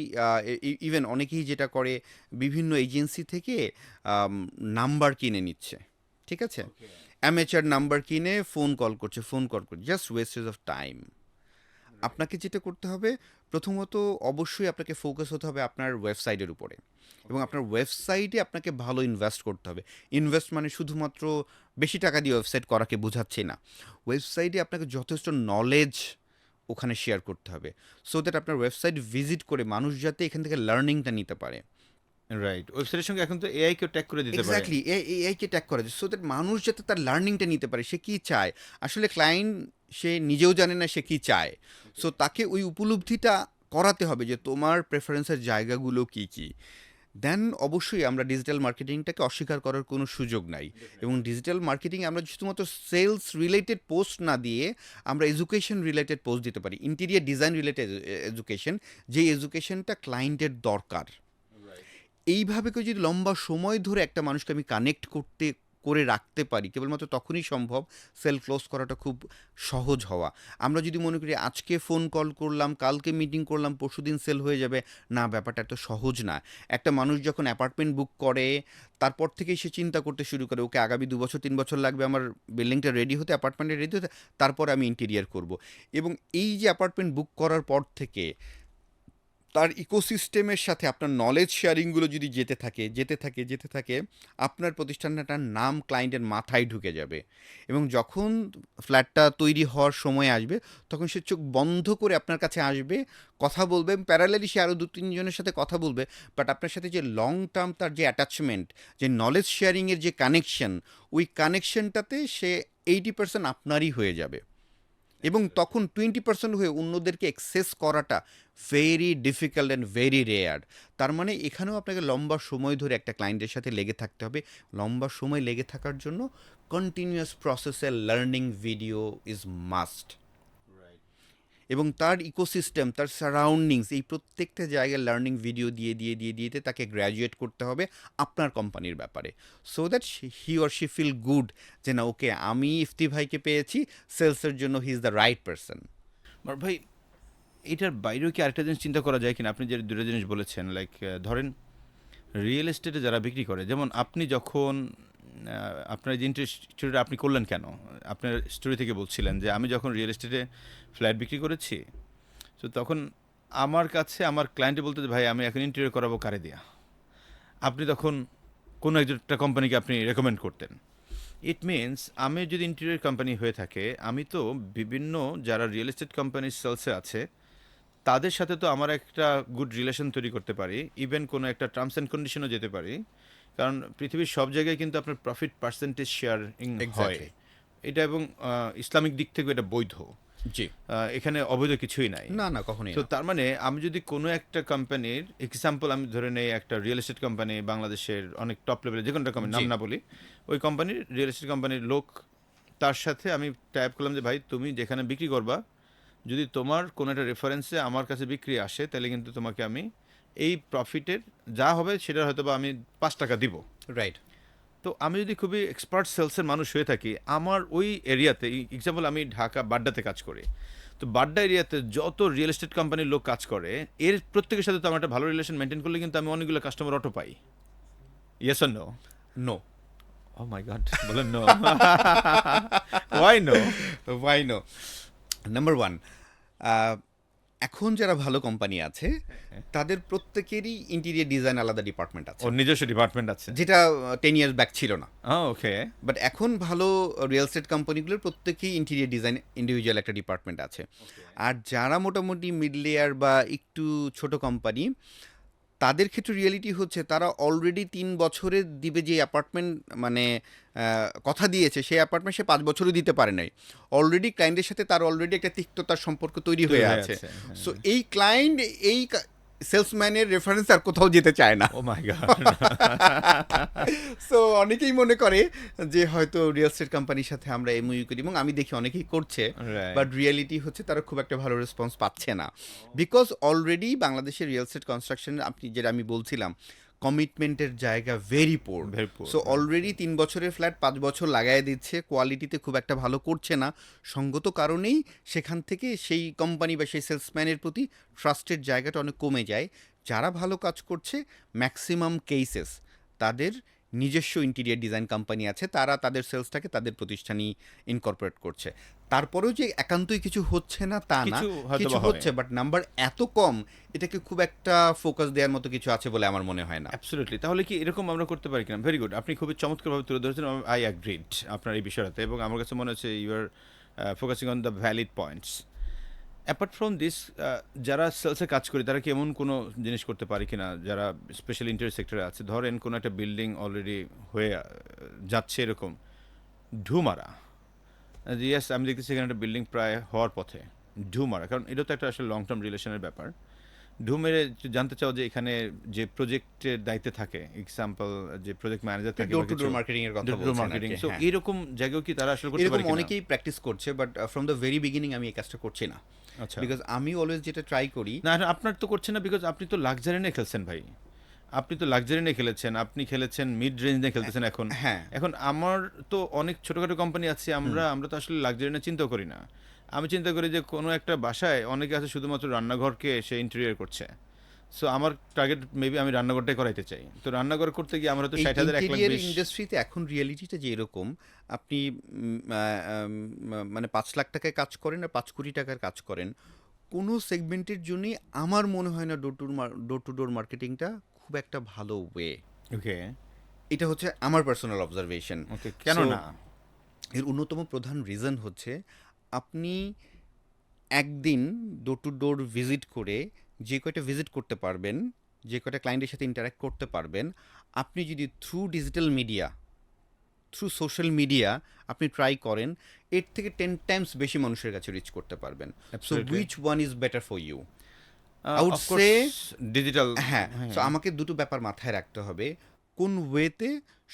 ইভেন অনেকেই যেটা করে, বিভিন্ন এজেন্সি থেকে নাম্বার কিনে নিচ্ছে, ঠিক আছে, অ্যামেচার নাম্বার কিনে ফোন কল করছে, জাস্ট ওয়েস্টেজ অফ টাইম। আপনাকে যেটা করতে হবে, প্রথমত অবশ্যই আপনাকে ফোকাস হতে হবে আপনার ওয়েবসাইটের উপরে, এবং আপনার ওয়েবসাইটে আপনাকে ভালো ইনভেস্ট করতে হবে। ইনভেস্ট মানে শুধুমাত্র বেশি টাকা দিয়ে ওয়েবসাইট করাকে বোঝাচ্ছি না। ওয়েবসাইটে আপনাকে যথেষ্ট নলেজ ওখানে শেয়ার করতে হবে, সো দ্যাট আপনার ওয়েবসাইট ভিজিট করে মানুষ যাতে এখান থেকে লার্নিংটা নিতে পারে। রাইট, ওয়েবসাইটের সঙ্গে এখন তো এআই কেও ট্যাগ করে দিতে পারে। এক্স্যাক্টলি, এআইকে ট্যাগ করা যায়, সো দ্যাট মানুষ যাতে তার লার্নিংটা নিতে পারে, সে কী চায়। আসলে ক্লায়েন্ট সে নিজেও জানে না সে কী চায়, সো তাকে ওই উপলব্ধিটা করাতে হবে যে তোমার প্রেফারেন্সের জায়গাগুলো কী কী। দেন অবশ্যই আমরা ডিজিটাল মার্কেটিংটাকে অস্বীকার করার কোনো সুযোগ নাই, এবং ডিজিটাল মার্কেটিং আমরা শুধুমাত্র সেলস রিলেটেড পোস্ট না দিয়ে আমরা এডুকেশন রিলেটেড পোস্ট দিতে পারি, ইন্টেরিয়ার ডিজাইন রিলেটেড এডুকেশন, যে এডুকেশনটা ক্লায়েন্টের দরকার। এইভাবে করে যদি লম্বা সময় ধরে একটা মানুষকে আমি কানেক্ট করে রাখতে পারি, কেবলমাত্র তখনই সম্ভব সেল ক্লোজ করাটা খুব সহজ হওয়া। আমরা যদি মনে করি আজকে ফোন কল করলাম, কালকে মিটিং করলাম, পরশুদিন সেল হয়ে যাবে, না, ব্যাপারটা এত সহজ না। একটা মানুষ যখন অ্যাপার্টমেন্ট বুক করে, তারপর থেকেই সে চিন্তা করতে শুরু করে, ওকে আগামী 2-3 বছর লাগবে আমার বিল্ডিংটা রেডি হতে, অ্যাপার্টমেন্টে রেডি হতে, তারপর আমি ইন্টেরিয়ার করব। এবং এই যে অ্যাপার্টমেন্ট বুক করার পর থেকে তার ইকোসিস্টেমের সাথে আপনার নলেজ শেয়ারিংগুলো যদি যেতে থাকে, আপনার প্রতিষ্ঠানটার নাম ক্লায়েন্টের মাথায় ঢুকে যাবে, এবং যখন ফ্ল্যাটটা তৈরি হওয়ার সময় আসবে, তখন সে চোখ বন্ধ করে আপনার কাছে আসবে, কথা বলবে, প্যারালালি সে আরও 2-3 জনের সাথে কথা বলবে, বাট আপনার সাথে যে লং টার্ম তার যে অ্যাটাচমেন্ট, যে নলেজ শেয়ারিংয়ের যে কানেকশন, ওই কানেকশনটাতে সে 80% আপনারই হয়ে যাবে, এবং তখন 20% হয়ে অন্যদেরকে অ্যাক্সেস করাটা very difficult and very rare. তার মানে এখানেও আপনাকে লম্বা সময় ধরে একটা ক্লায়েন্টের সাথে লেগে থাকতে হবে। লম্বা সময় লেগে থাকার জন্য কন্টিনিউয়াস প্রসেসের লার্নিং ভিডিও ইজ মাস্ট, এবং তার ইকোসিস্টেম, তার সারাউন্ডিংস, এই প্রত্যেকটা জায়গায় লার্নিং ভিডিও দিয়ে তাকে গ্র্যাজুয়েট করতে হবে আপনার কোম্পানির ব্যাপারে, so that he or she feel good যে না, ওকে, আমি ইফতি ভাইকে পেয়েছি সেলসের জন্য, he is the right person. ভাই এটার বাইরেও কি আরেকটা জিনিস চিন্তা করা যায় কিনা? আপনি যে দুটো জিনিস বলেছেন, লাইক ধরেন রিয়েল এস্টেটে যারা বিক্রি করে, যেমন আপনি যখন আপনার যে স্টোরিটা আপনি করলেন কেন, আপনার স্টোরি থেকে বলছিলেন যে আমি যখন রিয়েল এস্টেটে ফ্ল্যাট বিক্রি করেছি, তো তখন আমার কাছে আমার ক্লায়েন্টে বলতে, ভাই আমি এখন ইন্টেরিয়র করাবো কারে দিয়া, আপনি তখন কোনো একটা কোম্পানিকে আপনি রেকমেন্ড করতেন। ইট মিনস আমি যদি ইন্টেরিয়র কোম্পানি হয়ে থাকে, আমি তো বিভিন্ন যারা রিয়েল এস্টেট কোম্পানির সেলসে আছে তাদের সাথে তো আমার একটা গুড রিলেশন তৈরি করতে পারি, ইভেন কোনো একটা টার্মস অ্যান্ড কন্ডিশনও যেতে পারি, কারণ পৃথিবীর সব জায়গায় কিন্তু আপনার প্রফিট পার্সেন্টেজ শেয়ারিং হয় Exactly. এটা, এবং ইসলামিক দিক থেকে এটা বৈধ। জি। এখানে অবৈধ কিছুই নাই। না, না, কখনোই তো না। তার মানে আমি যদি কোনো একটা কোম্পানির এক্সাম্পল আমি ধরে নেই, একটা রিয়েল এস্টেট কোম্পানি বাংলাদেশের অনেক টপ লেভেলের, যে কোনো কোম্পানির নাম জি। না বলি, ওই কোম্পানির রিয়েল এস্টেট কোম্পানির লোক, তার সাথে আমি টাইপ করলাম যে ভাই তুমি যেখানে বিক্রি করবা, যদি তোমার কোনো একটা রেফারেন্সে আমার কাছে বিক্রি আসে, তাহলে কিন্তু তোমাকে আমি এই প্রফিটের যা হবে সেটার হয়তো বা আমি 5 টাকা দিব। রাইট। তো আমি যদি খুবই এক্সপার্ট সেলসের মানুষ হয়ে থাকি, আমার ওই এরিয়াতে, এক্সাম্পল আমি ঢাকা বাড্ডাতে কাজ করি, তো বাড্ডা এরিয়াতে যত রিয়েল এস্টেট কোম্পানির লোক কাজ করে, এর প্রত্যেকের সাথে তো আমার একটা ভালো রিলেশন মেনটেন করলে কিন্তু আমি অনেকগুলো কাস্টমার অটো পাই। Yes or no? No. Oh my god, বলেন no. Why no? Why no? Number 1, এখন যারা ভালো কোম্পানি আছে তাদের প্রত্যেকেরই ইন্টেরিয়র ডিজাইন আলাদা ডিপার্টমেন্ট আছে, ওর নিজস্ব ডিপার্টমেন্ট আছে? যেটা 10 ইয়ার্স ব্যাক ছিল না। ওকে। বাট এখন ভালো রিয়েল এস্টেট কোম্পানিগুলোর প্রত্যেকেই ইন্টেরিয়র ডিজাইন ইন্ডিভিজুয়াল একটা ডিপার্টমেন্ট আছে। আর যারা মোটামুটি মিড লেয়ার বা একটু ছোট কোম্পানি, তাদের ক্ষেত্রে রিয়েলিটি হচ্ছে তারা অলরেডি 3 বছরের দিবে যে অ্যাপার্টমেন্ট, মানে কথা দিয়েছে সেই অ্যাপার্টমেন্ট সে 5 বছরও দিতে পারে নাই। অলরেডি ক্লায়েন্টের সাথে তার অলরেডি একটা তিক্ততার সম্পর্ক তৈরি হয়ে আছে। সো এই ক্লায়েন্ট এই সেলসম্যানের রেফারেন্স আর কোথাও যেতে চায় না। ও মাই গড। সো অনেকেই মনে করে যে হয়তো রিয়েল এস্টেট কোম্পানির সাথে আমরা এমইউ করি, এবং আমি দেখি অনেকেই করছে, Right. বাট রিয়েলিটি হচ্ছে তারা খুব একটা ভালো রেসপন্স পাচ্ছে না, বিকজ অলরেডি বাংলাদেশের রিয়েল এস্টেট কনস্ট্রাকশন, আপনি যেটা আমি বলছিলাম, কমিটমেন্টের জায়গা very poor. Very poor, so very already 3 বছরের ফ্ল্যাট 5 বছর লাগাই দিচ্ছে, কোয়ালিটিতে খুব একটা ভালো করছে না। সঙ্গত কারণেই সেখান থেকে সেই কোম্পানি বা সেই সেলসম্যানের প্রতি ট্রাস্টের জায়গাটা অনেক কমে যায়। যারা ভালো কাজ করছে, ম্যাক্সিমাম কেসেস তাদের নিজস্ব ইন্টেরিয়র ডিজাইন কোম্পানি আছে, তারা তাদের সেলসটাকে তাদের প্রতিষ্ঠানই ইনকর্পোরেট করছে। তারপরেও যে একান্তই কিছু হচ্ছে না তা না, কিছু হয়তো কিছু বা হয়। হচ্ছে, বাট নাম্বার এত কম, এটাকে খুব একটা ফোকাস দেওয়ার মতো কিছু আছে বলে আমার মনে হয় না। অ্যাবসলিউটলি। তাহলে কি এরকম আমরা করতে পারি কিনা? ভেরি গুড, আপনি খুবই চমৎকারভাবে তুলে ধরেছেন। আই অ্যাগ্রিড আপনার এই বিষয়টাতে, এবং আমার কাছে মনে হচ্ছে you are focusing on the valid points. Apart from this, যারা সেলসে কাজ করে তারা কি এমন কোনো জিনিস করতে পারে কিনা, যারা স্পেশাল ইন্টেরিয়র সেক্টরে আছে, ধরেন কোনো একটা বিল্ডিং অলরেডি হয়ে যাচ্ছে, এরকম ঢু মারা। ইয়েস, আমি দেখতেছি এখানে একটা বিল্ডিং প্রায় হওয়ার পথে, ঢু মারা, কারণ এটা তো একটা আসলে লং টার্ম রিলেশনের ব্যাপার। ঢু মেরে জানতে চাও যে এখানে যে প্রজেক্টের দায়িত্বে থাকে, এক্সাম্পল যে প্রজেক্ট ম্যানেজার থাকে, ডোর টু ডোর মার্কেটিং এর কথা বলছেন মার্কেটিং, আর কি, সো হ্যাঁ। এরকম জায়গাও কি তারা আসলে করতে পারে এরকম কিনা? অনেকেই প্র্যাকটিস করছে, but from the very beginning আমি এই কাজটা করছি না, আচ্ছা। বিকজ আমি অলওয়েজ যেটা ট্রাই করি। না, আপনার তো করছেন না, বিকজ আপনি তো লাক্সারি নিয়ে খেলছেন ভাই। আপনি তো লাক্সারি নিয়ে খেলেছেন, আপনি খেলেছেন মিড রেঞ্জ নিয়ে খেলতেছেন এখন। হ্যাঁ। এখন আমার তো অনেক ছোটখাটো কোম্পানি আছে, আমরা তো আসলে লাক্সারি নিয়ে চিন্তাও করি না। আমি চিন্তা করি যে কোনো একটা বাসায় অনেকে আছে শুধুমাত্র রান্নাঘরকে সে ইন্টেরিয়র করছে। সো আমার টার্গেট মেবি আমি রান্নাঘরটাই করাইতে চাই। তো রান্নাঘর করতে গিয়ে আমার হয়তো এই 60,000 ইন্টেরিয়র 1,20,000। ইন্ডাস্ট্রিতে এখন রিয়েলিটিটা যে এরকম, আপনি মানে 5 লাখ টাকায় কাজ করেন আর 5 কোটি টাকার কাজ করেন, কোনো সেগমেন্টের জন্যই আমার মনে হয় না ডোর টু ডোর মার্কেটিংটা খুব একটা ভালো ওয়ে। ওকে, এটা হচ্ছে আমার পার্সোনাল অবজারভেশন। ওকে, কেন না? এর অন্যতম প্রধান রিজন হচ্ছে, আপনি একদিন ডোর টু ডোর ভিজিট করে যে কয়টা ভিজিট করতে পারবেন, যে কয়টা ক্লায়েন্টের সাথে ইন্টারাক্ট করতে পারবেন, আপনি যদি through digital media, through social media আপনি ট্রাই করেন, এর থেকে 10 টাইমস বেশি মানুষের কাছে রিচ করতে পারবেন। So Absolutely. Which one is better for you? I would Of course, say digital. হ্যাঁ। সো আমাকে দুটো ব্যাপার মাথায় রাখতে হবে, কোন ওয়েতে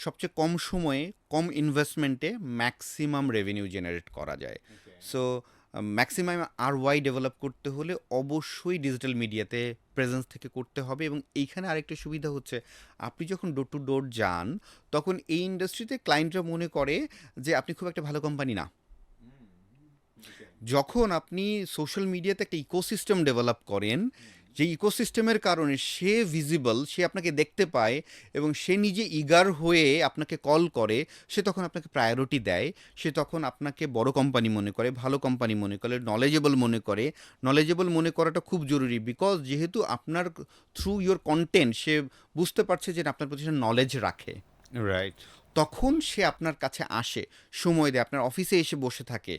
সবচেয়ে কম সময়ে কম ইনভেস্টমেন্টে ম্যাক্সিমাম রেভিনিউ জেনারেট করা যায়। সো ম্যাক্সিমাম ROI ডেভেলপ করতে হলে অবশ্যই ডিজিটাল মিডিয়াতে প্রেজেন্স থেকে করতে হবে। এবং এইখানে আরেকটা সুবিধা হচ্ছে, আপনি যখন ডোর টু ডোর যান, তখন এই ইন্ডাস্ট্রিতে ক্লায়েন্টরা মনে করে যে আপনি খুব একটা ভালো কোম্পানি না। যখন আপনি সোশ্যাল মিডিয়াতে একটা ইকোসিস্টেম ডেভেলপ করেন, যে ইকোসিস্টেমের কারণে সে ভিজিবল, সে আপনাকে দেখতে পায় এবং সে নিজে ইগার হয়ে আপনাকে কল করে, সে তখন আপনাকে প্রায়োরিটি দেয়, সে তখন আপনাকে বড় কোম্পানি মনে করে, ভালো কোম্পানি মনে করে, নলেজেবল মনে করে। নলেজেবল মনে করাটা খুব জরুরি, বিকজ যেহেতু আপনার থ্রু ইয়োর কন্টেন্ট সে বুঝতে পারছে যে আপনার প্রতিষ্ঠান নলেজ রাখে, রাইট। তখন সে আপনার কাছে আসে, সময় দেয়, আপনার অফিসে এসে বসে থাকে,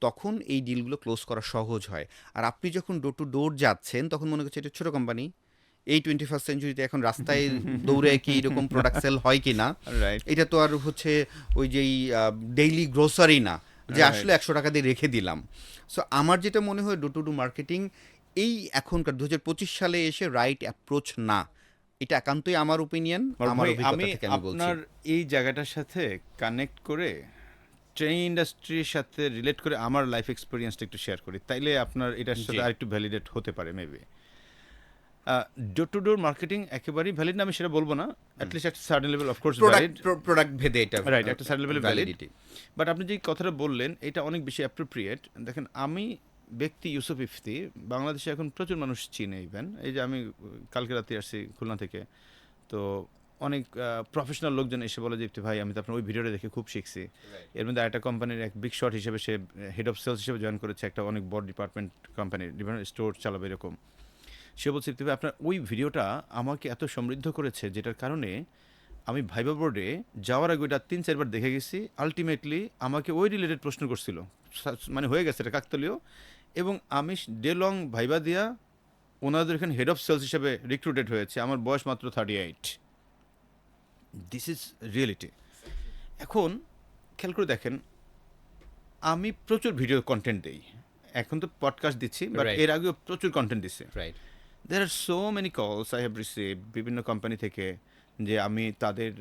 তখন এই ডিলগুলো ক্লোজ করা সহজ হয়। আর আপনি যখন ডোর টু ডোর যাচ্ছেন তখন মনে করছে এটা ছোট কোম্পানি, এই 21st সেঞ্চুরিতে এখন রাস্তায় দৌড়ে কি এরকম প্রোডাক্ট সেল হয় কি না, রাইট, এটা তো আর হচ্ছে ওই যেই ডেইলি গ্রোসারি না যে Right. আসলে 100 টাকা দিয়ে রেখে দিলাম। সো আমার যেটা মনে হয় ডোর টু ডোর মার্কেটিং এই এখনকার 2025 সালে এসে রাইট অ্যাপ্রোচ না। এটা একান্তই আমার ওপিনিয়ন, আমার ভাই, অভিজ্ঞতা আমি থেকে আমি বলছি। আপনার এই জায়গাটার সাথে কানেক্ট করে ট্রেনিং ইন্ডাস্ট্রির সাথে রিলেট করে আমার লাইফ এক্সপিরিয়েন্সটা একটু শেয়ার করি, তাইলে আপনার এটার সাথে জি। আরেকটু ভ্যালিডেট হতে পারে maybe. Door to door marketing একেবারেই ভ্যালিড না আমি সেটা বলবো না, অ্যাটলিস্ট একটা certain level of course valid, product ভেদে এটা রাইট, একটা certain level valid. Validity. But আপনি যে কথাটা বললেন এটা অনেক বেশি অ্যাপ্রোপ্রিয়েট। দেখেন, আমি ব্যক্তি ইউসুফ ইফতি, বাংলাদেশে এখন প্রচুর মানুষ চিনে। ইভেন এই যে আমি কালকে রাতে আসছি খুলনা থেকে, তো অনেক প্রফেশনাল লোকজন এসে বলে যে ইফতি ভাই আমি তো আপনার ওই ভিডিওটা দেখে খুব শিখছি। এর মধ্যে একটা কোম্পানির এক বিগ শট হিসেবে সে হেড অফ সেলস হিসেবে জয়েন করেছে, একটা অনেক বড় ডিপার্টমেন্ট কোম্পানির বিভিন্ন স্টোর চালাবে এরকম। সে বলছে ইফতি ভাই আপনার ওই ভিডিওটা আমাকে এত সমৃদ্ধ করেছে, যেটার কারণে আমি ভাইবা বোর্ডে যাওয়ার আগে ওইটা 3-4 বার দেখে গেছি। আলটিমেটলি আমাকে ওই রিলেটেড প্রশ্ন করছিল, মানে হয়ে গেছে এটা কাকতালীয়। এবং আমি ডে লং ভাইবা দিয়া ওনাদের এখানে হেড অফ সেলস হিসেবে রিক্রুটেড হয়েছে, আমার বয়স মাত্র 38। This is reality. এখন খেয়াল করে দেখেন, আমি প্রচুর ভিডিও কন্টেন্ট দিই, এখন তো পডকাস্ট দিচ্ছি, বাট Right. এর আগেও প্রচুর কন্টেন্ট দিচ্ছি। Right. There are so many calls I have received বিভিন্ন কোম্পানি থেকে যে আমি তাদের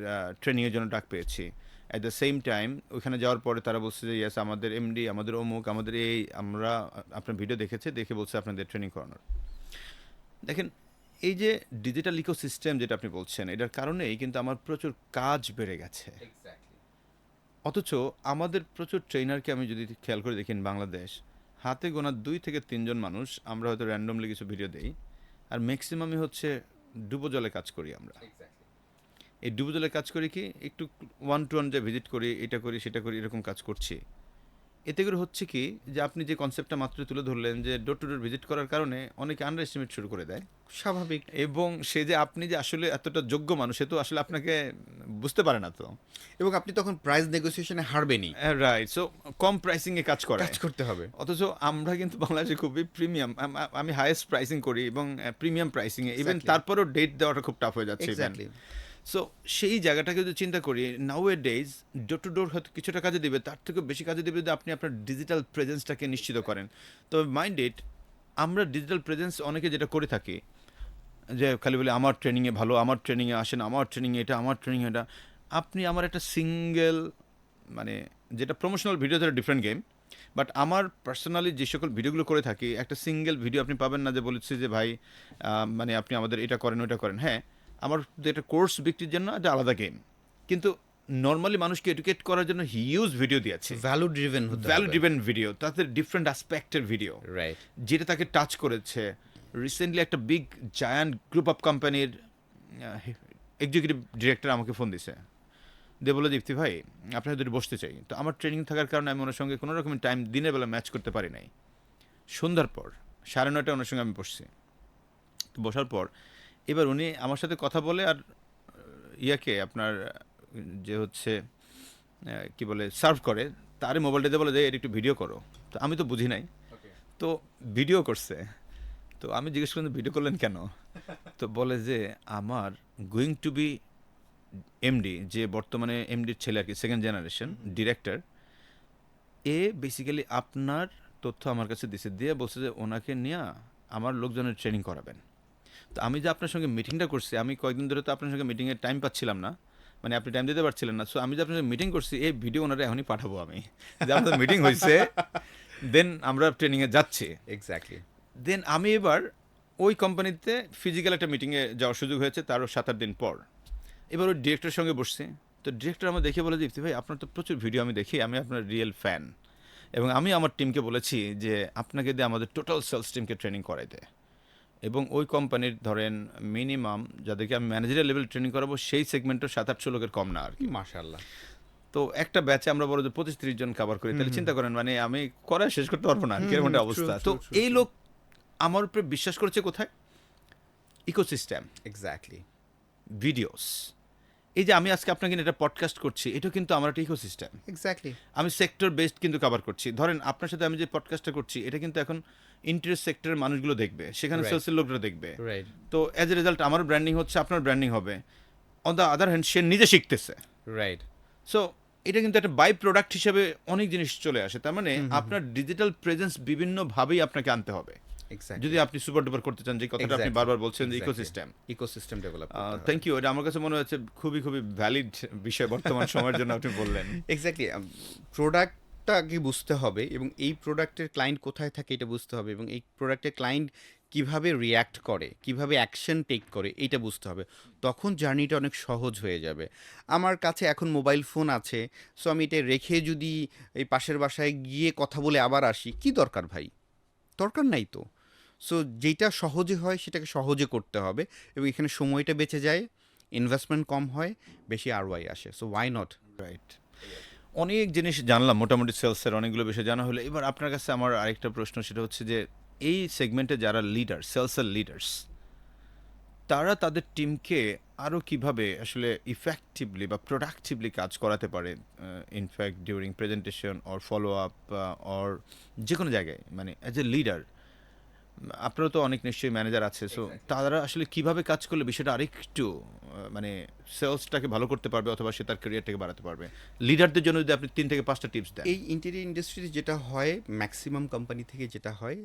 ট্রেনিংয়ের জন্য ডাক পেয়েছি। অ্যাট দ্য সেম টাইম ওখানে যাওয়ার পরে তারা বলছে যে ইয়েস আমাদের এমডি, আমাদের অমুক, আমাদের এই, আমরা আপনার ভিডিও দেখেছে, দেখে বলছে আপনাদের ট্রেনিং করানোর। দেখেন, এই যে ডিজিটাল ইকোসিস্টেম যেটা আপনি বলছেন, এটার কারণেই কিন্তু আমার প্রচুর কাজ বেড়ে গেছে। অথচ আমাদের প্রচুর ট্রেনারকে আমি যদি খেয়াল করে দেখি বাংলাদেশ, হাতে গোনা 2 থেকে 3 জন মানুষ আমরা হয়তো র্যান্ডমলি কিছু ভিডিও দেই, আর ম্যাক্সিমামই হচ্ছে ডুবো জলে কাজ করি আমরা। এই ডুবো জলে কাজ করি কি, একটু 1-to-1 যে ভিজিট করি, এটা করি সেটা করি, এরকম কাজ করছি। এতে করে হচ্ছে কি যে আপনি যে কনসেপ্টটা মাত্র তুলে ধরলেন যে ডোর টু ডোর ভিজিট করার কারণে অনেকে আন্ডার এস্টিমেট শুরু করে দেয়, স্বাভাবিক। এবং সে যে আপনি যে আসলে এতটা যোগ্য মানুষ সে তো আসলে আপনাকে বুঝতে পারে না। তো এবং আপনি তখন প্রাইস নেগোসিয়েশনে হারবেনই, রাইট, সো কম প্রাইসিংয়ে কাজ করে। কাজ করতে হবে। অথচ আমরা কিন্তু বাংলাদেশে খুবই প্রিমিয়াম, আমি হাইয়েস্ট প্রাইসিং করি এবং প্রিমিয়াম প্রাইসিংয়ে, ইভেন Exactly. তারপরেও ডেট দেওয়াটা খুব টাফ হয়ে যাচ্ছে। এক্স্যাক্টলি। সো সেই জায়গাটাকে যদি চিন্তা করি, নাও এ ডেজ ডোর টু ডোর হয়তো কিছুটা কাজে দেবে, তার থেকে বেশি কাজে দেবে যদি আপনি আপনার ডিজিটাল প্রেজেন্সটাকে নিশ্চিত করেন। তবে মাইন্ড ইট, আমরা ডিজিটাল প্রেজেন্স অনেকে যেটা করে থাকি যে খালি বলে আমার ট্রেনিংয়ে ভালো, আমার ট্রেনিংয়ে আসেন, আমার ট্রেনিংয়ে এটা, আমার ট্রেনিংয়ে এটা। আপনি আমার একটা সিঙ্গেল, মানে যেটা প্রমোশনাল ভিডিও, যেটা ডিফারেন্ট গেম, বাট আমার পার্সোনালি যে সকল ভিডিওগুলো করে থাকি, একটা সিঙ্গেল ভিডিও আপনি পাবেন না যে বলেছি যে ভাই মানে আপনি আমাদের এটা করেন ওইটা করেন। হ্যাঁ, আমার একটা কোর্স বিক্রির জন্য একটা আলাদা গেম, কিন্তু নর্মালি মানুষকে এডুকেট করার জন্য হিউজ ভিডিও দিয়েছে, ভ্যালু ড্রিভেন হতে হবে। ভ্যালু ড্রিভেন ভিডিও, তাতে ডিফারেন্ট অ্যাসপেক্টের ভিডিও, রাইট। যেটা তাকে টাচ করেছে। রিসেন্টলি একটা বিগ জায়ান্ট গ্রুপ অফ কোম্পানির এক্সিকিউটিভ ডিরেক্টর আমাকে ফোন দিছে, দিয়ে বলে যে ইফতি ভাই আপনার যদি বসতে চাই। তো আমার ট্রেনিং থাকার কারণে আমি ওনার সঙ্গে কোনো রকমের টাইম দিনের বেলা ম্যাচ করতে পারি নাই। সন্ধ্যার পর 9:30 ওনার সঙ্গে আমি বসছি। তো বসার পর এবার উনি আমার সাথে কথা বলে, আর ইয়াকে আপনার যে হচ্ছে কি বলে সার্ভ করে, তারই মোবাইলটা দিয়ে বলে যে এটা একটু ভিডিও করো। তো আমি তো বুঝি নাই, তো ভিডিও করছে। তো আমি জিজ্ঞেস করলাম ভিডিও করলেন কেন? তো বলে যে আমার গোয়িং টু বি এমডি, যে বর্তমানে এমডির ছেলে আর কি, সেকেন্ড জেনারেশন ডিরেক্টর, এ বেসিক্যালি আপনার তথ্য আমার কাছে দিছে, দিয়ে বলছে যে ওনাকে নিয়ে আমার লোকজনের ট্রেনিং করাবেন। তো আমি যে আপনার সঙ্গে মিটিংটা করছি, আমি কয়েকদিন ধরে তো আপনার সঙ্গে মিটিংয়ের টাইম পাচ্ছিলাম না, মানে আপনি টাইম দিতে পারছিলেন না। সো আমি যে আপনার সঙ্গে মিটিং করছি, এই ভিডিও ওনারা এখনই পাঠাবো আমি, যে আমাদের মিটিং হয়েছে, দেন আমরা ট্রেনিংয়ে যাচ্ছি। এক্স্যাক্টলি। দেন আমি এবার ওই কোম্পানিতে ফিজিক্যাল একটা মিটিংয়ে যাওয়ার সুযোগ হয়েছে তারও 7-8 দিন পর। এবার ওই ডিরেক্টরের সঙ্গে বসছি। তো ডিরেক্টর আমার দেখে বলে যে ইফতি ভাই আপনার তো প্রচুর ভিডিও আমি দেখি, আমি আপনার রিয়েল ফ্যান, এবং আমি আমার টিমকে বলেছি যে আপনাকে দিয়ে আমাদের টোটাল সেলস টিমকে ট্রেনিং করাই দেয়। এবং ওই কোম্পানির ধরেন মিনিমাম যাদেরকে আমি ম্যানেজারিয়াল লেভেল ট্রেনিং করাবো, সেই সেগমেন্টও 700-800 লোকের কম না আর কি। মাশাআল্লাহ। তো একটা ব্যাচে আমরা বড় যে 25-30 জন কভার করি, তাহলে চিন্তা করেন মানে আমি করা শেষ করতে পারবো না আর কি, এরকম একটা অবস্থা। তো এই লোক আমার উপরে বিশ্বাস করেছে কোথায়? Ecosystem, exactly. ভিডিওস, এই যে আমি আজকে আপনাকে এটা পডকাস্ট করছি, এটা কিন্তু আমার একটা ইকোসিস্টেম। এক্স্যাক্টলি। আমি সেক্টর বেসড কিন্তু কভার করছি। ধরেন আপনার সাথে আমি যে পডকাস্টটা করছি, এটা কিন্তু এখন ইন্টারেস্ট সেক্টরের মানুষগুলো দেখবে, সেখানে Right. সেলসের লোকরা দেখবে। রাইট, তো অ্যাজ এ রেজাল্ট আমার ব্র্যান্ডিং হচ্ছে, আপনার ব্র্যান্ডিং হবে। অন দ্য আদার হ্যান্ড সে নিজে শিখতেছে। রাইট। সো এটা কিন্তু একটা বাই প্রোডাক্ট হিসেবে অনেক জিনিস চলে আসে। তার মানে আপনার ডিজিটাল প্রেজেন্স বিভিন্নভাবেই আপনাকে আনতে হবে এক্স্যাক্টলি। যদি আপনি সুপার ডুপার করতে চান, যে কথাটা আপনি বারবার বলছেন, যে ecosystem. Ecosystem develop thank you, এটা আমার কাছে মনে হচ্ছে খুবই খুবই ভ্যালিড বিষয় বর্তমান সময়ের জন্য আপনি বললেন। এক্স্যাক্টলি। প্রোডাক্টটা আগে বুঝতে হবে এবং এই প্রোডাক্টের ক্লায়েন্ট কোথায় থাকে এটা বুঝতে হবে এবং এই প্রোডাক্টের ক্লায়েন্ট কিভাবে রিয়্যাক্ট করে, কিভাবে অ্যাকশন টেক করে, এইটা বুঝতে হবে। তখন জার্নিটা অনেক সহজ হয়ে যাবে। আমার কাছে এখন মোবাইল ফোন আছে, সো আমি এটা রেখে যদি এই পাশের বাসায় গিয়ে কথা বলে আবার আসি, কি দরকার ভাই? দরকার নাই তো। সো যেটা সহজে হয় সেটাকে সহজে করতে হবে এবং এখানে সময়টা বেঁচে যায়, ইনভেস্টমেন্ট কম হয়, বেশি আরওয়াই আসে। So why not? রাইট। অনেক জিনিস জানলাম, মোটামুটি সেলসের অনেকগুলো বিষয় জানা হলো। এবার আপনার কাছে আমার আরেকটা প্রশ্ন, সেটা হচ্ছে যে এই সেগমেন্টে যারা লিডার, সেলসের লিডার্স, তারা তাদের টিমকে আরও কিভাবে আসলে ইফেক্টিভলি বা প্রোডাক্টিভলি কাজ করাতে পারে, in fact during presentation or follow up or যে কোনো জায়গায়, মানে অ্যাজ এ লিডার আপনারও তো অনেক নিশ্চয়ই ম্যানেজার আছে, সো তারা আসলে কিভাবে কাজ করলে বিষয়টা আরেকটু মানে সেলসটাকে ভালো করতে পারবে অথবা সে তার ক্যারিয়ারটাকে বাড়াতে পারবে? লিডারদের জন্য যদি আপনি 3 থেকে 5টা টিপস দেন। এই ইন্টেরিয়র ইন্ডাস্ট্রিতে যেটা হয়, ম্যাক্সিমাম কোম্পানি থেকে যেটা হয়,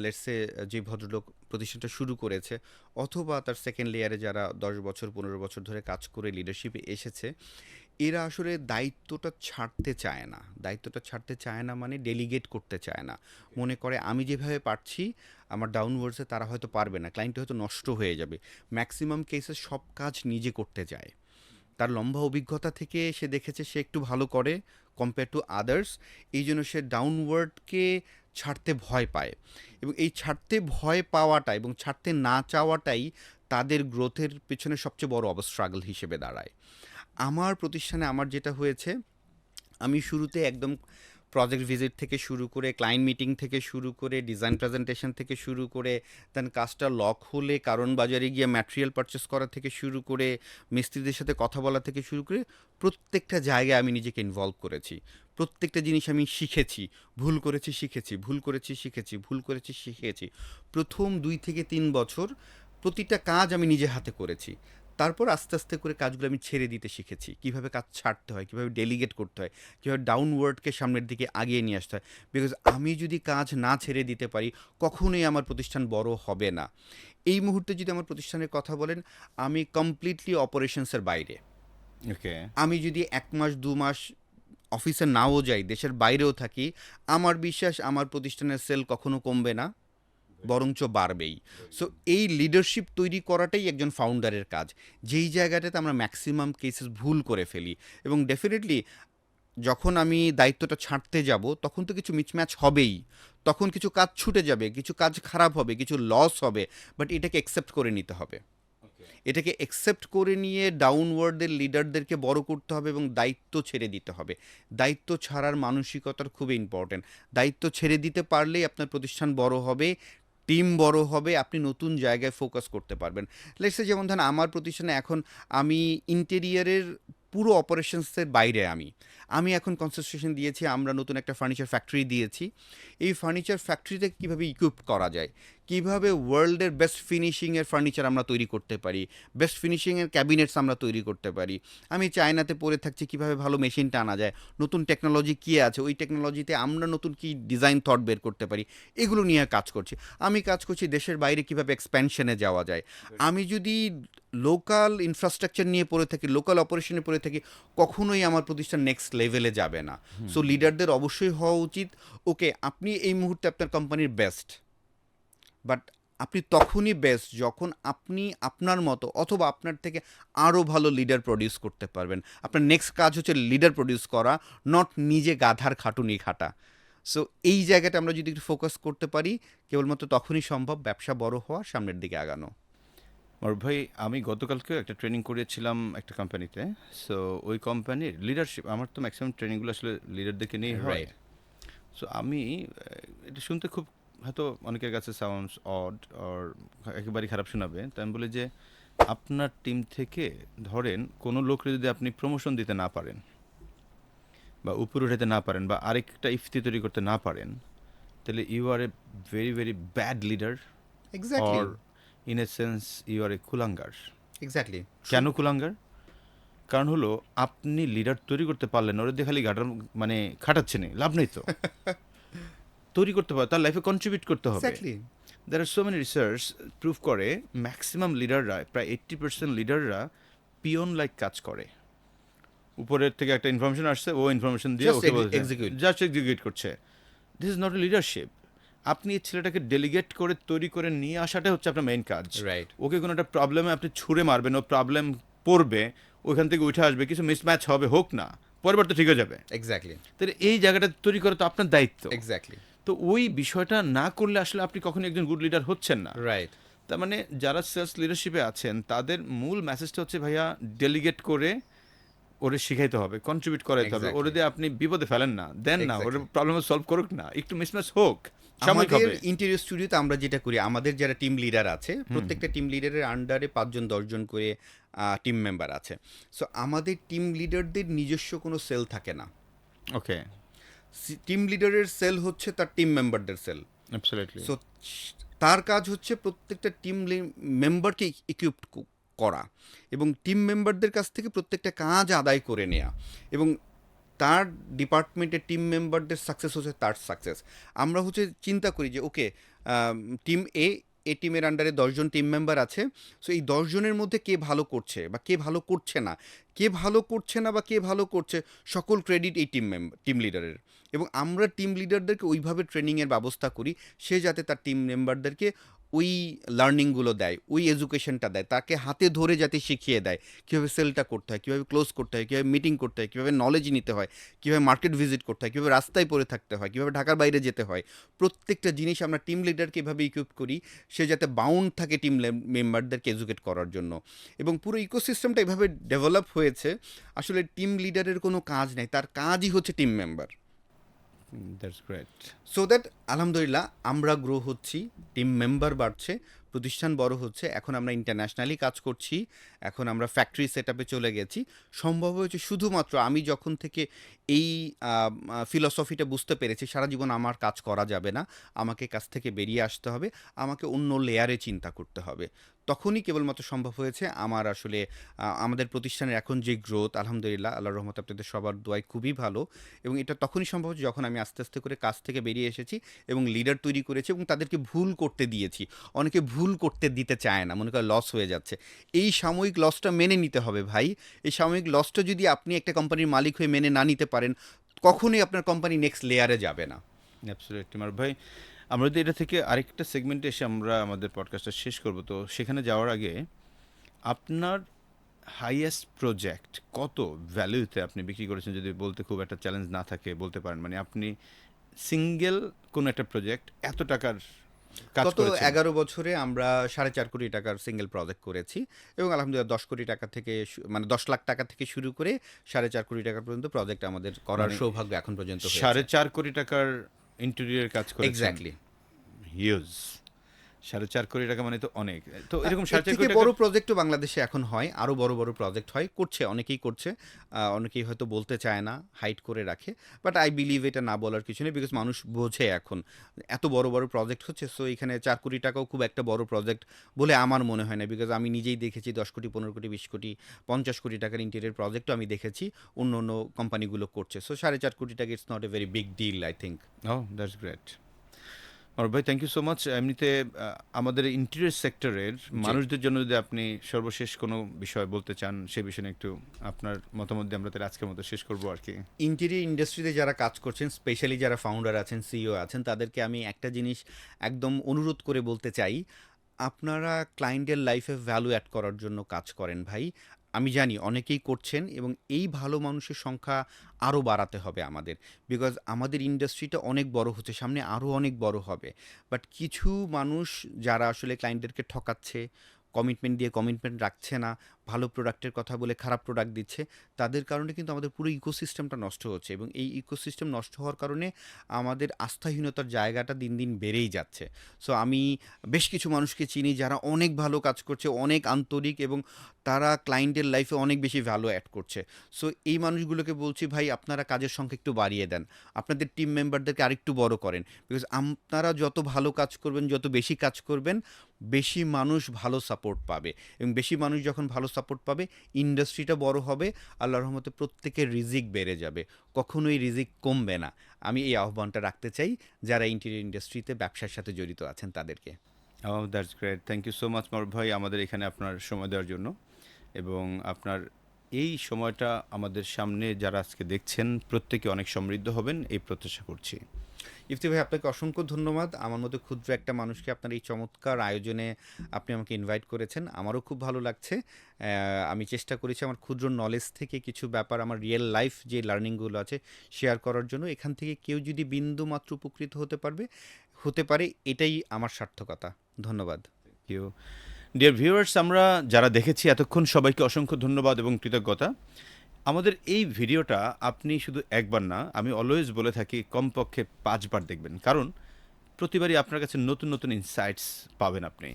লেটসে যে ভদ্রলোক প্রতিষ্ঠানটা শুরু করেছে অথবা তার সেকেন্ড লেয়ারে যারা 10 বছর 15 বছর ধরে কাজ করে লিডারশিপে এসেছে, এরা আসলে দায়িত্বটা ছাড়তে চায় না। দায়িত্বটা ছাড়তে চায় না মানে ডেলিগেট করতে চায় না। মনে করে আমি যেভাবে পারছি আমার ডাউনওয়ার্ডসে তারা হয়তো পারবে না, ক্লায়েন্ট হয়তো নষ্ট হয়ে যাবে। ম্যাক্সিমাম কেসে সব কাজ নিজে করতে যায়। তার লম্বা অভিজ্ঞতা থেকে সে দেখেছে সে একটু ভালো করে কম্পেয়ার টু আদার্স, এই জন্য সে ডাউনওয়ার্ডকে ছাড়তে ভয় পায় এবং এই ছাড়তে ভয় পাওয়াটা এবং ছাড়তে না চাওয়াটাই তাদের গ্রোথের পেছনে সবচেয়ে বড় স্ট্রাগল হিসেবে দাঁড়ায়। আমার প্রতিষ্ঠানে আমার যেটা হয়েছে, আমি শুরুতে একদম প্রজেক্ট ভিজিট থেকে শুরু করে, ক্লায়েন্ট মিটিং থেকে শুরু করে, ডিজাইন প্রেজেন্টেশন থেকে শুরু করে, দেন কাজটা লক হলে কারণ বাজারে গিয়ে ম্যাটেরিয়াল পারচেস করা থেকে শুরু করে, মিস্ত্রিদের সাথে কথা বলা থেকে শুরু করে, প্রত্যেকটা জায়গায় আমি নিজেকে ইনভলভ করেছি। প্রত্যেকটা জিনিস আমি শিখেছি, ভুল করেছি শিখেছি, ভুল করেছি শিখেছি, ভুল করেছি শিখেছি। প্রথম 2 থেকে 3 বছর প্রতিটা কাজ আমি নিজে হাতে করেছি। তারপর আস্তে আস্তে করে কাজগুলো আমি ছেড়ে দিতে শিখেছি, কীভাবে কাজ ছাড়তে হয়, কীভাবে ডেলিগেট করতে হয়, কীভাবে ডাউনওয়ার্ডকে সামনের দিকে আগিয়ে নিয়ে আসতে হয়। বিকজ আমি যদি কাজ না ছেড়ে দিতে পারি কখনোই আমার প্রতিষ্ঠান বড় হবে না। এই মুহূর্তে যদি আমার প্রতিষ্ঠানের কথা বলেন, আমি কমপ্লিটলি অপারেশনসের বাইরে। ওকে। আমি যদি 1 মাস 2 মাস অফিসে নাও যাই, দেশের বাইরেও থাকি, আমার বিশ্বাস আমার প্রতিষ্ঠানের সেল কখনো কমবে না, বরঞ্চ বাড়বেই। সো এই লিডারশিপ তৈরি করাটাই একজন ফাউন্ডারের কাজ, যেই জায়গাটাতে আমরা ম্যাক্সিমাম কেসেস ভুল করে ফেলি। এবং ডেফিনেটলি যখন আমি দায়িত্বটা ছাড়তে যাব তখন তো কিছু মিসম্যাচ হবেই, তখন কিছু কাজ ছুটে যাবে, কিছু কাজ খারাপ হবে, কিছু লস হবে, বাট এটাকে অ্যাকসেপ্ট করে নিতে হবে। এটাকে অ্যাকসেপ্ট করে নিয়ে ডাউনওয়ার্ডের লিডারদেরকে বড় করতে হবে এবং দায়িত্ব ছেড়ে দিতে হবে। দায়িত্ব ছাড়ার মানসিকতার খুবই ইম্পর্টেন্ট। দায়িত্ব ছেড়ে দিতে পারলেই আপনার প্রতিষ্ঠান বড় হবে, টিম বড় হবে, আপনি নতুন জায়গায় ফোকাস করতে পারবেন। লেটসে যেমন ধরেন আমার প্রতিষ্ঠানে এখন আমি ইন্টেরিয়ারের পুরো অপারেশনসের বাইরে আমি এখন কনসেন্ট্রেশন দিয়েছি, আমরা নতুন একটা ফার্নিচার ফ্যাক্টরি দিয়েছি। এই ফার্নিচার ফ্যাক্টরিতে কীভাবে ইকুইপ করা যায়, কীভাবে ওয়ার্ল্ডের বেস্ট ফিনিশিংয়ের ফার্নিচার আমরা তৈরি করতে পারি, বেস্ট ফিনিশিংয়ের ক্যাবিনেটস আমরা তৈরি করতে পারি। আমি চায়নাতে পড়ে থাকছি কীভাবে ভালো মেশিনটা আনা যায়, নতুন টেকনোলজি কী আছে, ওই টেকনোলজিতে আমরা নতুন কী ডিজাইন থট বের করতে পারি, এগুলো নিয়ে কাজ করছি। আমি কাজ করছি দেশের বাইরে কীভাবে এক্সপ্যানশনে যাওয়া যায়। আমি যদি লোকাল ইনফ্রাস্ট্রাকচার নিয়ে পড়ে থাকি, লোকাল অপারেশনে পড়ে থাকি, কখনোই আমার প্রতিষ্ঠান নেক্সট লেভেলে যাবে না। সো লিডারদের অবশ্যই হওয়া উচিত, ওকে আপনি এই মুহূর্তে আপনার কোম্পানির বেস্ট, বাট আপনি তখনই বেস্ট যখন আপনি আপনার মতো অথবা আপনার থেকে আরও ভালো লিডার প্রডিউস করতে পারবেন। আপনার নেক্সট কাজ হচ্ছে লিডার প্রডিউস করা, নট নিজে গাধার খাটুনি খাটা। সো এই জায়গাটা আমরা যদি একটু ফোকাস করতে পারি, কেবলমাত্র তখনই সম্ভব ব্যবসা বড় হওয়া, সামনের দিকে আগানো। মারুফ ভাই, আমি গতকালকে একটা ট্রেনিং করিয়েছিলাম একটা কোম্পানিতে। সো ওই কোম্পানির লিডারশিপ, আমার তো ম্যাক্সিমাম ট্রেনিংগুলো আসলে লিডারদেরকে নিয়ে হয়। Right. সো আমি এটা শুনতে খুব হয়তো অনেকের কাছে সাউন্ডস অড অর একেবারেই খারাপ শোনাবে, তাই আমি বলি যে আপনার টিম থেকে ধরেন কোনো লোককে যদি আপনি প্রমোশন দিতে না পারেন বা উপরে উঠাতে না পারেন বা আরেকটা ইফতি তৈরি করতে না পারেন, তাহলে you are a very very bad leader exactly, or in a sense you are a কুলাঙ্গার। এক্স্যাক্টলি। কেন কুলাঙ্গার? কারণ হলো আপনি লিডার তৈরি করতে পারলেন না, ওরা দিয়ে খালি গাটার মানে খাটাচ্ছেন, লাভ নেই তো। তৈরি করতে পারে, তার লাইফে কন্ট্রিবিউট করতে হবে। Exactly. There are so many research prove করে ম্যাক্সিমাম লিডাররা, প্রায় 80% লিডাররা পিয়ন লাইক কাজ করে। উপরের থেকে একটা ইনফরমেশন আসছে, ও ইনফরমেশন দিয়ে Just ওকে বলছে, execute. জাস্ট এক্সিকিউট করছে। This is not a leadership. আপনি এই ছেলেটাকে ডেলিগেট করে তৈরি করে নিয়ে আসাটাই হচ্ছে আপনার মেইন কাজ। রাইট। ওকে কোনো একটা প্রবলেমে আপনি ছুঁড়ে মারবেন, ও প্রবলেম পড়বে, ওইখান থেকে উঠে আসবে, কিছু মিসম্যাচ হবে, হোক না, পরের তো ঠিক হয়ে যাবে। এক্স্যাক্টলি, তাহলে এই জায়গাটা তৈরি করা তো আপনার দায়িত্ব। এক্স্যাক্টলি। তো ওই বিষয়টা না করলে আসলে আপনি কখনো একজন গুড লিডার হচ্ছেন না। রাইট। তার মানে যারা সেলস লিডারশিপে আছেন তাদের মূল মেসেজটা হচ্ছে ভাইয়া ডেলিগেট করে ওরে শিখাইতে হবে, কন্ট্রিবিউট করাইতে হবে। Exactly. ওরে দিয়ে আপনি বিপদে ফেলেন না, দেন না, ওর Exactly. প্রবলেম সলভ করুক না, একটু মিসম্যাচ হোক, সাময়িক আমাদের হবে। ইন্টেরিয়র স্টুডিওতে আমরা যেটা করি, আমাদের যারা টিম লিডার আছে প্রত্যেকটা টিম লিডারের আন্ডারে 5 জন 10 জন করে টিম মেম্বার আছে। সো আমাদের টিম লিডারদের নিজস্ব কোনো সেল থাকে না। ওকে, টিম লিডারের সেল হচ্ছে তার টিম মেম্বারদের সেল। অ্যাবসলিউটলি। সো তার কাজ হচ্ছে প্রত্যেকটা টিম মেম্বারকে ইকুইপড করা এবং টিম মেম্বারদের কাছ থেকে প্রত্যেকটা কাজ আদায় করে নেওয়া, এবং তার ডিপার্টমেন্টের টিম মেম্বারদের সাকসেস হচ্ছে তার সাকসেস। আমরা হচ্ছে চিন্তা করি যে ওকে, টিম এ টিমের আন্ডারে 10 জন টিম মেম্বার আছে। সো এই 10 জনের মধ্যে কে ভালো করছে বা কে ভালো করছে না, কে ভালো করছে না বা কে ভালো করছে, সকল ক্রেডিট এই টিম লিডারের। এবং আমরা টিম লিডারদেরকে ওইভাবে ট্রেনিংয়ের ব্যবস্থা করি, সে যাতে তার টিম মেম্বারদেরকে ওই লার্নিংগুলো দেয়, ওই এডুকেশনটা দেয়, তাকে হাতে ধরে যাতে শিখিয়ে দেয় কীভাবে সেলটা করতে হয়, কীভাবে ক্লোজ করতে হয়, কীভাবে মিটিং করতে হয়, কীভাবে নলেজ নিতে হয়, কীভাবে মার্কেট ভিজিট করতে হয়, কীভাবে রাস্তায় পড়ে থাকতে হয়, কীভাবে ঢাকার বাইরে যেতে হয়। প্রত্যেকটা জিনিস আমরা টিম লিডারকে এভাবে ইকুইপ করি, সে যাতে বাউন্ড থাকে টিম মেম্বারদেরকে এডুকেট করার জন্য। এবং পুরো ইকোসিস্টেমটা এভাবে ডেভেলপ হয়েছে। আসলে টিম লিডারের কোনো কাজ নেই, তার কাজই হচ্ছে team member. That's great. So that আলহামদুলিল্লাহ আমরা গ্রো হচ্ছি, টিম মেম্বার বাড়ছে, প্রতিষ্ঠান বড় হচ্ছে। এখন আমরা ইন্টারন্যাশনালি কাজ করছি, এখন আমরা ফ্যাক্টরি সেট আপে চলে গেছি। সম্ভব হয়েছে শুধুমাত্র আমি যখন থেকে এই ফিলসফিটা বুঝতে পেরেছি, সারা জীবন আমার কাজ করা যাবে না, আমাকে কাজ থেকে বেরিয়ে আসতে হবে, আমাকে অন্য লেয়ারে চিন্তা করতে হবে। তখনই কেবলমাত্র সম্ভব হয়েছে আমার আসলে আমাদের প্রতিষ্ঠানের এখন যে গ্রোথ, আলহামদুলিল্লাহ আল্লাহর রহমতে আপনাদের সবার দোয়ায় খুবই ভালো। এবং এটা তখনই সম্ভব হচ্ছে যখন আমি আস্তে আস্তে করে কাজ থেকে বেরিয়ে এসেছি এবং লিডার তৈরি করেছি এবং তাদেরকে ভুল করতে দিয়েছি। অনেকে ভুল করতে দিতে চায় না, মনে করে লস হয়ে যাচ্ছে। এই সাময়িক লসটা মেনে নিতে হবে ভাই। এই সাময়িক লসটা যদি আপনি একটা কোম্পানির মালিক হয়ে মেনে না নিতে পারেন, কখনোই আপনার কোম্পানি নেক্সট লেয়ারে যাবে না। অ্যাবসলিউটলি মার ভাই। আমরা যদি এটা থেকে আরেকটা সেগমেন্টে এসে আমরা আমাদের পডকাস্টটা শেষ করব, তো সেখানে যাওয়ার আগে আপনার হাইয়েস্ট প্রজেক্ট কত ভ্যালুতে আপনি বিক্রি করেছেন, যদি বলতে খুব একটা চ্যালেঞ্জ না থাকে বলতে পারেন, মানে আপনি সিঙ্গেল কোনো একটা প্রজেক্ট এত টাকার কাজ গত করেছেন? 11 বছরে আমরা 4.5 কোটি টাকার সিঙ্গেল প্রজেক্ট করেছি এবং আলহামদুলিল্লাহ 10 কোটি টাকা থেকে মানে 10 লাখ টাকা থেকে শুরু করে 4.5 কোটি টাকা পর্যন্ত প্রজেক্ট আমাদের করার মানে সৌভাগ্য এখন পর্যন্ত হয়েছে। 4.5 কোটি টাকার ইন্টেরিয়র কাজ করেছেন। এক্স্যাক্টলি। হিউজ। 4.5 কোটি টাকা মানে তো অনেক। তো এরকম এর 4.5 থেকে কোটি বড় টাকা প্রজেক্টও বাংলাদেশে এখন হয়, আরও বড় বড় প্রজেক্ট হয়, করছে, অনেকেই করছে। অনেকেই হয়তো বলতে চায় না, হাইড করে রাখে। বাট আই বিলিভ এটা না বলার কিছু নেই, বিকজ মানুষ বোঝে এখন এত বড় বড় প্রজেক্ট হচ্ছে। সো এখানে 4 কোটি টাকাও খুব একটা বড় প্রজেক্ট বলে আমার মনে হয় না, বিকজ আমি নিজেই দেখেছি 10 কোটি, 15 কোটি, 20 কোটি, 50 কোটি টাকার ইন্টেরিয়র প্রজেক্টও আমি দেখেছি অন্য অন্য কোম্পানিগুলো করছে। সো 4.5 কোটি টাকা it's not a very big deal I think. Oh that's great. আর ভাই থ্যাংক ইউ সো মাচ। এমনিতে আমাদের ইন্টেরিয়র সেক্টরের মানুষদের জন্য যদি আপনি সর্বশেষ কোনো বিষয় বলতে চান, সে বিষয়ে নিয়ে একটু আপনার মতামত দিয়ে আমরা তাহলে আজকের মতো শেষ করবো আর কি। ইন্টেরিয়র ইন্ডাস্ট্রিতে যারা কাজ করছেন, স্পেশালি যারা ফাউন্ডার আছেন, সিইও আছেন, তাদেরকে আমি একটা জিনিস একদম অনুরোধ করে বলতে চাই, আপনারা ক্লায়েন্টের লাইফে ভ্যালু অ্যাড করার জন্য কাজ করেন ভাই। আমি জানি অনেকেই করছেন এবং এই ভালো মানুষের সংখ্যা আরও বাড়াতে হবে আমাদের, বিকজ আমাদের ইন্ডাস্ট্রিটা অনেক বড় হচ্ছে, সামনে আরও অনেক বড় হবে। বাট কিছু মানুষ যারা আসলে ক্লায়েন্টদেরকে ঠকাচ্ছে, কমিটমেন্ট দিয়ে কমিটমেন্ট রাখছে না, ভালো প্রোডাক্টের কথা বলে খারাপ প্রোডাক্ট দিচ্ছে, তাদের কারণে কিন্তু আমাদের পুরো ইকোসিস্টেমটা নষ্ট হচ্ছে, এবং এই ইকোসিস্টেম নষ্ট হওয়ার কারণে আমাদের আস্থাহীনতার জায়গাটা দিন দিন বেড়েই যাচ্ছে। সো আমি বেশ কিছু মানুষকে চিনি যারা অনেক ভালো কাজ করছে, অনেক আন্তরিক, এবং তারা ক্লায়েন্টের লাইফে অনেক বেশি ভ্যালু অ্যাড করছে। সো এই মানুষগুলোকে বলছি, ভাই আপনারা কাজের সংখ্যা একটু বাড়িয়ে দেন, আপনাদের টিম মেম্বারদেরকে আরেকটু বড় করেন, বিকজ আপনারা যত ভালো কাজ করবেন, যত বেশি কাজ করবেন, বেশি মানুষ ভালো সাপোর্ট পাবে, এবং বেশি মানুষ যখন ভালো সাপোর্ট পাবে, ইন্ডাস্ট্রিটা বড় হবে, আল্লাহর রহমতে প্রত্যেকের রিজিক বেড়ে যাবে, কখনোই রিজিক কমবে না। আমি এই আহ্বানটা রাখতে চাই যারা ইন্টেরিয়র ইন্ডাস্ট্রিতে ব্যবসার সাথে জড়িত আছেন তাদেরকে। That's great, thank you so much Maruf ভাই আমাদের এখানে আপনার সময় দেওয়ার জন্য, এবং আপনার এই সময়টা আমাদের সামনে যারা আজকে দেখছেন প্রত্যেকে অনেক সমৃদ্ধ হবেন এই প্রত্যাশা করছি। ইফতি ভাই, আপনাকে অসংখ্য ধন্যবাদ। আমার মতো ক্ষুদ্র একটা মানুষকে আপনার এই চমৎকার আয়োজনে আপনি আমাকে ইনভাইট করেছেন, আমারও খুব ভালো লাগছে। আমি চেষ্টা করেছি আমার ক্ষুদ্র নলেজ থেকে কিছু ব্যাপার, আমার রিয়েল লাইফ যে লার্নিংগুলো আছে শেয়ার করার জন্য। এখান থেকে কেউ যদি বিন্দু মাত্র উপকৃত হতে পারে, এটাই আমার সার্থকতা। ধন্যবাদ। ইউ ডিয়ার ভিউয়ার্স, আমরা যারা দেখেছি এতক্ষণ সবাইকে অসংখ্য ধন্যবাদ এবং কৃতজ্ঞতা। আমাদের এই ভিডিওটা আপনি শুধু একবার না, আমি অলওয়েজ বলে থাকি কমপক্ষে 5 বার দেখবেন, কারণ প্রতিবারই আপনার কাছে নতুন নতুন ইনসাইটস পাবেন আপনি।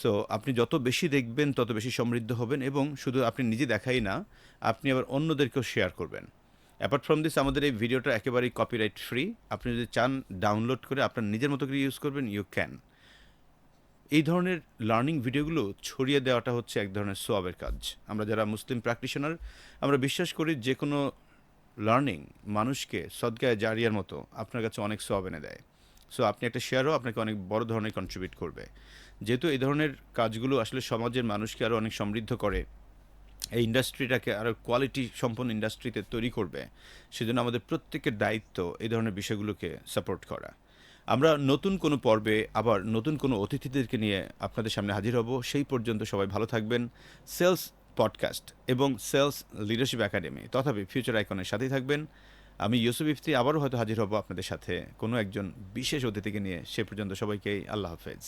সো আপনি যত বেশি দেখবেন তত বেশি সমৃদ্ধ হবেন, এবং শুধু আপনি নিজে দেখাই না, আপনি আবার অন্যদেরকেও শেয়ার করবেন। অ্যাপার্ট ফ্রম দিস, আমাদের এই ভিডিওটা একেবারেই কপিরাইট ফ্রি। আপনি যদি চান ডাউনলোড করে আপনার নিজের মতো করে ইউজ করবেন, ইউ ক্যান। এই ধরনের লার্নিং ভিডিওগুলো ছড়িয়ে দেওয়াটা হচ্ছে এক ধরনের সোয়াবের কাজ। আমরা যারা মুসলিম প্র্যাকটিশনার, আমরা বিশ্বাস করি যে কোনো লার্নিং মানুষকে সদকায়ে জারিয়ার মতো আপনার কাছে অনেক সোয়াব এনে দেয়। সো আপনি একটা শেয়ারও আপনাকে অনেক বড় ধরনের কন্ট্রিবিউট করবে। যেহেতু এই ধরনের কাজগুলো আসলে সমাজের মানুষকে আরও অনেক সমৃদ্ধ করে, এই ইন্ডাস্ট্রিটাকে আরও কোয়ালিটি সম্পন্ন ইন্ডাস্ট্রিতে তৈরি করবে, সেজন্য আমাদের প্রত্যেকের দায়িত্ব এই ধরনের বিষয়গুলোকে সাপোর্ট করা। আমরা নতুন কোনো পর্বে আবার নতুন কোনো অতিথিদেরকে নিয়ে আপনাদের সামনে হাজির হব। সেই পর্যন্ত সবাই ভালো থাকবেন। সেলস পডকাস্ট এবং সেলস লিডারশিপ একাডেমি তথাপি ফিউচার আইকনের সাথেই থাকবেন। আমি ইউসুফ ইফতি আবারও হয়তো হাজির হব আপনাদের সাথে কোনো একজন বিশেষ অতিথিকে নিয়ে। সে পর্যন্ত সবাইকেই আল্লাহ হাফেজ।